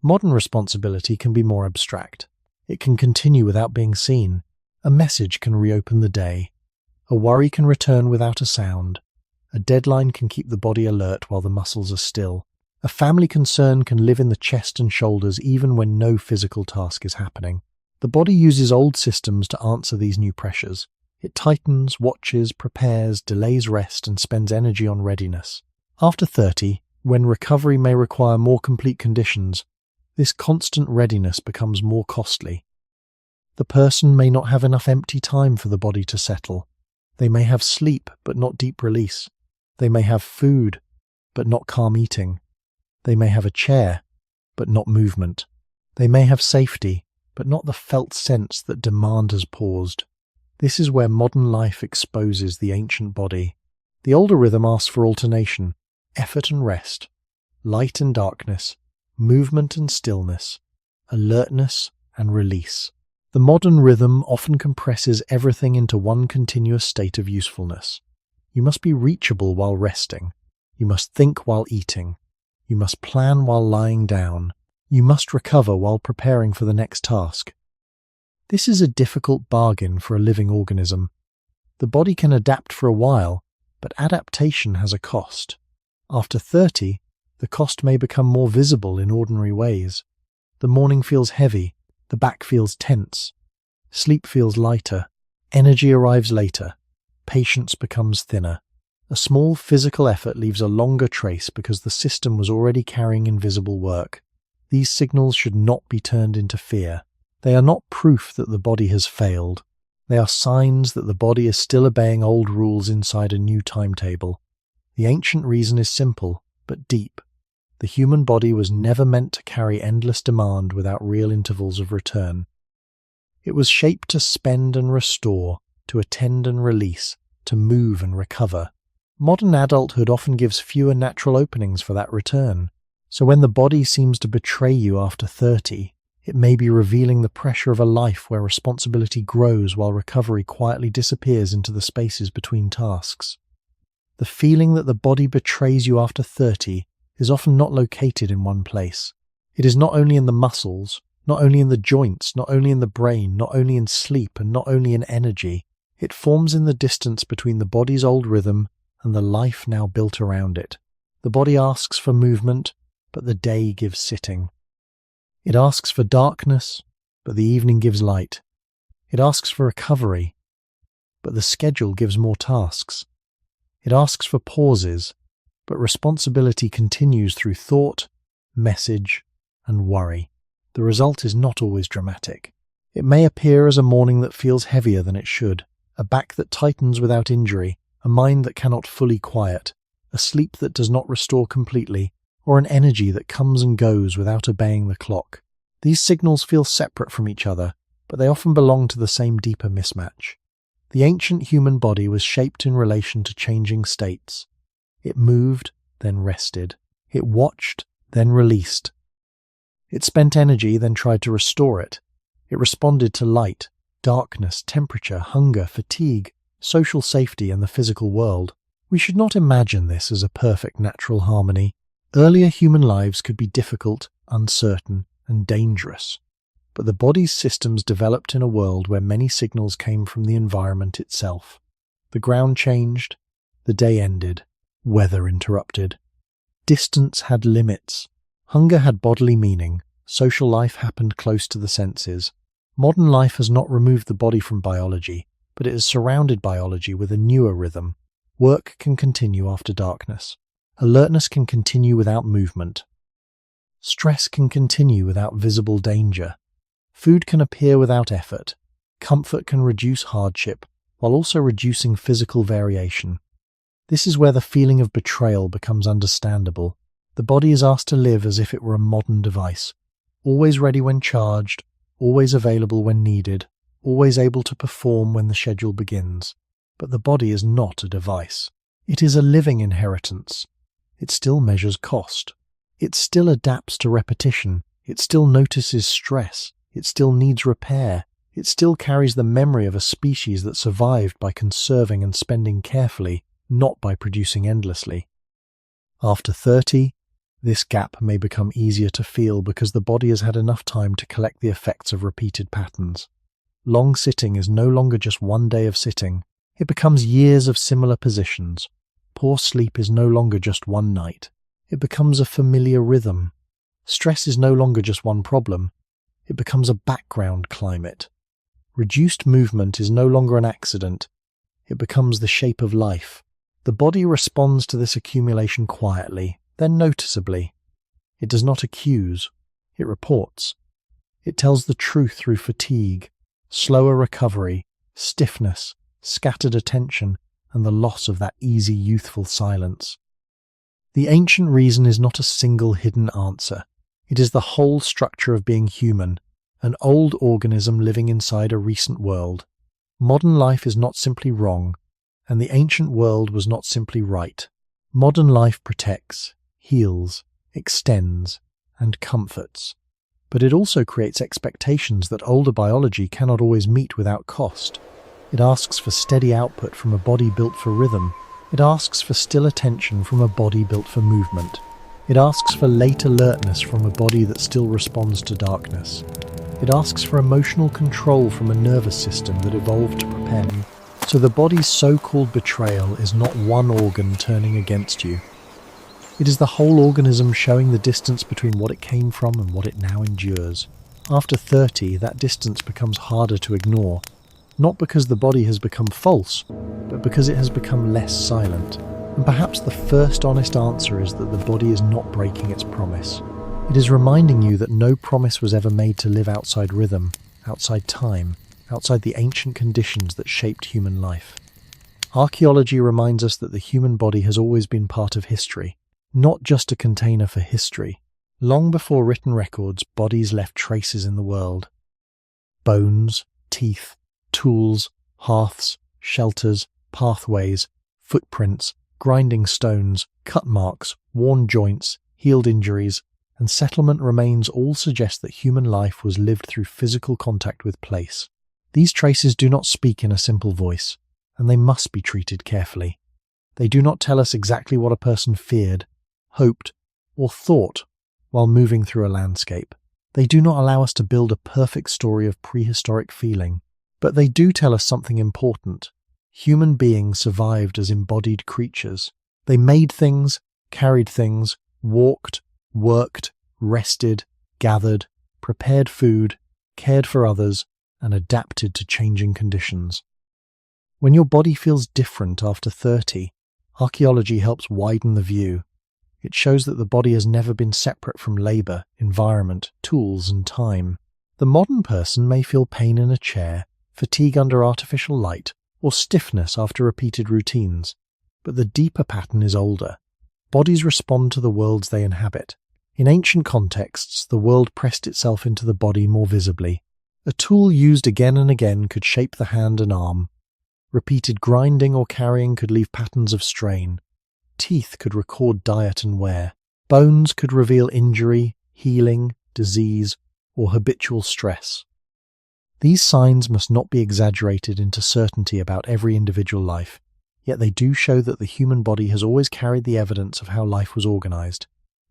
Speaker 1: Modern responsibility can be more abstract. It can continue without being seen. A message can reopen the day. A worry can return without a sound. A deadline can keep the body alert while the muscles are still. A family concern can live in the chest and shoulders even when no physical task is happening. The body uses old systems to answer these new pressures. It tightens, watches, prepares, delays rest, and spends energy on readiness. After 30, when recovery may require more complete conditions, this constant readiness becomes more costly. The person may not have enough empty time for the body to settle. They may have sleep, but not deep release. They may have food, but not calm eating. They may have a chair, but not movement. They may have safety, but not the felt sense that demand has paused. This is where modern life exposes the ancient body. The older rhythm asks for alternation, effort and rest, light and darkness, movement and stillness, alertness and release. The modern rhythm often compresses everything into one continuous state of usefulness. You must be reachable while resting. You must think while eating. You must plan while lying down. You must recover while preparing for the next task. This is a difficult bargain for a living organism. The body can adapt for a while, but adaptation has a cost. After 30, the cost may become more visible in ordinary ways. The morning feels heavy, the back feels tense, sleep feels lighter, energy arrives later, patience becomes thinner. A small physical effort leaves a longer trace because the system was already carrying invisible work. These signals should not be turned into fear. They are not proof that the body has failed. They are signs that the body is still obeying old rules inside a new timetable. The ancient reason is simple, but deep. The human body was never meant to carry endless demand without real intervals of return. It was shaped to spend and restore, to attend and release, to move and recover. Modern adulthood often gives fewer natural openings for that return. So when the body seems to betray you after 30, it may be revealing the pressure of a life where responsibility grows while recovery quietly disappears into the spaces between tasks. The feeling that the body betrays you after 30 is often not located in one place. It is not only in the muscles, not only in the joints, not only in the brain, not only in sleep, and not only in energy. It forms in the distance between the body's old rhythm and the life now built around it. The body asks for movement, but the day gives sitting. It asks for darkness, but the evening gives light. It asks for recovery, but the schedule gives more tasks. It asks for pauses, but responsibility continues through thought, message, and worry. The result is not always dramatic. It may appear as a morning that feels heavier than it should, a back that tightens without injury, a mind that cannot fully quiet, a sleep that does not restore completely, or an energy that comes and goes without obeying the clock. These signals feel separate from each other, but they often belong to the same deeper mismatch. The ancient human body was shaped in relation to changing states. It moved, then rested. It watched, then released. It spent energy, then tried to restore it. It responded to light, darkness, temperature, hunger, fatigue, social safety, and the physical world. We should not imagine this as a perfect natural harmony. Earlier human lives could be difficult, uncertain, and dangerous. But the body's systems developed in a world where many signals came from the environment itself. The ground changed, the day ended, weather interrupted. Distance had limits. Hunger had bodily meaning. Social life happened close to the senses. Modern life has not removed the body from biology, but it has surrounded biology with a newer rhythm. Work can continue after darkness. Alertness can continue without movement. Stress can continue without visible danger. Food can appear without effort. Comfort can reduce hardship, while also reducing physical variation. This is where the feeling of betrayal becomes understandable. The body is asked to live as if it were a modern device, always ready when charged, always available when needed, always able to perform when the schedule begins. But the body is not a device. It is a living inheritance. It still measures cost. It still adapts to repetition. It still notices stress. It still needs repair. It still carries the memory of a species that survived by conserving and spending carefully, not by producing endlessly. After 30, this gap may become easier to feel because the body has had enough time to collect the effects of repeated patterns. Long sitting is no longer just one day of sitting. It becomes years of similar positions. Poor sleep is no longer just one night. It becomes a familiar rhythm. Stress is no longer just one problem. It becomes a background climate. Reduced movement is no longer an accident. It becomes the shape of life. The body responds to this accumulation quietly, then noticeably. It does not accuse. It reports. It tells the truth through fatigue, slower recovery, stiffness, scattered attention, and the loss of that easy youthful silence. The ancient reason is not a single hidden answer. It is the whole structure of being human, an old organism living inside a recent world. Modern life is not simply wrong, and the ancient world was not simply right. Modern life protects, heals, extends, and comforts. But it also creates expectations that older biology cannot always meet without cost. It asks for steady output from a body built for rhythm. It asks for still attention from a body built for movement. It asks for late alertness from a body that still responds to darkness. It asks for emotional control from a nervous system that evolved to prepare you. So the body's so-called betrayal is not one organ turning against you. It is the whole organism showing the distance between what it came from and what it now endures. After 30, that distance becomes harder to ignore. Not because the body has become false, but because it has become less silent. And perhaps the first honest answer is that the body is not breaking its promise. It is reminding you that no promise was ever made to live outside rhythm, outside time, outside the ancient conditions that shaped human life. Archaeology reminds us that the human body has always been part of history, not just a container for history. Long before written records, bodies left traces in the world. Bones, teeth, tools, hearths, shelters, pathways, footprints, grinding stones, cut marks, worn joints, healed injuries, and settlement remains all suggest that human life was lived through physical contact with place. These traces do not speak in a simple voice, and they must be treated carefully. They do not tell us exactly what a person feared, hoped, or thought while moving through a landscape. They do not allow us to build a perfect story of prehistoric feeling. But they do tell us something important. Human beings survived as embodied creatures. They made things, carried things, walked, worked, rested, gathered, prepared food, cared for others, and adapted to changing conditions. When your body feels different after 30, archaeology helps widen the view. It shows that the body has never been separate from labour, environment, tools, and time. The modern person may feel pain in a chair, fatigue under artificial light, or stiffness after repeated routines, but the deeper pattern is older. Bodies respond to the worlds they inhabit. In ancient contexts, the world pressed itself into the body more visibly. A tool used again and again could shape the hand and arm. Repeated grinding or carrying could leave patterns of strain. Teeth could record diet and wear. Bones could reveal injury, healing, disease, or habitual stress. These signs must not be exaggerated into certainty about every individual life, yet they do show that the human body has always carried the evidence of how life was organized.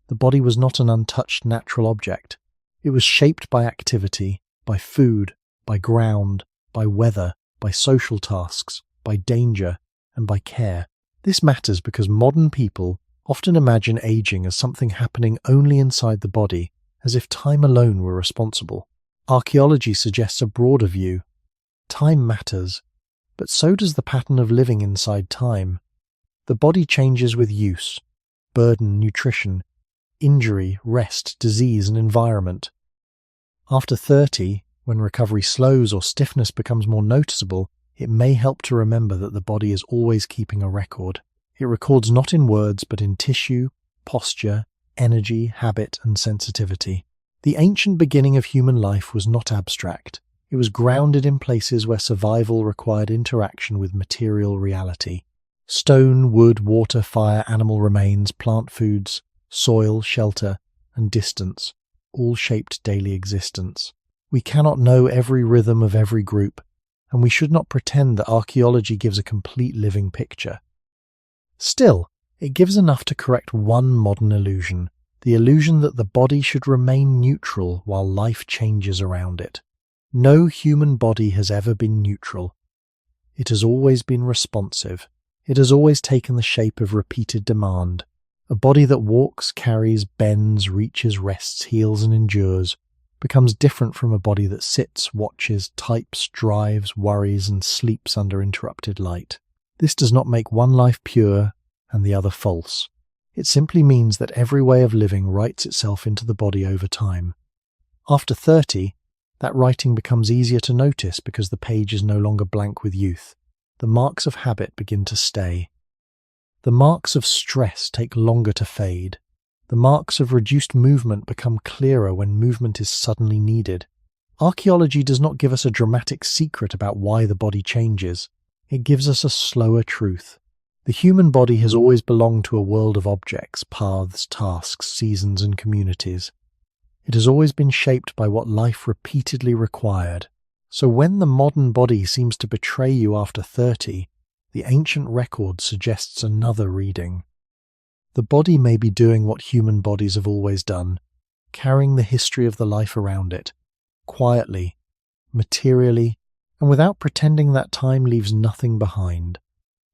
Speaker 1: The body was not an untouched natural object. It was shaped by activity, by food, by ground, by weather, by social tasks, by danger, and by care. This matters because modern people often imagine aging as something happening only inside the body, as if time alone were responsible. Archaeology suggests a broader view. Time matters, but so does the pattern of living inside time. The body changes with use, burden, nutrition, injury, rest, disease, and environment. After 30, when recovery slows or stiffness becomes more noticeable, it may help to remember that the body is always keeping a record. It records not in words but in tissue, posture, energy, habit, and sensitivity. The ancient beginning of human life was not abstract. It was grounded in places where survival required interaction with material reality. Stone, wood, water, fire, animal remains, plant foods, soil, shelter, and distance all shaped daily existence. We cannot know every rhythm of every group, and we should not pretend that archaeology gives a complete living picture. Still, it gives enough to correct one modern illusion, the illusion that the body should remain neutral while life changes around it. No human body has ever been neutral. It has always been responsive. It has always taken the shape of repeated demand. A body that walks, carries, bends, reaches, rests, heals, and endures becomes different from a body that sits, watches, types, drives, worries, and sleeps under interrupted light. This does not make one life pure and the other false. It simply means that every way of living writes itself into the body over time. After 30, that writing becomes easier to notice because the page is no longer blank with youth. The marks of habit begin to stay. The marks of stress take longer to fade. The marks of reduced movement become clearer when movement is suddenly needed. Archaeology does not give us a dramatic secret about why the body changes. It gives us a slower truth. The human body has always belonged to a world of objects, paths, tasks, seasons, and communities. It has always been shaped by what life repeatedly required. So when the modern body seems to betray you after 30, the ancient record suggests another reading. The body may be doing what human bodies have always done, carrying the history of the life around it, quietly, materially, and without pretending that time leaves nothing behind.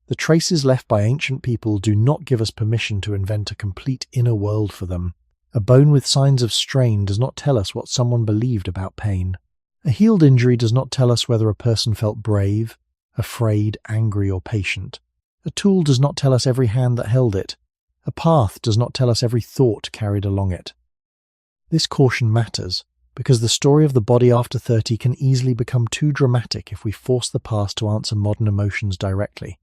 Speaker 1: The traces left by ancient people do not give us permission to invent a complete inner world for them. A bone with signs of strain does not tell us what someone believed about pain. A healed injury does not tell us whether a person felt brave, afraid, angry, or patient. A tool does not tell us every hand that held it. A path does not tell us every thought carried along it. This caution matters, because the story of the body after 30 can easily become too dramatic if we force the past to answer modern emotions directly.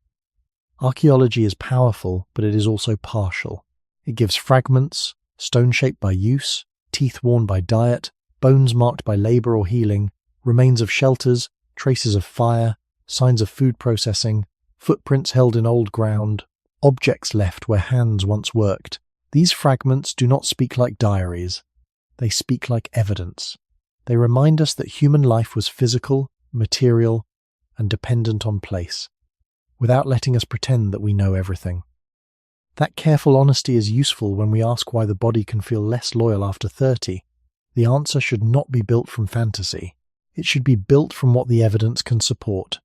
Speaker 1: Archaeology is powerful, but it is also partial. It gives fragments, stone shaped by use, teeth worn by diet, bones marked by labour or healing, remains of shelters, traces of fire, signs of food processing, footprints held in old ground, objects left where hands once worked. These fragments do not speak like diaries. They speak like evidence. They remind us that human life was physical, material, and dependent on place, without letting us pretend that we know everything. That careful honesty is useful when we ask why the body can feel less loyal after 30. The answer should not be built from fantasy. It should be built from what the evidence can support.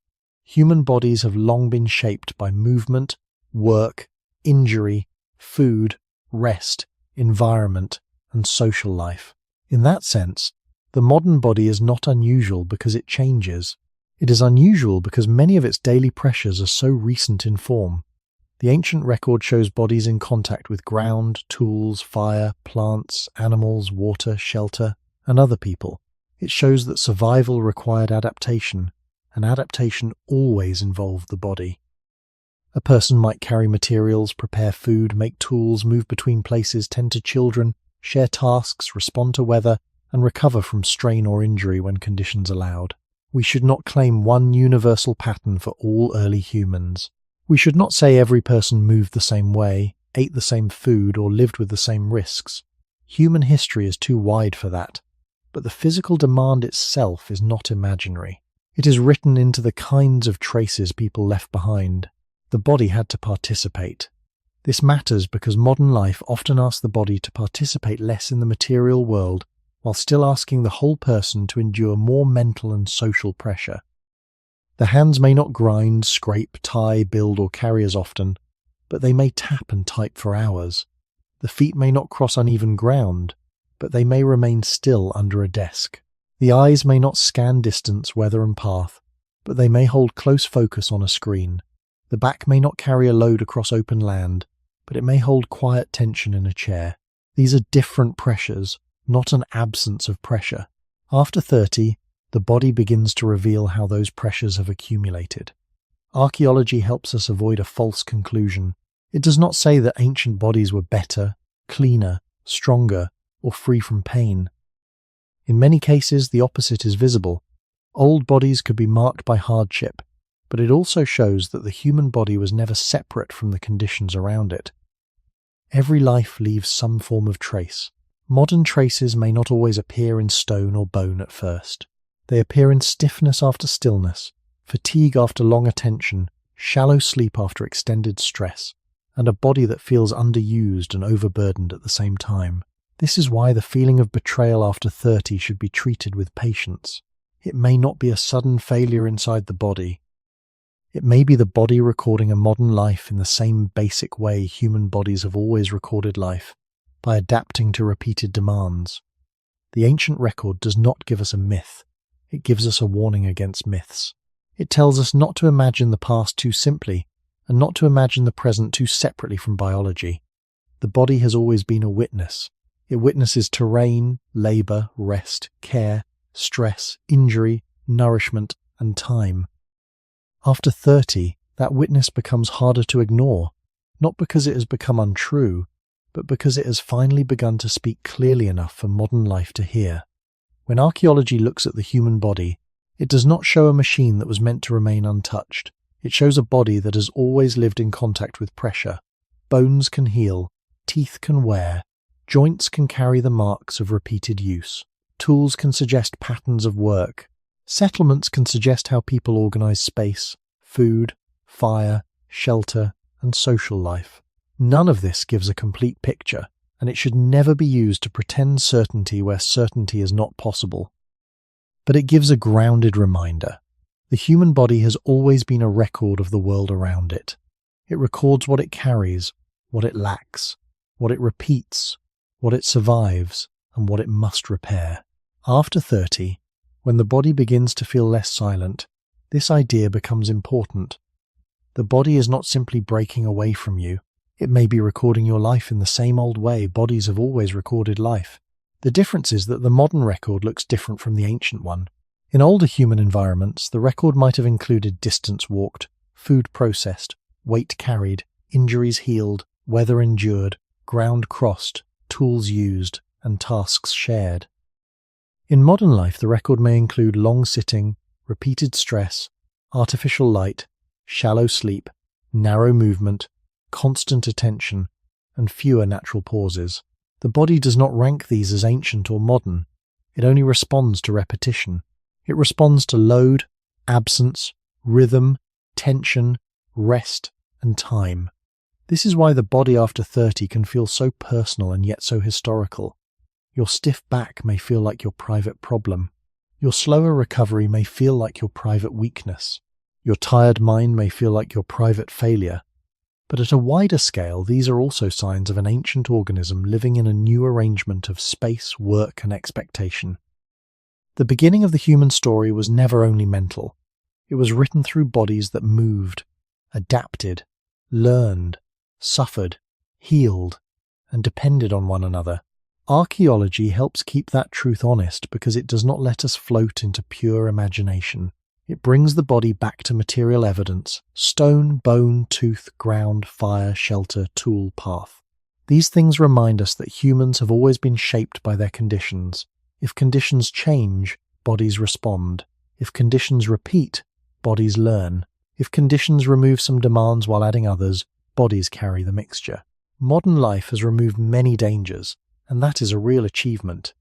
Speaker 1: Human bodies have long been shaped by movement, work, injury, food, rest, environment, and social life. In that sense, the modern body is not unusual because it changes. It is unusual because many of its daily pressures are so recent in form. The ancient record shows bodies in contact with ground, tools, fire, plants, animals, water, shelter, and other people. It shows that survival required adaptation, and adaptation always involved the body. A person might carry materials, prepare food, make tools, move between places, tend to children, share tasks, respond to weather, and recover from strain or injury when conditions allowed. We should not claim one universal pattern for all early humans. We should not say every person moved the same way, ate the same food, or lived with the same risks. Human history is too wide for that. But the physical demand itself is not imaginary. It is written into the kinds of traces people left behind. The body had to participate. This matters because modern life often asks the body to participate less in the material world while still asking the whole person to endure more mental and social pressure. The hands may not grind, scrape, tie, build, or carry as often, but they may tap and type for hours. The feet may not cross uneven ground, but they may remain still under a desk. The eyes may not scan distance, weather, and path, but they may hold close focus on a screen. The back may not carry a load across open land, but it may hold quiet tension in a chair. These are different pressures, not an absence of pressure. After 30, the body begins to reveal how those pressures have accumulated. Archaeology helps us avoid a false conclusion. It does not say that ancient bodies were better, cleaner, stronger, or free from pain. In many cases, the opposite is visible. Old bodies could be marked by hardship, but it also shows that the human body was never separate from the conditions around it. Every life leaves some form of trace. Modern traces may not always appear in stone or bone at first. They appear in stiffness after stillness, fatigue after long attention, shallow sleep after extended stress, and a body that feels underused and overburdened at the same time. This is why the feeling of betrayal after 30 should be treated with patience. It may not be a sudden failure inside the body. It may be the body recording a modern life in the same basic way human bodies have always recorded life, by adapting to repeated demands. The ancient record does not give us a myth. It gives us a warning against myths. It tells us not to imagine the past too simply, and not to imagine the present too separately from biology. The body has always been a witness. It witnesses terrain, labour, rest, care, stress, injury, nourishment, and time. After 30, that witness becomes harder to ignore, not because it has become untrue, but because it has finally begun to speak clearly enough for modern life to hear. When archaeology looks at the human body, it does not show a machine that was meant to remain untouched. It shows a body that has always lived in contact with pressure. Bones can heal, teeth can wear, joints can carry the marks of repeated use. Tools can suggest patterns of work. Settlements can suggest how people organize space, food, fire, shelter, and social life. None of this gives a complete picture, and it should never be used to pretend certainty where certainty is not possible. But it gives a grounded reminder. The human body has always been a record of the world around it. It records what it carries, what it lacks, what it repeats, what it survives, and what it must repair. After 30, when the body begins to feel less silent, this idea becomes important. The body is not simply breaking away from you. It may be recording your life in the same old way bodies have always recorded life. The difference is that the modern record looks different from the ancient one. In older human environments, the record might have included distance walked, food processed, weight carried, injuries healed, weather endured, ground crossed, tools used, and tasks shared. In modern life, the record may include long sitting, repeated stress, artificial light, shallow sleep, narrow movement, constant attention, and fewer natural pauses. The body does not rank these as ancient or modern. It only responds to repetition. It responds to load, absence, rhythm, tension, rest, and time. This is why the body after 30 can feel so personal and yet so historical. Your stiff back may feel like your private problem. Your slower recovery may feel like your private weakness. Your tired mind may feel like your private failure. But at a wider scale, these are also signs of an ancient organism living in a new arrangement of space, work, and expectation. The beginning of the human story was never only mental. It was written through bodies that moved, adapted, learned, suffered, healed, and depended on one another. Archaeology helps keep that truth honest because it does not let us float into pure imagination. It brings the body back to material evidence: stone, bone, tooth, ground, fire, shelter, tool, path. These things remind us that humans have always been shaped by their conditions. If conditions change, bodies respond. If conditions repeat, bodies learn. If conditions remove some demands while adding others, bodies carry the mixture. Modern life has removed many dangers, and that is a real achievement.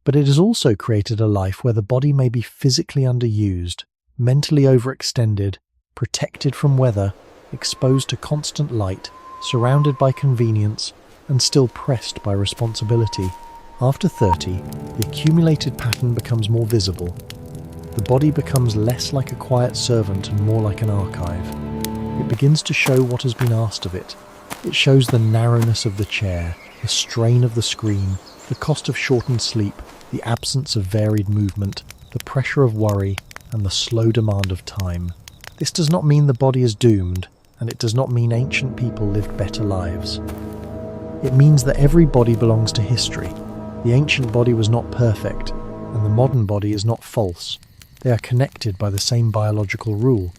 Speaker 1: But it has also created a life where the body may be physically underused, mentally overextended, protected from weather, exposed to constant light, surrounded by convenience, and still pressed by responsibility. After 30, the accumulated pattern becomes more visible. The body becomes less like a quiet servant and more like an archive. It begins to show what has been asked of it. It shows the narrowness of the chair, the strain of the screen, the cost of shortened sleep, the absence of varied movement, the pressure of worry, and the slow demand of time. This does not mean the body is doomed, and it does not mean ancient people lived better lives. It means that every body belongs to history. The ancient body was not perfect, and the modern body is not false. They are connected by the same biological rule.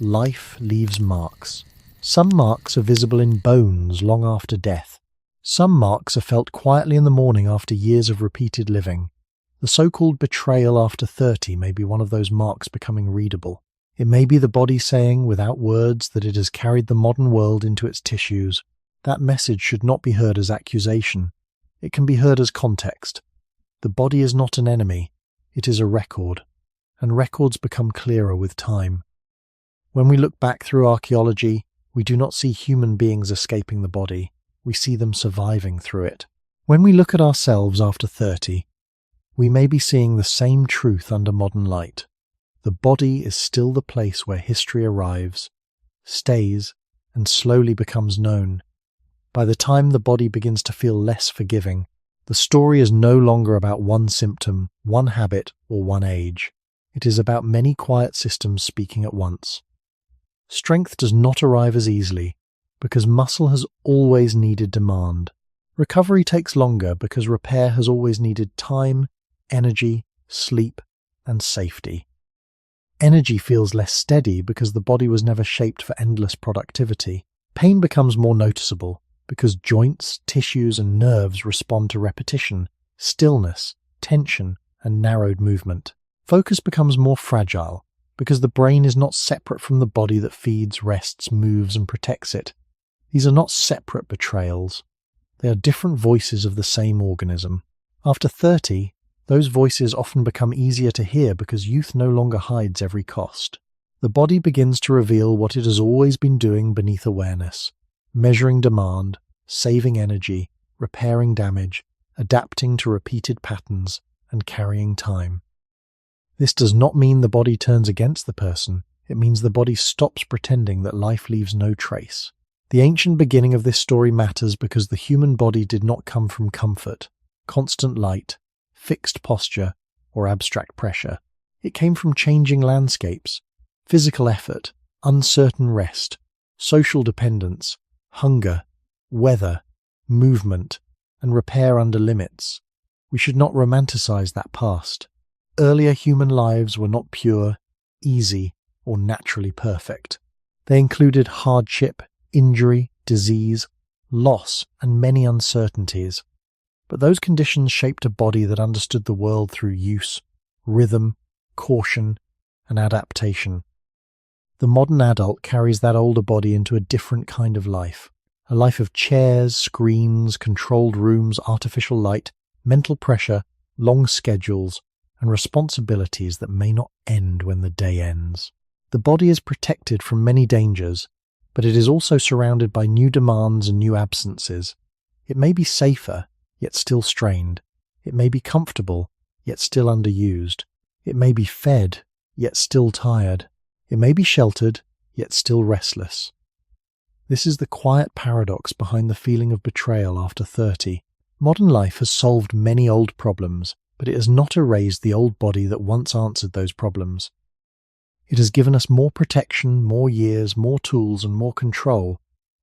Speaker 1: Life leaves marks. Some marks are visible in bones long after death. Some marks are felt quietly in the morning after years of repeated living. The so-called betrayal after 30 may be one of those marks becoming readable. It may be the body saying, without words, that it has carried the modern world into its tissues. That message should not be heard as accusation. It can be heard as context. The body is not an enemy. It is a record. And records become clearer with time. When we look back through archaeology, we do not see human beings escaping the body. We see them surviving through it. When we look at ourselves after 30, we may be seeing the same truth under modern light. The body is still the place where history arrives, stays, and slowly becomes known. By the time the body begins to feel less forgiving, the story is no longer about one symptom, one habit, or one age. It is about many quiet systems speaking at once. Strength does not arrive as easily, because muscle has always needed demand. Recovery takes longer because repair has always needed time, energy, sleep, and safety. Energy feels less steady because the body was never shaped for endless productivity. Pain becomes more noticeable because joints, tissues, and nerves respond to repetition, stillness, tension, and narrowed movement. Focus becomes more fragile because the brain is not separate from the body that feeds, rests, moves, and protects it. These are not separate betrayals. They are different voices of the same organism. After 30, those voices often become easier to hear because youth no longer hides every cost. The body begins to reveal what it has always been doing beneath awareness: measuring demand, saving energy, repairing damage, adapting to repeated patterns, and carrying time. This does not mean the body turns against the person. It means the body stops pretending that life leaves no trace. The ancient beginning of this story matters because the human body did not come from comfort, constant light, fixed posture, or abstract pressure. It came from changing landscapes, physical effort, uncertain rest, social dependence, hunger, weather, movement, and repair under limits. We should not romanticize that past. Earlier human lives were not pure, easy, or naturally perfect. They included hardship, injury, disease, loss, and many uncertainties. But those conditions shaped a body that understood the world through use, rhythm, caution, and adaptation. The modern adult carries that older body into a different kind of life. A life of chairs, screens, controlled rooms, artificial light, mental pressure, long schedules, and responsibilities that may not end when the day ends. The body is protected from many dangers, but it is also surrounded by new demands and new absences. It may be safer, yet still strained. It may be comfortable, yet still underused. It may be fed, yet still tired. It may be sheltered, yet still restless. This is the quiet paradox behind the feeling of betrayal after 30. Modern life has solved many old problems, but it has not erased the old body that once answered those problems. It has given us more protection, more years, more tools, and more control,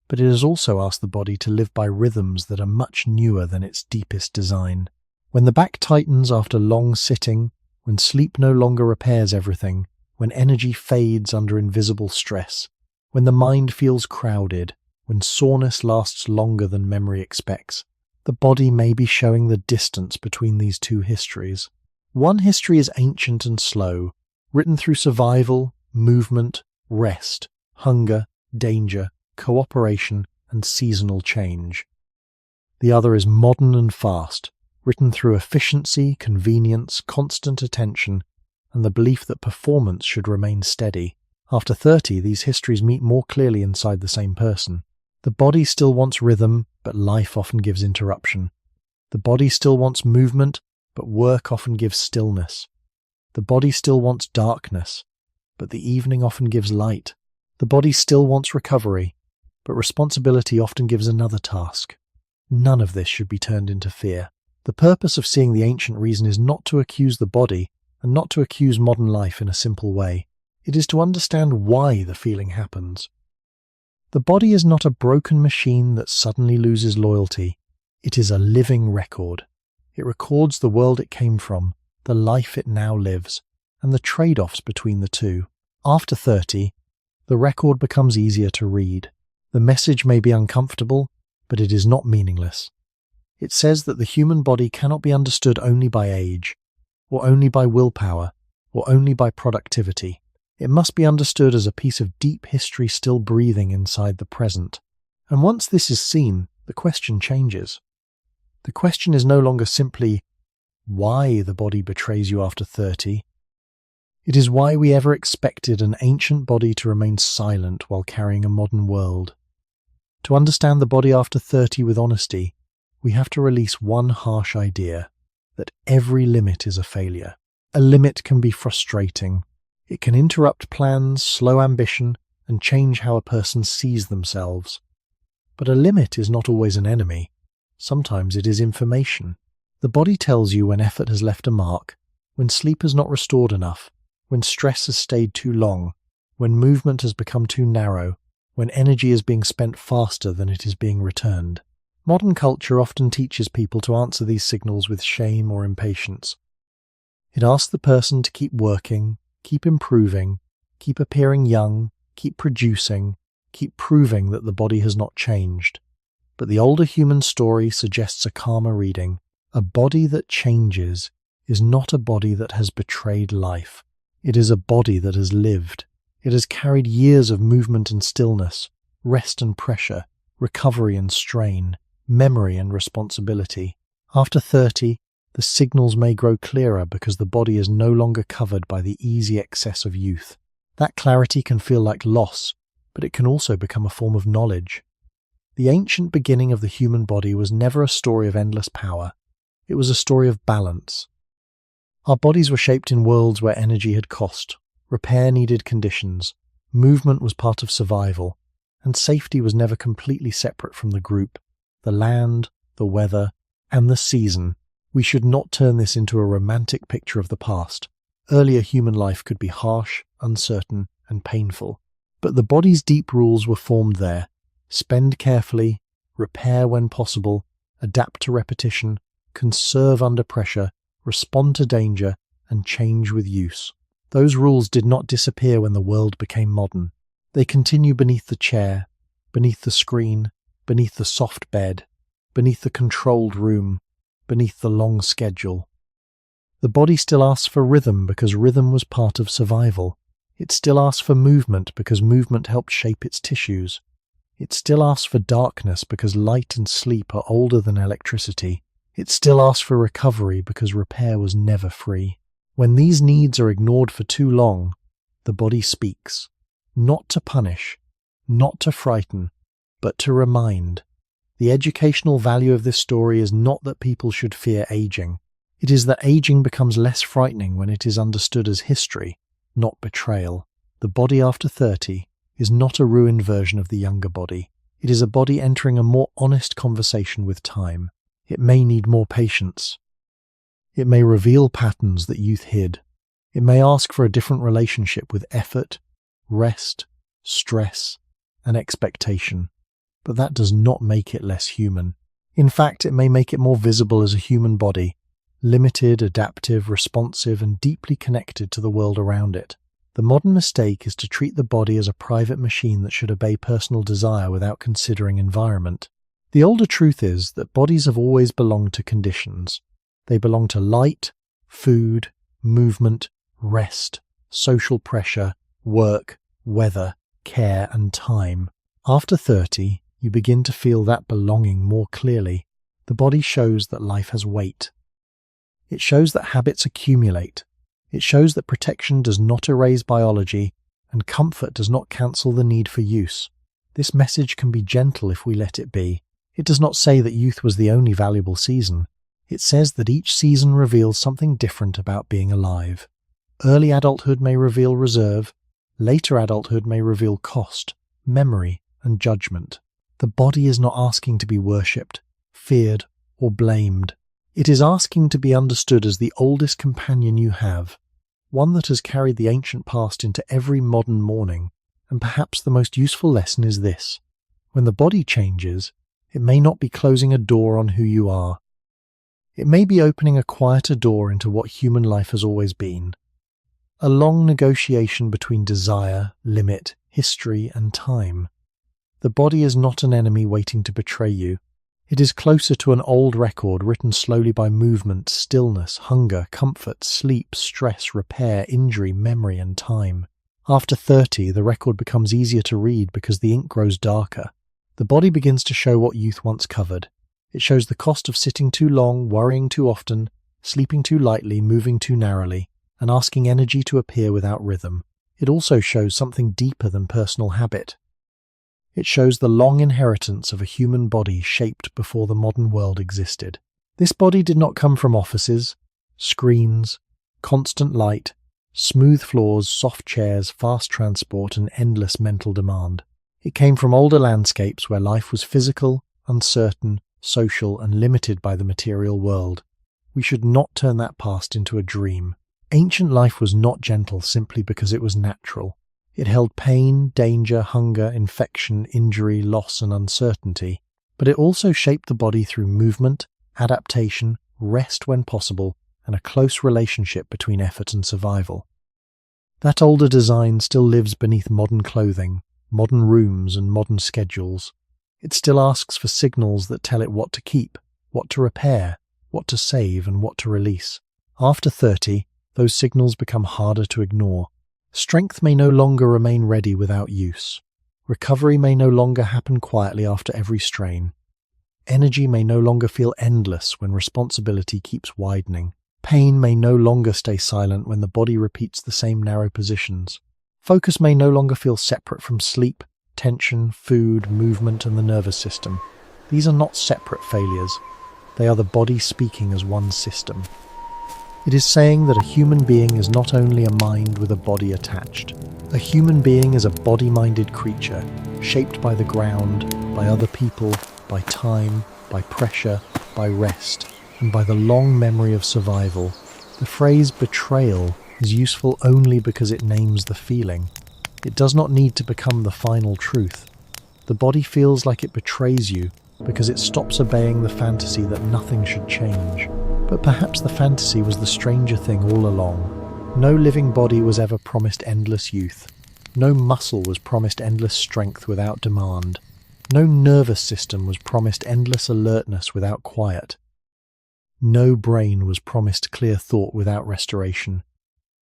Speaker 1: but it has also asked the body to live by rhythms that are much newer than its deepest design. When the back tightens after long sitting, when sleep no longer repairs everything, when energy fades under invisible stress, when the mind feels crowded, when soreness lasts longer than memory expects, the body may be showing the distance between these two histories. One history is ancient and slow, written through survival, movement, rest, hunger, danger, cooperation, and seasonal change. The other is modern and fast, written through efficiency, convenience, constant attention, and the belief that performance should remain steady. After 30, these histories meet more clearly inside the same person. The body still wants rhythm, but life often gives interruption. The body still wants movement, but work often gives stillness. The body still wants darkness, but the evening often gives light. The body still wants recovery, but responsibility often gives another task. None of this should be turned into fear. The purpose of seeing the ancient reason is not to accuse the body and not to accuse modern life in a simple way. It is to understand why the feeling happens. The body is not a broken machine that suddenly loses loyalty. It is a living record. It records the world it came from, the life it now lives, and the trade-offs between the two. After 30, the record becomes easier to read. The message may be uncomfortable, but it is not meaningless. It says that the human body cannot be understood only by age, or only by willpower, or only by productivity. It must be understood as a piece of deep history still breathing inside the present. And once this is seen, the question changes. The question is no longer simply why the body betrays you after 30. It is why we ever expected an ancient body to remain silent while carrying a modern world. To understand the body after 30 with honesty, we have to release one harsh idea, that every limit is a failure. A limit can be frustrating. It can interrupt plans, slow ambition, and change how a person sees themselves. But a limit is not always an enemy. Sometimes it is information. The body tells you when effort has left a mark, when sleep has not restored enough, when stress has stayed too long, when movement has become too narrow, when energy is being spent faster than it is being returned. Modern culture often teaches people to answer these signals with shame or impatience. It asks the person to keep working, keep improving, keep appearing young, keep producing, keep proving that the body has not changed. But the older human story suggests a calmer reading. A body that changes is not a body that has betrayed life. It is a body that has lived. It has carried years of movement and stillness, rest and pressure, recovery and strain, memory and responsibility. After 30, the signals may grow clearer because the body is no longer covered by the easy excess of youth. That clarity can feel like loss, but it can also become a form of knowledge. The ancient beginning of the human body was never a story of endless power. It was a story of balance. Our bodies were shaped in worlds where energy had cost, repair needed conditions, movement was part of survival, and safety was never completely separate from the group, the land, the weather, and the season. We should not turn this into a romantic picture of the past. Earlier human life could be harsh, uncertain, and painful. But the body's deep rules were formed there. Spend carefully, repair when possible, adapt to repetition, conserve under pressure, respond to danger, and change with use. Those rules did not disappear when the world became modern. They continue beneath the chair, beneath the screen, beneath the soft bed, beneath the controlled room, beneath the long schedule. The body still asks for rhythm because rhythm was part of survival. It still asks for movement because movement helped shape its tissues. It still asks for darkness because light and sleep are older than electricity. It still asks for recovery because repair was never free. When these needs are ignored for too long, the body speaks, not to punish, not to frighten, but to remind. The educational value of this story is not that people should fear aging. It is that aging becomes less frightening when it is understood as history, not betrayal. The body after 30 is not a ruined version of the younger body. It is a body entering a more honest conversation with time. It may need more patience. It may reveal patterns that youth hid. It may ask for a different relationship with effort, rest, stress, and expectation. But that does not make it less human. In fact, it may make it more visible as a human body, limited, adaptive, responsive, and deeply connected to the world around it. The modern mistake is to treat the body as a private machine that should obey personal desire without considering environment. The older truth is that bodies have always belonged to conditions. They belong to light, food, movement, rest, social pressure, work, weather, care, and time. After 30, you begin to feel that belonging more clearly. The body shows that life has weight. It shows that habits accumulate. It shows that protection does not erase biology, and comfort does not cancel the need for use. This message can be gentle if we let it be. It does not say that youth was the only valuable season. It says that each season reveals something different about being alive. Early adulthood may reveal reserve. Later adulthood may reveal cost, memory, and judgment. The body is not asking to be worshipped, feared, or blamed. It is asking to be understood as the oldest companion you have, one that has carried the ancient past into every modern morning. And perhaps the most useful lesson is this: when the body changes, it may not be closing a door on who you are. It may be opening a quieter door into what human life has always been. A long negotiation between desire, limit, history, and time. The body is not an enemy waiting to betray you. It is closer to an old record written slowly by movement, stillness, hunger, comfort, sleep, stress, repair, injury, memory, and time. After 30, the record becomes easier to read because the ink grows darker. The body begins to show what youth once covered. It shows the cost of sitting too long, worrying too often, sleeping too lightly, moving too narrowly, and asking energy to appear without rhythm. It also shows something deeper than personal habit. It shows the long inheritance of a human body shaped before the modern world existed. This body did not come from offices, screens, constant light, smooth floors, soft chairs, fast transport, and endless mental demand. It came from older landscapes where life was physical, uncertain, social, and limited by the material world. We should not turn that past into a dream. Ancient life was not gentle simply because it was natural. It held pain, danger, hunger, infection, injury, loss, and uncertainty. But it also shaped the body through movement, adaptation, rest when possible, and a close relationship between effort and survival. That older design still lives beneath modern clothing, modern rooms, and modern schedules. It still asks for signals that tell it what to keep, what to repair, what to save, and what to release. After 30, those signals become harder to ignore. Strength may no longer remain ready without use. Recovery may no longer happen quietly after every strain. Energy may no longer feel endless when responsibility keeps widening. Pain may no longer stay silent when the body repeats the same narrow positions. Focus may no longer feel separate from sleep, tension, food, movement, and the nervous system. These are not separate failures. They are the body speaking as one system. It is saying that a human being is not only a mind with a body attached. A human being is a body-minded creature, shaped by the ground, by other people, by time, by pressure, by rest, and by the long memory of survival. The phrase betrayal is useful only because it names the feeling. It does not need to become the final truth. The body feels like it betrays you because it stops obeying the fantasy that nothing should change. But perhaps the fantasy was the stranger thing all along. No living body was ever promised endless youth. No muscle was promised endless strength without demand. No nervous system was promised endless alertness without quiet. No brain was promised clear thought without restoration.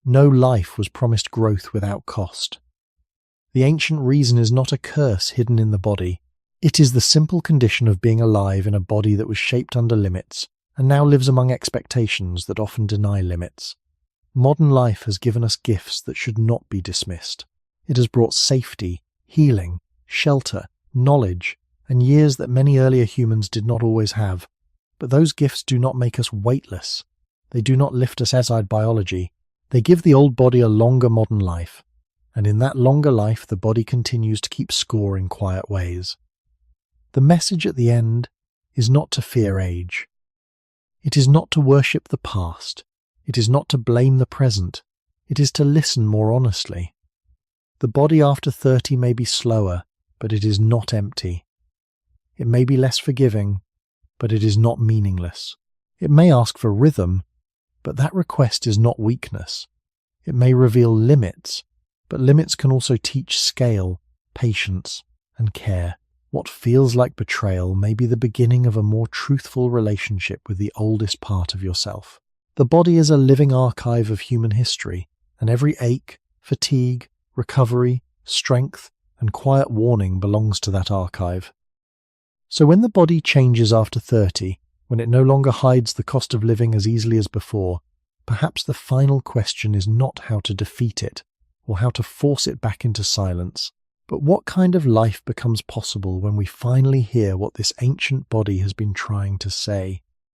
Speaker 1: No life was promised growth without cost. The ancient reason is not a curse hidden in the body. It is the simple condition of being alive in a body that was shaped under limits, and now lives among expectations that often deny limits. Modern life has given us gifts that should not be dismissed. It has brought safety, healing, shelter, knowledge, and years that many earlier humans did not always have. But those gifts do not make us weightless. They do not lift us outside biology. They give the old body a longer modern life. and in that longer life the body continues to keep score in quiet ways. The message at the end is not to fear age. It is not to worship the past. It is not to blame the present. It is to listen more honestly. The body after 30 may be slower, but it is not empty. It may be less forgiving, but it is not meaningless. It may ask for rhythm, but that request is not weakness. It may reveal limits, but limits can also teach scale, patience, and care. What feels like betrayal may be the beginning of a more truthful relationship with the oldest part of yourself. The body is a living archive of human history, and every ache, fatigue, recovery, strength, and quiet warning belongs to that archive. So when the body changes after 30, when it no longer hides the cost of living as easily as before, perhaps the final question is not how to defeat it, or how to force it back into silence, but what kind of life becomes possible when we finally hear what this ancient body has been trying to say.